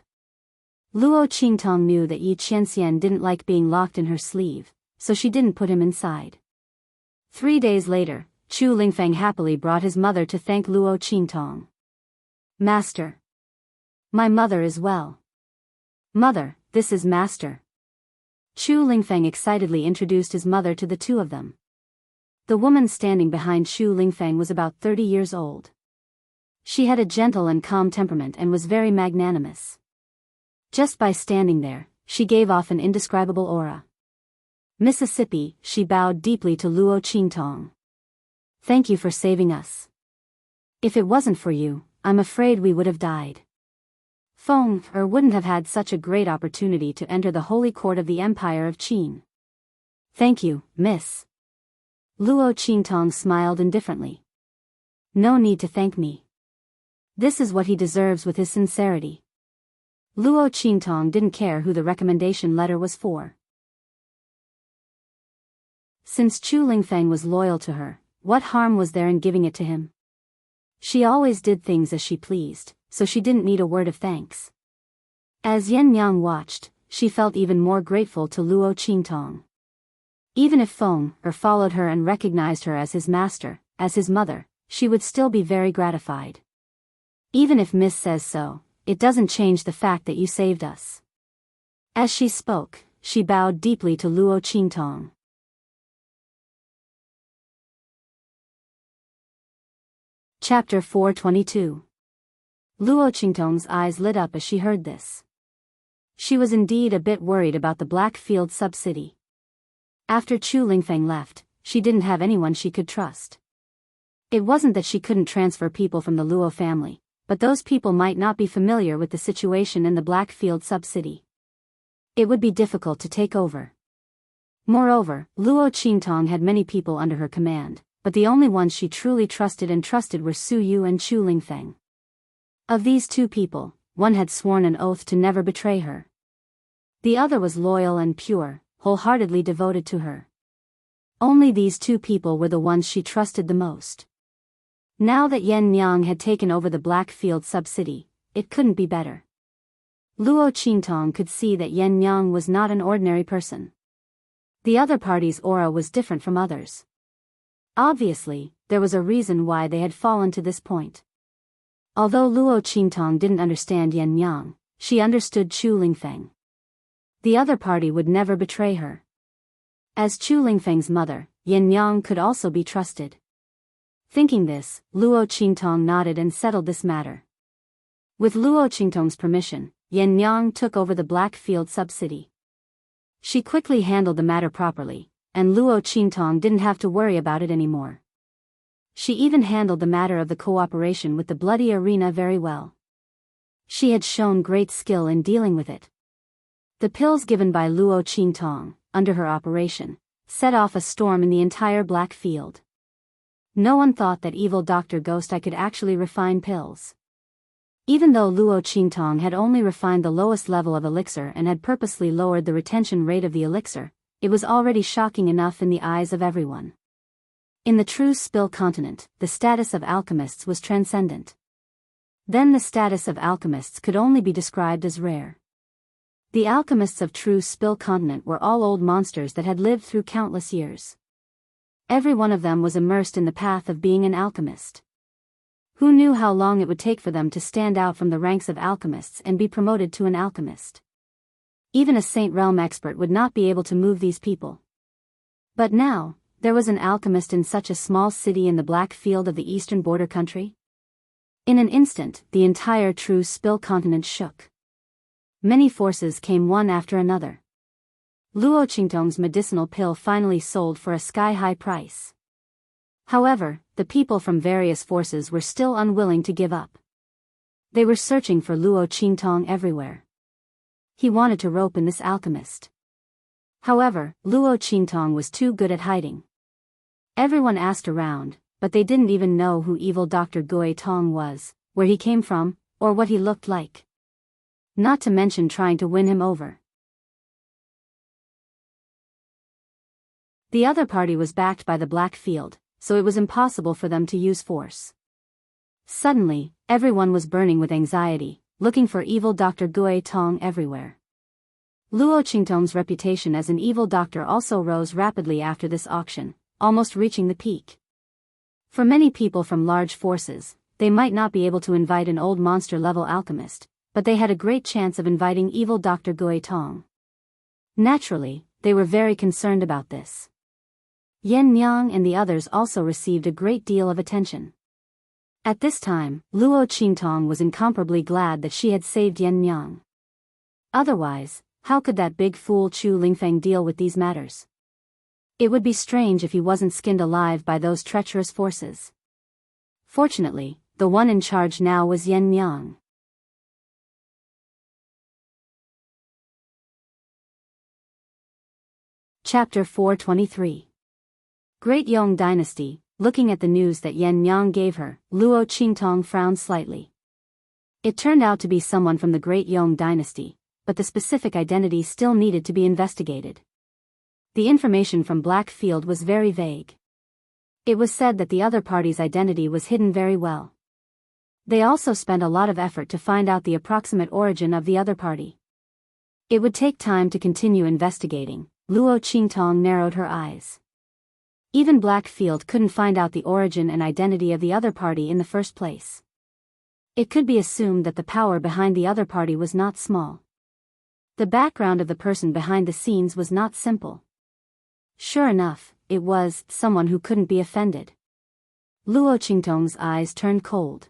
Luo Qingtong knew that Yi Qianxian didn't like being locked in her sleeve, so she didn't put him inside. 3 days later, Chu Lingfeng happily brought his mother to thank Luo Qingtong. Master. My mother is well. Mother, this is Master. Chu Lingfeng excitedly introduced his mother to the two of them. The woman standing behind Chu Lingfeng was about 30 years old. She had a gentle and calm temperament and was very magnanimous. Just by standing there, she gave off an indescribable aura. Mississippi, she bowed deeply to Luo Qingtong. Thank you for saving us. If it wasn't for you, I'm afraid we would have died. Feng wouldn't have had such a great opportunity to enter the holy court of the Empire of Qin. Thank you, miss. Luo Qingtong smiled indifferently. No need to thank me. This is what he deserves with his sincerity. Luo Qingtong didn't care who the recommendation letter was for. Since Chu Lingfeng was loyal to her, what harm was there in giving it to him? She always did things as she pleased, so she didn't need a word of thanks. As Yan Yang watched, she felt even more grateful to Luo Qingtong. Even if Feng followed her and recognized her as his master, as his mother, she would still be very gratified. Even if Miss says so, it doesn't change the fact that you saved us. As she spoke, she bowed deeply to Luo Qingtong. Chapter 422. Luo Qingtong's eyes lit up as she heard this. She was indeed a bit worried about the Blackfield sub-city. After Chu Lingfeng left, she didn't have anyone she could trust. It wasn't that she couldn't transfer people from the Luo family, but those people might not be familiar with the situation in the Blackfield sub-city. It would be difficult to take over. Moreover, Luo Qingtong had many people under her command, but the only ones she truly trusted were Su Yu and Chu Lingfeng. Of these two people, one had sworn an oath to never betray her. The other was loyal and pure, wholeheartedly devoted to her. Only these two people were the ones she trusted the most. Now that Yan Yang had taken over the Blackfield sub-city, it couldn't be better. Luo Qingtong could see that Yan Yang was not an ordinary person. The other party's aura was different from others. Obviously, there was a reason why they had fallen to this point. Although Luo Qingtong didn't understand Yan Yang, she understood Chu Lingfeng. The other party would never betray her. As Chu Lingfeng's mother, Yan Yang could also be trusted. Thinking this, Luo Qingtong nodded and settled this matter. With Luo Qingtong's permission, Yan Yang took over the Blackfield sub-city. She quickly handled the matter properly, and Luo Qingtong didn't have to worry about it anymore. She even handled the matter of the cooperation with the Bloody Arena very well. She had shown great skill in dealing with it. The pills given by Luo Qingtong, under her operation, set off a storm in the entire Blackfield. No one thought that evil Dr. Ghostai could actually refine pills. Even though Luo Qingtong had only refined the lowest level of elixir and had purposely lowered the retention rate of the elixir, it was already shocking enough in the eyes of everyone. In the true Spill continent, the status of alchemists was transcendent. Then the status of alchemists could only be described as rare. The alchemists of true Spill continent were all old monsters that had lived through countless years. Every one of them was immersed in the path of being an alchemist. Who knew how long it would take for them to stand out from the ranks of alchemists and be promoted to an alchemist? Even a Saint Realm expert would not be able to move these people. But now, there was an alchemist in such a small city in the Blackfield of the eastern border country. In an instant, the entire true Spill continent shook. Many forces came one after another. Luo Qingtong's medicinal pill finally sold for a sky-high price. However, the people from various forces were still unwilling to give up. They were searching for Luo Qingtong everywhere. He wanted to rope in this alchemist. However, Luo Qingtong was too good at hiding. Everyone asked around, but they didn't even know who evil Dr. Gui Tong was, where he came from, or what he looked like. Not to mention trying to win him over. The other party was backed by the Blackfield, so it was impossible for them to use force. Suddenly, everyone was burning with anxiety, looking for evil Dr. Gui Tong everywhere. Luo Qingtong's reputation as an evil doctor also rose rapidly after this auction, almost reaching the peak. For many people from large forces, they might not be able to invite an old monster-level alchemist, but they had a great chance of inviting evil Dr. Gui Tong. Naturally, they were very concerned about this. Yan Yang and the others also received a great deal of attention. At this time, Luo Qingtong was incomparably glad that she had saved Yan Yang. Otherwise, how could that big fool Chu Lingfeng deal with these matters? It would be strange if he wasn't skinned alive by those treacherous forces. Fortunately, the one in charge now was Yan Yang. Chapter 423. Great Yong Dynasty. Looking at the news that Yan Yang gave her, Luo Qingtong frowned slightly. It turned out to be someone from the Great Yong Dynasty, but the specific identity still needed to be investigated. The information from Blackfield was very vague. It was said that the other party's identity was hidden very well. They also spent a lot of effort to find out the approximate origin of the other party. It would take time to continue investigating. Luo Qingtong narrowed her eyes. Even Blackfield couldn't find out the origin and identity of the other party in the first place. It could be assumed that the power behind the other party was not small. The background of the person behind the scenes was not simple. Sure enough, it was someone who couldn't be offended. Luo Qingtong's eyes turned cold.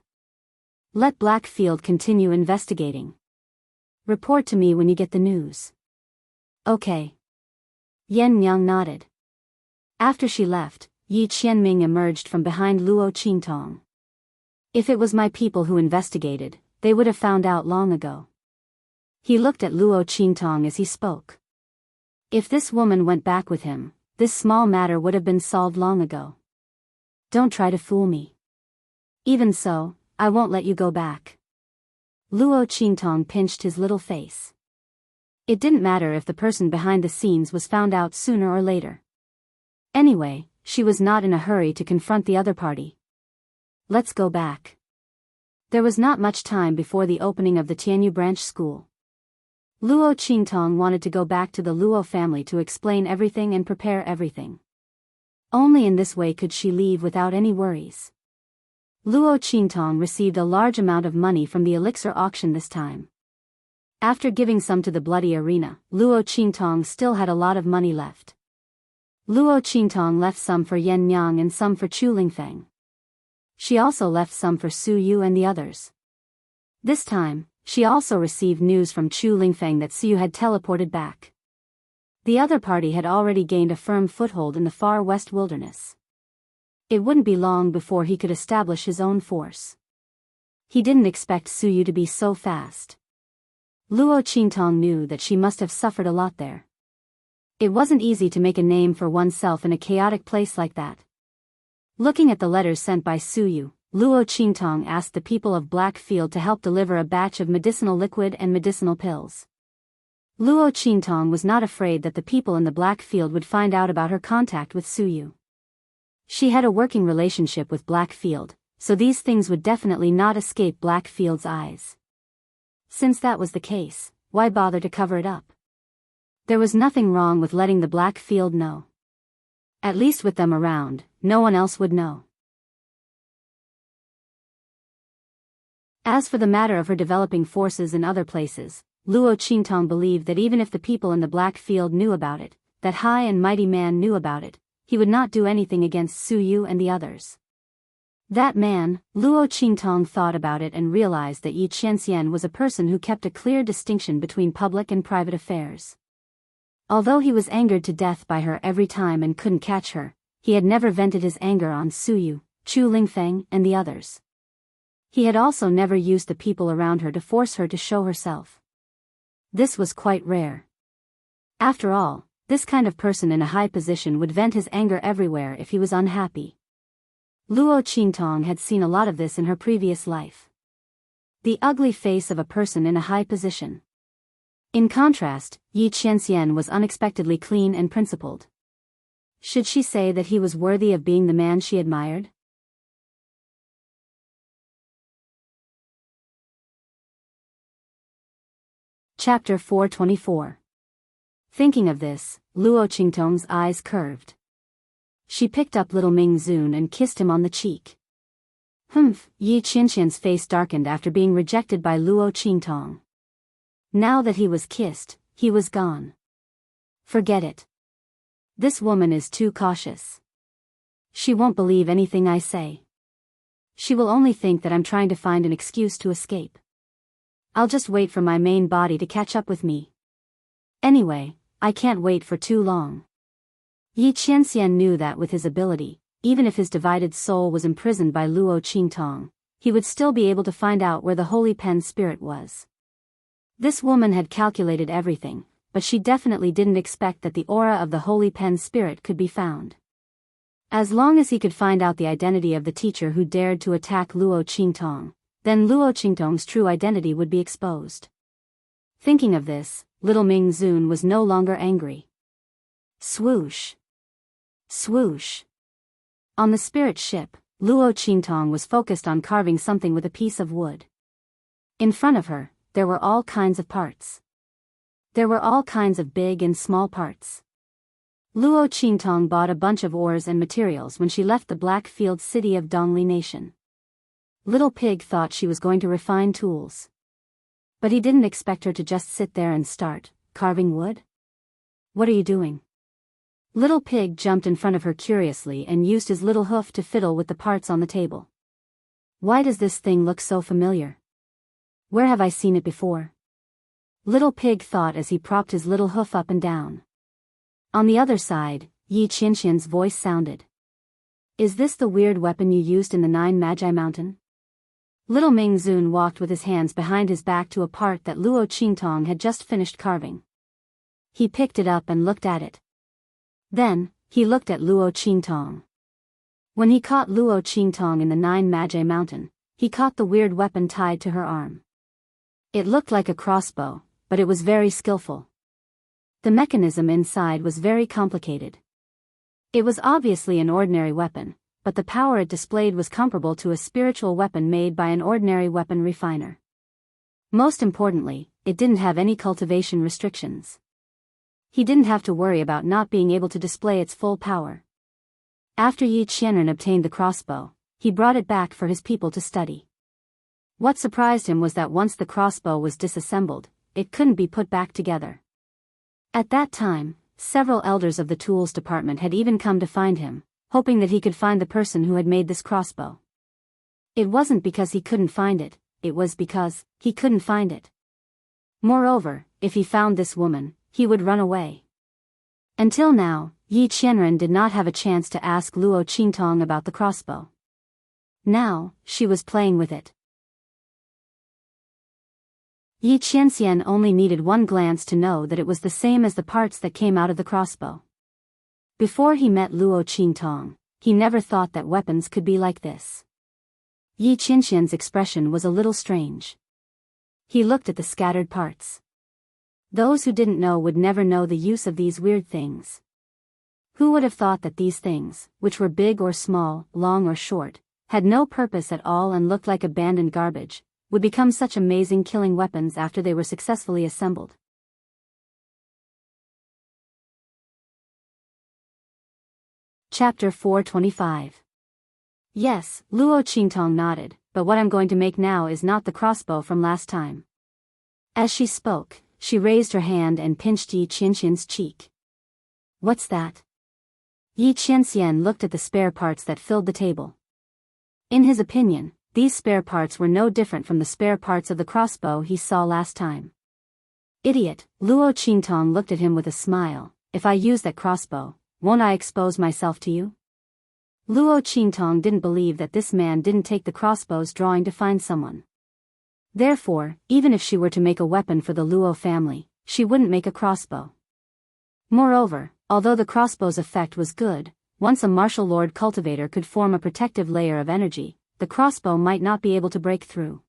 Let Blackfield continue investigating. Report to me when you get the news. Okay. Yan Yang nodded. After she left, Yi Qianming emerged from behind Luo Qingtong. If it was my people who investigated, they would have found out long ago. He looked at Luo Qingtong as he spoke. If this woman went back with him, this small matter would have been solved long ago. Don't try to fool me. Even so, I won't let you go back. Luo Qingtong pinched his little face. It didn't matter if the person behind the scenes was found out sooner or later. Anyway, she was not in a hurry to confront the other party. Let's go back. There was not much time before the opening of the Tianyu branch school. Luo Qingtong wanted to go back to the Luo family to explain everything and prepare everything. Only in this way could she leave without any worries. Luo Qingtong received a large amount of money from the elixir auction this time. After giving some to the bloody arena, Luo Qingtong still had a lot of money left. Luo Qingtong left some for Yan Yang and some for Chu Lingfeng. She also left some for Su Yu and the others. This time, she also received news from Chu Lingfeng that Su Yu had teleported back. The other party had already gained a firm foothold in the far west wilderness. It wouldn't be long before he could establish his own force. He didn't expect Su Yu to be so fast. Luo Qingtong knew that she must have suffered a lot there. It wasn't easy to make a name for oneself in a chaotic place like that. Looking at the letters sent by Su Yu, Luo Qingtong asked the people of Blackfield to help deliver a batch of medicinal liquid and medicinal pills. Luo Qingtong was not afraid that the people in the Blackfield would find out about her contact with Su Yu. She had a working relationship with Blackfield, so these things would definitely not escape Blackfield's eyes. Since that was the case, why bother to cover it up? There was nothing wrong with letting the Blackfield know. At least with them around, no one else would know. As for the matter of her developing forces in other places, Luo Qingtong believed that even if the people in the Blackfield knew about it, that high and mighty man knew about it, he would not do anything against Su Yu and the others. That man, Luo Qingtong thought about it and realized that Yi Qianxian was a person who kept a clear distinction between public and private affairs. Although he was angered to death by her every time and couldn't catch her, he had never vented his anger on Su Yu, Chu Lingfeng, and the others. He had also never used the people around her to force her to show herself. This was quite rare. After all, this kind of person in a high position would vent his anger everywhere if he was unhappy. Luo Qingtong had seen a lot of this in her previous life. The ugly face of a person in a high position. In contrast, Yi Qianxian was unexpectedly clean and principled. Should she say that he was worthy of being the man she admired? Chapter 424. Thinking of this, Luo Qingtong's eyes curved. She picked up little Ming Zun and kissed him on the cheek. Humph, Yi Qianqian's face darkened after being rejected by Luo Qingtong. Now that he was kissed, he was gone. Forget it. This woman is too cautious. She won't believe anything I say. She will only think that I'm trying to find an excuse to escape. I'll just wait for my main body to catch up with me. Anyway, I can't wait for too long. Yi Qianxian knew that with his ability, even if his divided soul was imprisoned by Luo Qingtong, he would still be able to find out where the Holy Pen spirit was. This woman had calculated everything, but she definitely didn't expect that the aura of the Holy Pen spirit could be found. As long as he could find out the identity of the teacher who dared to attack Luo Qingtong, then Luo Qingtong's true identity would be exposed. Thinking of this, little Ming Zun was no longer angry. Swoosh. Swoosh. On the spirit ship, Luo Qingtong was focused on carving something with a piece of wood. In front of her, there were all kinds of parts. There were all kinds of big and small parts. Luo Qingtong bought a bunch of ores and materials when she left the Blackfield city of Dongli Nation. Little Pig thought she was going to refine tools. But he didn't expect her to just sit there and start carving wood. What are you doing? Little Pig jumped in front of her curiously and used his little hoof to fiddle with the parts on the table. Why does this thing look so familiar? Where have I seen it before? Little Pig thought as he propped his little hoof up and down. On the other side, Yi Qianxian's voice sounded. Is this the weird weapon you used in the 9 Magi Mountain? Little Ming Zun walked with his hands behind his back to a part that Luo Qingtong had just finished carving. He picked it up and looked at it. Then, he looked at Luo Qingtong. When he caught Luo Qingtong in the 9 Magi Mountain, he caught the weird weapon tied to her arm. It looked like a crossbow, but it was very skillful. The mechanism inside was very complicated. It was obviously an ordinary weapon, but the power it displayed was comparable to a spiritual weapon made by an ordinary weapon refiner. Most importantly, it didn't have any cultivation restrictions. He didn't have to worry about not being able to display its full power. After Yi Qianren obtained the crossbow, he brought it back for his people to study. What surprised him was that once the crossbow was disassembled, it couldn't be put back together. At that time, several elders of the tools department had even come to find him, hoping that he could find the person who had made this crossbow. It wasn't because he couldn't find it, it was because he couldn't find it. Moreover, if he found this woman, he would run away. Until now, Yi Qianren did not have a chance to ask Luo Qingtong about the crossbow. Now, she was playing with it. Yi Qianxian only needed one glance to know that it was the same as the parts that came out of the crossbow. Before he met Luo Qingtong, he never thought that weapons could be like this. Yi Qianxian's expression was a little strange. He looked at the scattered parts. Those who didn't know would never know the use of these weird things. Who would have thought that these things, which were big or small, long or short, had no purpose at all and looked like abandoned garbage, would become such amazing killing weapons after they were successfully assembled? Chapter 425. Yes, Luo Qingtong nodded, but what I'm going to make now is not the crossbow from last time. As she spoke, she raised her hand and pinched Yi Qianxian's cheek. What's that? Yi Qianxian looked at the spare parts that filled the table. In his opinion, these spare parts were no different from the spare parts of the crossbow he saw last time. Idiot, Luo Qingtong looked at him with a smile. If I use that crossbow, won't I expose myself to you? Luo Qingtong didn't believe that this man didn't take the crossbow's drawing to find someone. Therefore, even if she were to make a weapon for the Luo family, she wouldn't make a crossbow. Moreover, although the crossbow's effect was good, once a martial lord cultivator could form a protective layer of energy, the crossbow might not be able to break through.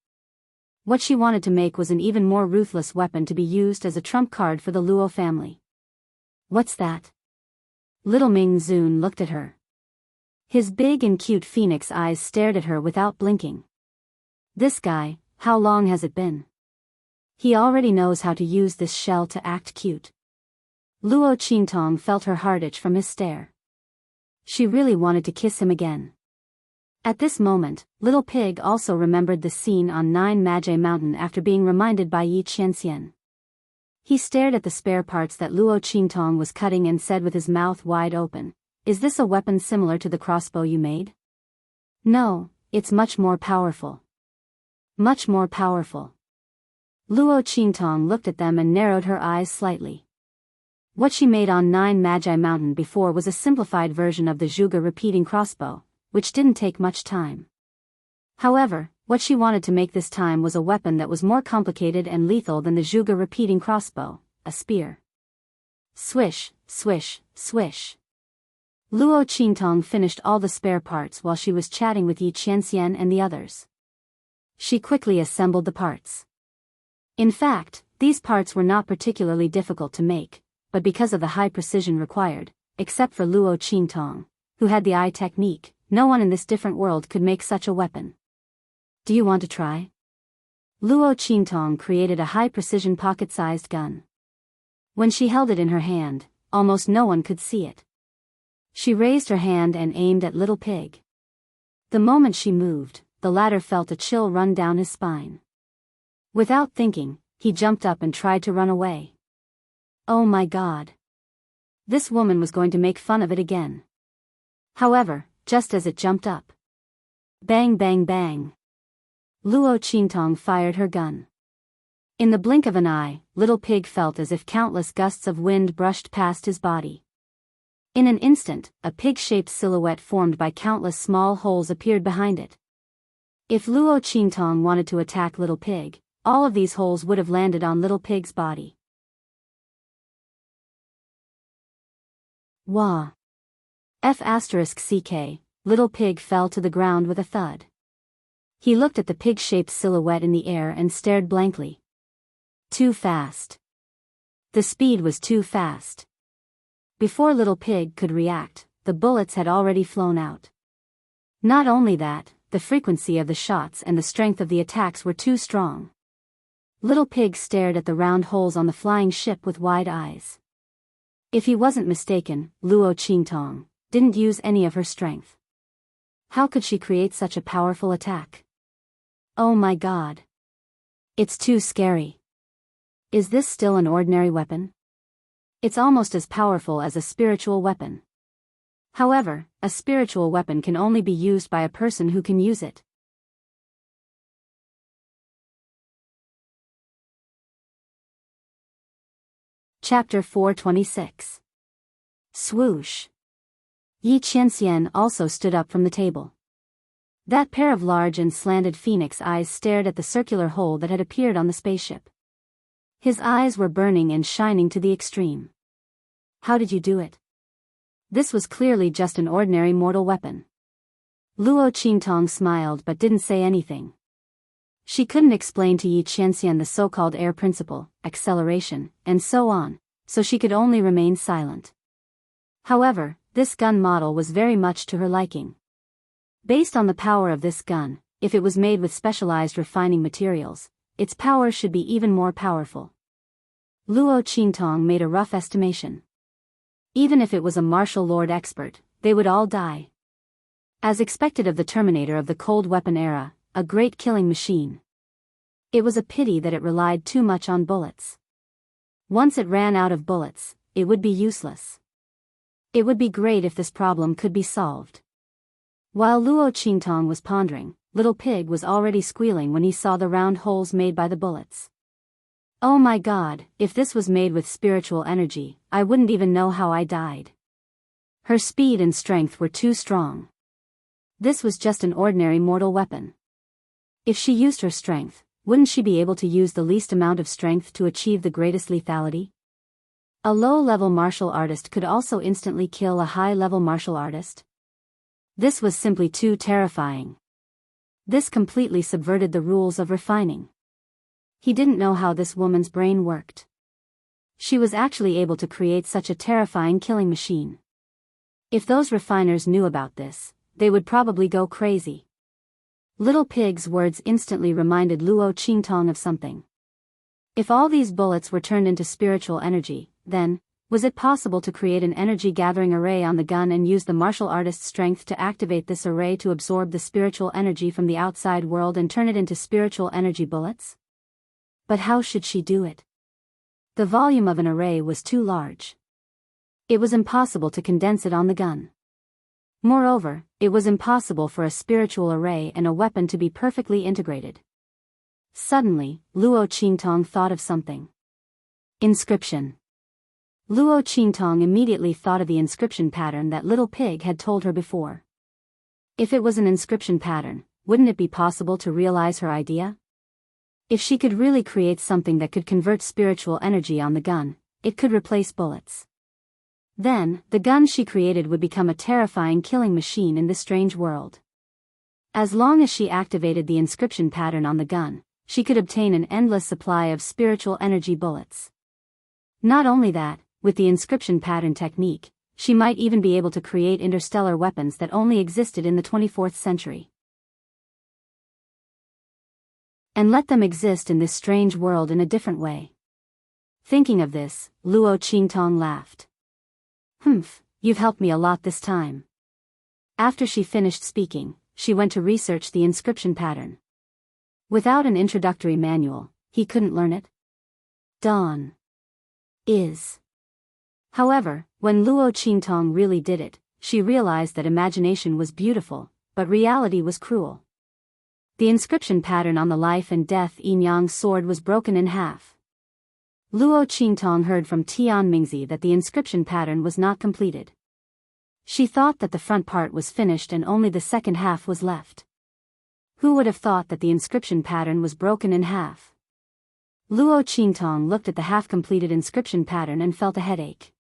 What she wanted to make was an even more ruthless weapon to be used as a trump card for the Luo family. What's that? Little Ming Zun looked at her. His big and cute phoenix eyes stared at her without blinking. This guy, how long has it been? He already knows how to use this shell to act cute. Luo Qingtong felt her heart itch from his stare. She really wanted to kiss him again. At this moment, Little Pig also remembered the scene on Nine Magi Mountain after being reminded by Yi Qianxian. He stared at the spare parts that Luo Qingtong was cutting and said with his mouth wide open, "Is this a weapon similar to the crossbow you made?" "No, it's much more powerful. Much more powerful." Luo Qingtong looked at them and narrowed her eyes slightly. What she made on Nine Magi Mountain before was a simplified version of the Zhuge repeating crossbow, which didn't take much time. However, what she wanted to make this time was a weapon that was more complicated and lethal than the Zhuge repeating crossbow, a spear. Swish, swish, swish. Luo Qingtong finished all the spare parts while she was chatting with Yi Qianxian and the others. She quickly assembled the parts. In fact, these parts were not particularly difficult to make, but because of the high precision required, except for Luo Qingtong, who had the eye technique, no one in this different world could make such a weapon. "Do you want to try?" Luo Qingtong created a high-precision pocket-sized gun. When she held it in her hand, almost no one could see it. She raised her hand and aimed at Little Pig. The moment she moved, the latter felt a chill run down his spine. Without thinking, he jumped up and tried to run away. Oh my God! This woman was going to make fun of it again. However, just as it jumped up, bang bang bang, Luo Qingtong fired her gun. In the blink of an eye, Little Pig felt as if countless gusts of wind brushed past his body. In an instant, a pig-shaped silhouette formed by countless small holes appeared behind it. If Luo Qingtong wanted to attack Little Pig, all of these holes would have landed on Little Pig's body. Wah! F***ck, Little Pig fell to the ground with a thud. He looked at the pig-shaped silhouette in the air and stared blankly. Too fast. The speed was too fast. Before Little Pig could react, the bullets had already flown out. Not only that, the frequency of the shots and the strength of the attacks were too strong. Little Pig stared at the round holes on the flying ship with wide eyes. If he wasn't mistaken, Luo Qingtong didn't use any of her strength. How could she create such a powerful attack? Oh my God! It's too scary. Is this still an ordinary weapon? It's almost as powerful as a spiritual weapon. However, a spiritual weapon can only be used by a person who can use it. Chapter 426. Swoosh. Yi Qianxian also stood up from the table. That pair of large and slanted phoenix eyes stared at the circular hole that had appeared on the spaceship. His eyes were burning and shining to the extreme. How did you do it? This was clearly just an ordinary mortal weapon. Luo Qingtong smiled but didn't say anything. She couldn't explain to Yi Qianxian the so-called air principle, acceleration, and so on, so she could only remain silent. However, this gun model was very much to her liking. Based on the power of this gun, if it was made with specialized refining materials, its power should be even more powerful. Luo Qingtong made a rough estimation. Even if it was a martial lord expert, they would all die. As expected of the Terminator of the cold weapon era, a great killing machine. It was a pity that it relied too much on bullets. Once it ran out of bullets, it would be useless. It would be great if this problem could be solved. While Luo Qingtong was pondering, Little Pig was already squealing when he saw the round holes made by the bullets. Oh my God, if this was made with spiritual energy, I wouldn't even know how I died. Her speed and strength were too strong. This was just an ordinary mortal weapon. If she used her strength, wouldn't she be able to use the least amount of strength to achieve the greatest lethality? A low-level martial artist could also instantly kill a high-level martial artist. This was simply too terrifying. This completely subverted the rules of refining. He didn't know how this woman's brain worked. She was actually able to create such a terrifying killing machine. If those refiners knew about this, they would probably go crazy. Little Pig's words instantly reminded Luo Qingtong of something. If all these bullets were turned into spiritual energy, then, was it possible to create an energy-gathering array on the gun and use the martial artist's strength to activate this array to absorb the spiritual energy from the outside world and turn it into spiritual energy bullets? But how should she do it? The volume of an array was too large. It was impossible to condense it on the gun. Moreover, it was impossible for a spiritual array and a weapon to be perfectly integrated. Suddenly, Luo Qingtong thought of something. Inscription. Luo Qingtong immediately thought of the inscription pattern that Little Pig had told her before. If it was an inscription pattern, wouldn't it be possible to realize her idea? If she could really create something that could convert spiritual energy on the gun, it could replace bullets. Then, the gun she created would become a terrifying killing machine in this strange world. As long as she activated the inscription pattern on the gun, she could obtain an endless supply of spiritual energy bullets. Not only that, with the inscription pattern technique, she might even be able to create interstellar weapons that only existed in the 24th century. And let them exist in this strange world in a different way. Thinking of this, Luo Qingtong laughed. Humph, you've helped me a lot this time. After she finished speaking, she went to research the inscription pattern. Without an introductory manual, he couldn't learn it. Dawn. Is. However, when Luo Qingtong really did it, she realized that imagination was beautiful, but reality was cruel. The inscription pattern on the life and death yin-yang sword was broken in half. Luo Qingtong heard from Tian Mingzi that the inscription pattern was not completed. She thought that the front part was finished and only the second half was left. Who would have thought that the inscription pattern was broken in half? Luo Qingtong looked at the half-completed inscription pattern and felt a headache.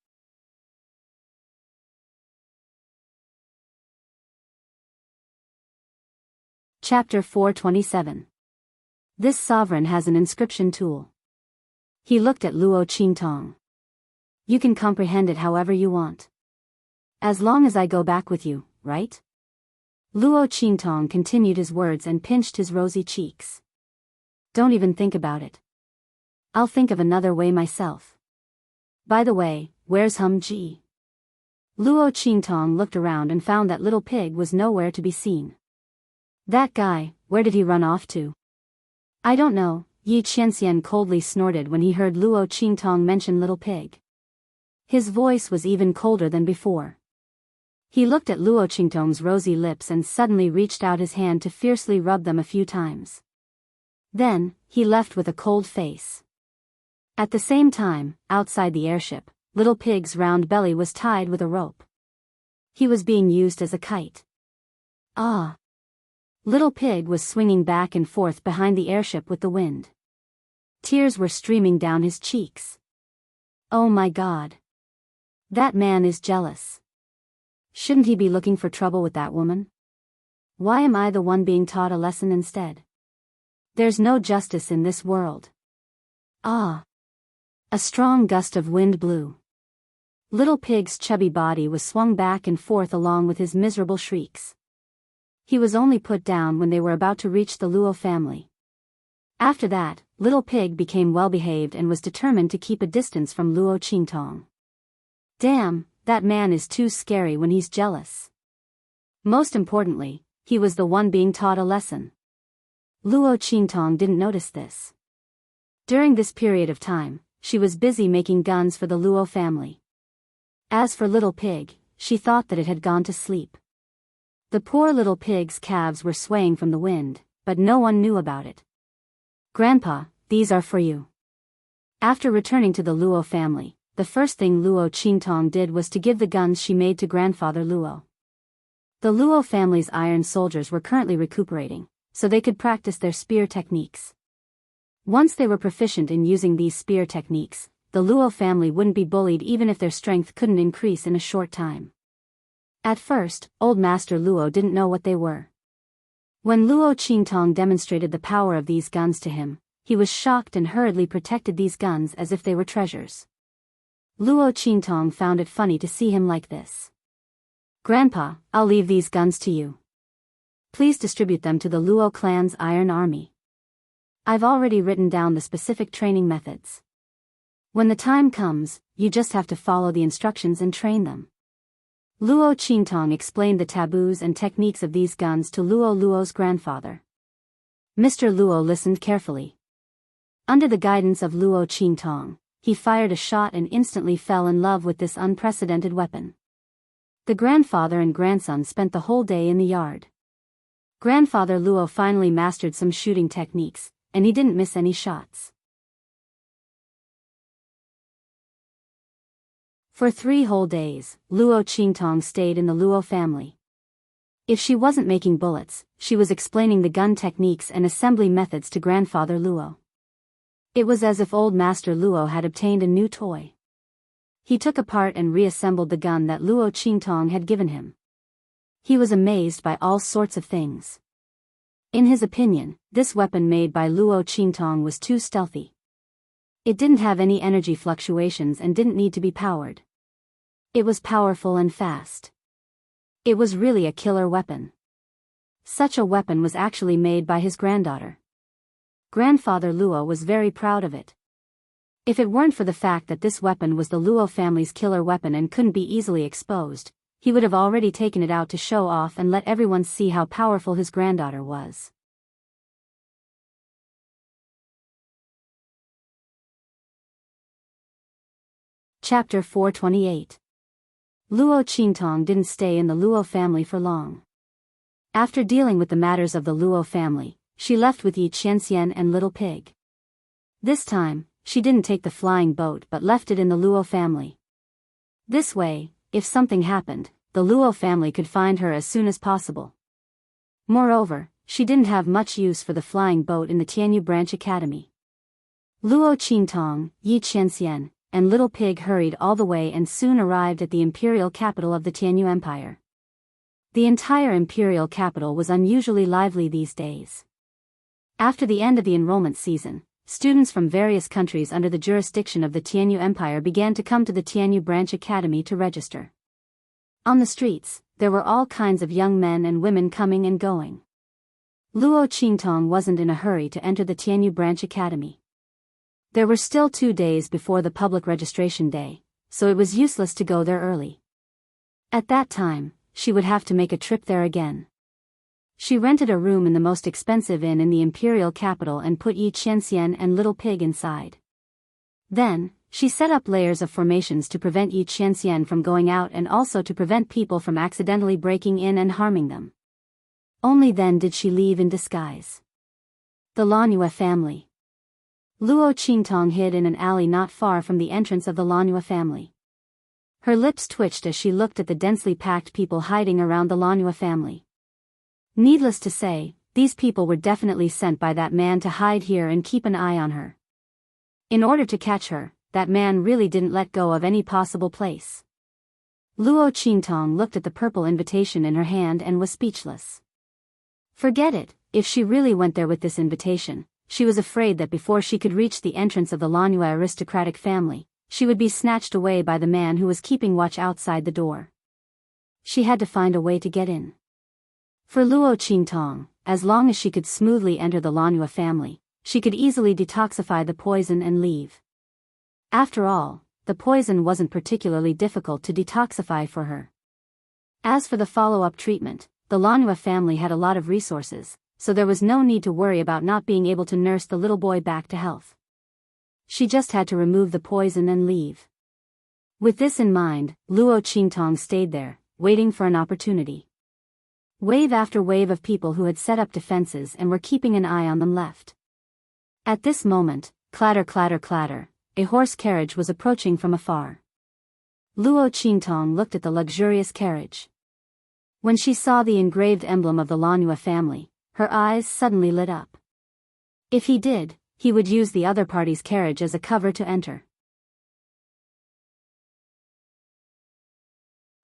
Chapter 427. This sovereign has an inscription tool. He looked at Luo Qingtong. You can comprehend it however you want. As long as I go back with you, right? Luo Qingtong continued his words and pinched his rosy cheeks. Don't even think about it. I'll think of another way myself. By the way, where's Hum Ji? Luo Qingtong looked around and found that Little Pig was nowhere to be seen. That guy, where did he run off to? I don't know, Yi Qianxian coldly snorted when he heard Luo Qingtong mention Little Pig. His voice was even colder than before. He looked at Luo Qingtong's rosy lips and suddenly reached out his hand to fiercely rub them a few times. Then, he left with a cold face. At the same time, outside the airship, Little Pig's round belly was tied with a rope. He was being used as a kite. Ah! Little Pig was swinging back and forth behind the airship with the wind. Tears were streaming down his cheeks. Oh my God! That man is jealous. Shouldn't he be looking for trouble with that woman? Why am I the one being taught a lesson instead? There's no justice in this world. Ah! A strong gust of wind blew. Little Pig's chubby body was swung back and forth along with his miserable shrieks. He was only put down when they were about to reach the Luo family. After that, Little Pig became well-behaved and was determined to keep a distance from Luo Qingtong. Damn, that man is too scary when he's jealous. Most importantly, he was the one being taught a lesson. Luo Qingtong didn't notice this. During this period of time, she was busy making guns for the Luo family. As for Little Pig, she thought that it had gone to sleep. The poor Little Pig's calves were swaying from the wind, but no one knew about it. Grandpa, these are for you. After returning to the Luo family, the first thing Luo Qingtong did was to give the guns she made to Grandfather Luo. The Luo family's iron soldiers were currently recuperating, so they could practice their spear techniques. Once they were proficient in using these spear techniques, the Luo family wouldn't be bullied even if their strength couldn't increase in a short time. At first, Old Master Luo didn't know what they were. When Luo Qingtong demonstrated the power of these guns to him, he was shocked and hurriedly protected these guns as if they were treasures. Luo Qingtong found it funny to see him like this. Grandpa, I'll leave these guns to you. Please distribute them to the Luo clan's iron army. I've already written down the specific training methods. When the time comes, you just have to follow the instructions and train them. Luo Qingtong explained the taboos and techniques of these guns to Luo's grandfather. Mr. Luo listened carefully. Under the guidance of Luo Qingtong, he fired a shot and instantly fell in love with this unprecedented weapon. The grandfather and grandson spent the whole day in the yard. Grandfather Luo finally mastered some shooting techniques, and he didn't miss any shots. For 3 whole days, Luo Qingtong stayed in the Luo family. If she wasn't making bullets, she was explaining the gun techniques and assembly methods to grandfather Luo. It was as if old Master Luo had obtained a new toy. He took apart and reassembled the gun that Luo Qingtong had given him. He was amazed by all sorts of things. In his opinion, this weapon made by Luo Qingtong was too stealthy. It didn't have any energy fluctuations and didn't need to be powered. It was powerful and fast. It was really a killer weapon. Such a weapon was actually made by his granddaughter. Grandfather Luo was very proud of it. If it weren't for the fact that this weapon was the Luo family's killer weapon and couldn't be easily exposed, he would have already taken it out to show off and let everyone see how powerful his granddaughter was. Chapter 428. Luo Qingtong didn't stay in the Luo family for long. After dealing with the matters of the Luo family, she left with Yi Qianxian and Little Pig. This time, she didn't take the flying boat but left it in the Luo family. This way, if something happened, the Luo family could find her as soon as possible. Moreover, she didn't have much use for the flying boat in the Tianyu Branch Academy. Luo Qingtong, Yi Qianxian, and Little Pig hurried all the way and soon arrived at the imperial capital of the Tianyu Empire. The entire imperial capital was unusually lively these days. After the end of the enrollment season, students from various countries under the jurisdiction of the Tianyu Empire began to come to the Tianyu Branch Academy to register. On the streets, there were all kinds of young men and women coming and going. Luo Qingtong wasn't in a hurry to enter the Tianyu Branch Academy. There were still 2 days before the public registration day, so it was useless to go there early. At that time, she would have to make a trip there again. She rented a room in the most expensive inn in the imperial capital and put Yi Qianxian and Little Pig inside. Then, she set up layers of formations to prevent Yi Qianxian from going out and also to prevent people from accidentally breaking in and harming them. Only then did she leave in disguise. The Lanhua family. Luo Qingtong hid in an alley not far from the entrance of the Lanhua family. Her lips twitched as she looked at the densely packed people hiding around the Lanhua family. Needless to say, these people were definitely sent by that man to hide here and keep an eye on her. In order to catch her, that man really didn't let go of any possible place. Luo Qingtong looked at the purple invitation in her hand and was speechless. Forget it, if she really went there with this invitation, she was afraid that before she could reach the entrance of the Lanhua aristocratic family, she would be snatched away by the man who was keeping watch outside the door. She had to find a way to get in. For Luo Qingtong, as long as she could smoothly enter the Lanhua family, she could easily detoxify the poison and leave. After all, the poison wasn't particularly difficult to detoxify for her. As for the follow-up treatment, the Lanhua family had a lot of resources, so there was no need to worry about not being able to nurse the little boy back to health. She just had to remove the poison and leave. With this in mind, Luo Qingtong stayed there, waiting for an opportunity. Wave after wave of people who had set up defenses and were keeping an eye on them left. At this moment, clatter clatter clatter, a horse carriage was approaching from afar. Luo Qingtong looked at the luxurious carriage. When she saw the engraved emblem of the Lanhua family, her eyes suddenly lit up. If he did, he would use the other party's carriage as a cover to enter.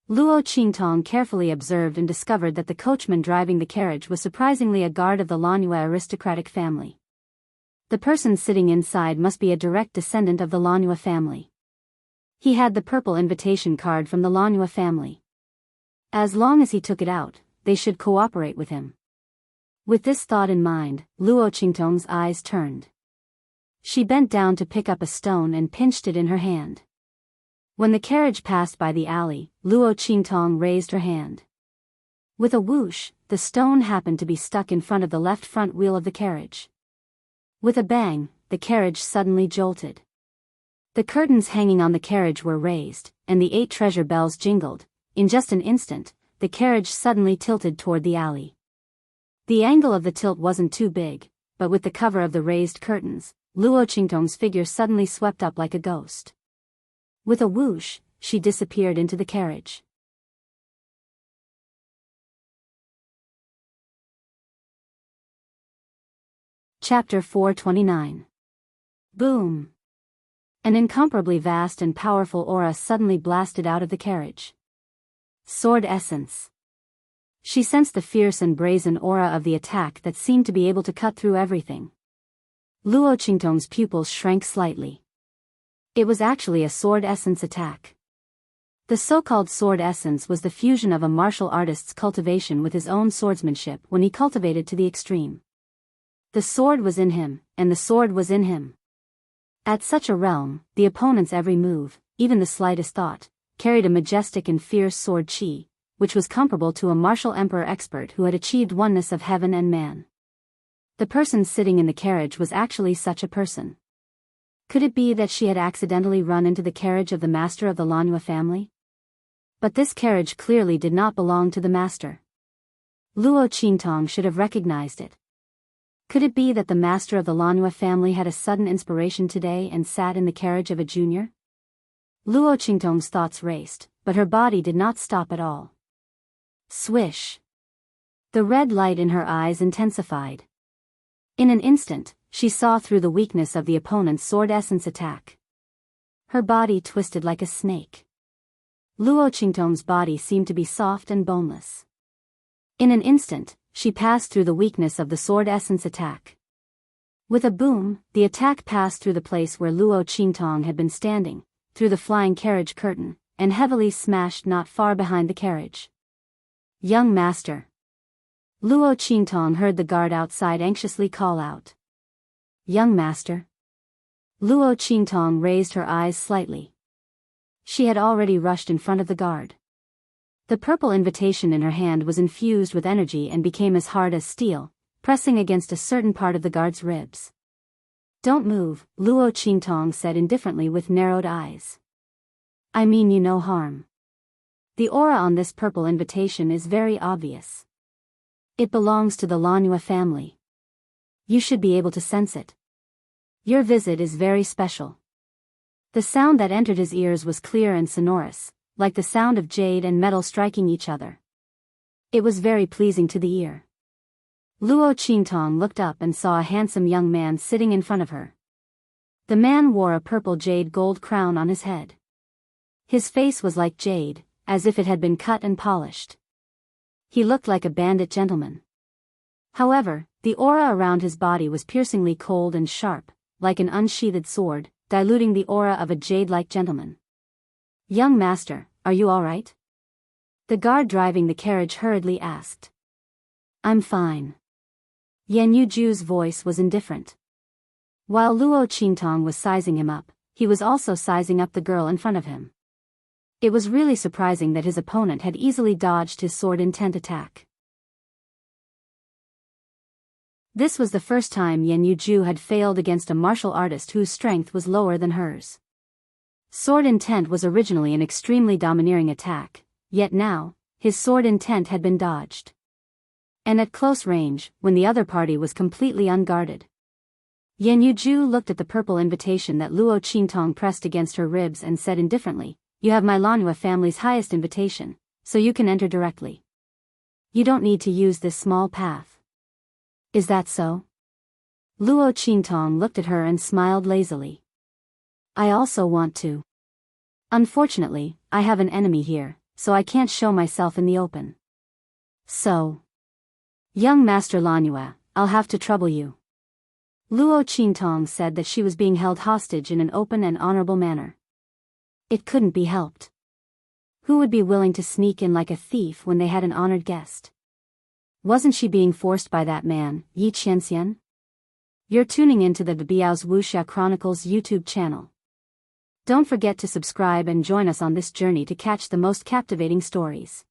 Luo Qingtong carefully observed and discovered that the coachman driving the carriage was surprisingly a guard of the Lanhua aristocratic family. The person sitting inside must be a direct descendant of the Lanhua family. He had the purple invitation card from the Lanhua family. As long as he took it out, they should cooperate with him. With this thought in mind, Luo Qingtong's eyes turned. She bent down to pick up a stone and pinched it in her hand. When the carriage passed by the alley, Luo Qingtong raised her hand. With a whoosh, the stone happened to be stuck in front of the left front wheel of the carriage. With a bang, the carriage suddenly jolted. The curtains hanging on the carriage were raised, and the 8 treasure bells jingled. In just an instant, the carriage suddenly tilted toward the alley. The angle of the tilt wasn't too big, but with the cover of the raised curtains, Luo Qingtong's figure suddenly swept up like a ghost. With a whoosh, she disappeared into the carriage. Chapter 429. Boom! An incomparably vast and powerful aura suddenly blasted out of the carriage. Sword essence. She sensed the fierce and brazen aura of the attack that seemed to be able to cut through everything. Luo Qingtong's pupils shrank slightly. It was actually a sword essence attack. The so-called sword essence was the fusion of a martial artist's cultivation with his own swordsmanship when he cultivated to the extreme. The sword was in him, and the sword was in him. At such a realm, the opponent's every move, even the slightest thought, carried a majestic and fierce sword chi, which was comparable to a martial emperor expert who had achieved oneness of heaven and man. The person sitting in the carriage was actually such a person. Could it be that she had accidentally run into the carriage of the master of the Lanhua family? But this carriage clearly did not belong to the master. Luo Qingtong should have recognized it. Could it be that the master of the Lanhua family had a sudden inspiration today and sat in the carriage of a junior? Luo Qingtong's thoughts raced, but her body did not stop at all. Swish! The red light in her eyes intensified. In an instant, she saw through the weakness of the opponent's sword essence attack. Her body twisted like a snake. Luo Qingtong's body seemed to be soft and boneless. In an instant, she passed through the weakness of the sword essence attack. With a boom, the attack passed through the place where Luo Qingtong had been standing, through the flying carriage curtain, and heavily smashed not far behind the carriage. Young master. Luo Qingtong heard the guard outside anxiously call out. Young master. Luo Qingtong raised her eyes slightly. She had already rushed in front of the guard. The purple invitation in her hand was infused with energy and became as hard as steel, pressing against a certain part of the guard's ribs. Don't move, Luo Qingtong said indifferently with narrowed eyes. I mean you no harm. The aura on this purple invitation is very obvious. It belongs to the Lanhua family. You should be able to sense it. Your visit is very special. The sound that entered his ears was clear and sonorous, like the sound of jade and metal striking each other. It was very pleasing to the ear. Luo Qingtong looked up and saw a handsome young man sitting in front of her. The man wore a purple jade gold crown on his head. His face was like jade, as if it had been cut and polished. He looked like a bandit gentleman. However, the aura around his body was piercingly cold and sharp, like an unsheathed sword, diluting the aura of a jade-like gentleman. Young master, are you all right? The guard driving the carriage hurriedly asked. I'm fine. Yan Yuju's voice was indifferent. While Luo Qingtong was sizing him up, he was also sizing up the girl in front of him. It was really surprising that his opponent had easily dodged his sword intent attack. This was the first time Yan Yuju had failed against a martial artist whose strength was lower than hers. Sword intent was originally an extremely domineering attack, yet now, his sword intent had been dodged. And at close range, when the other party was completely unguarded. Yan Yuju looked at the purple invitation that Luo Qingtong pressed against her ribs and said indifferently, You have my Lanhua family's highest invitation, so you can enter directly. You don't need to use this small path. Is that so? Luo Qingtong looked at her and smiled lazily. I also want to. Unfortunately, I have an enemy here, so I can't show myself in the open. So. Young Master Lanhua, I'll have to trouble you. Luo Qingtong said that she was being held hostage in an open and honorable manner. It couldn't be helped. Who would be willing to sneak in like a thief when they had an honored guest? Wasn't she being forced by that man, Yi Qianxian? You're tuning into the Biyao's Wuxia Chronicles YouTube channel. Don't forget to subscribe and join us on this journey to catch the most captivating stories.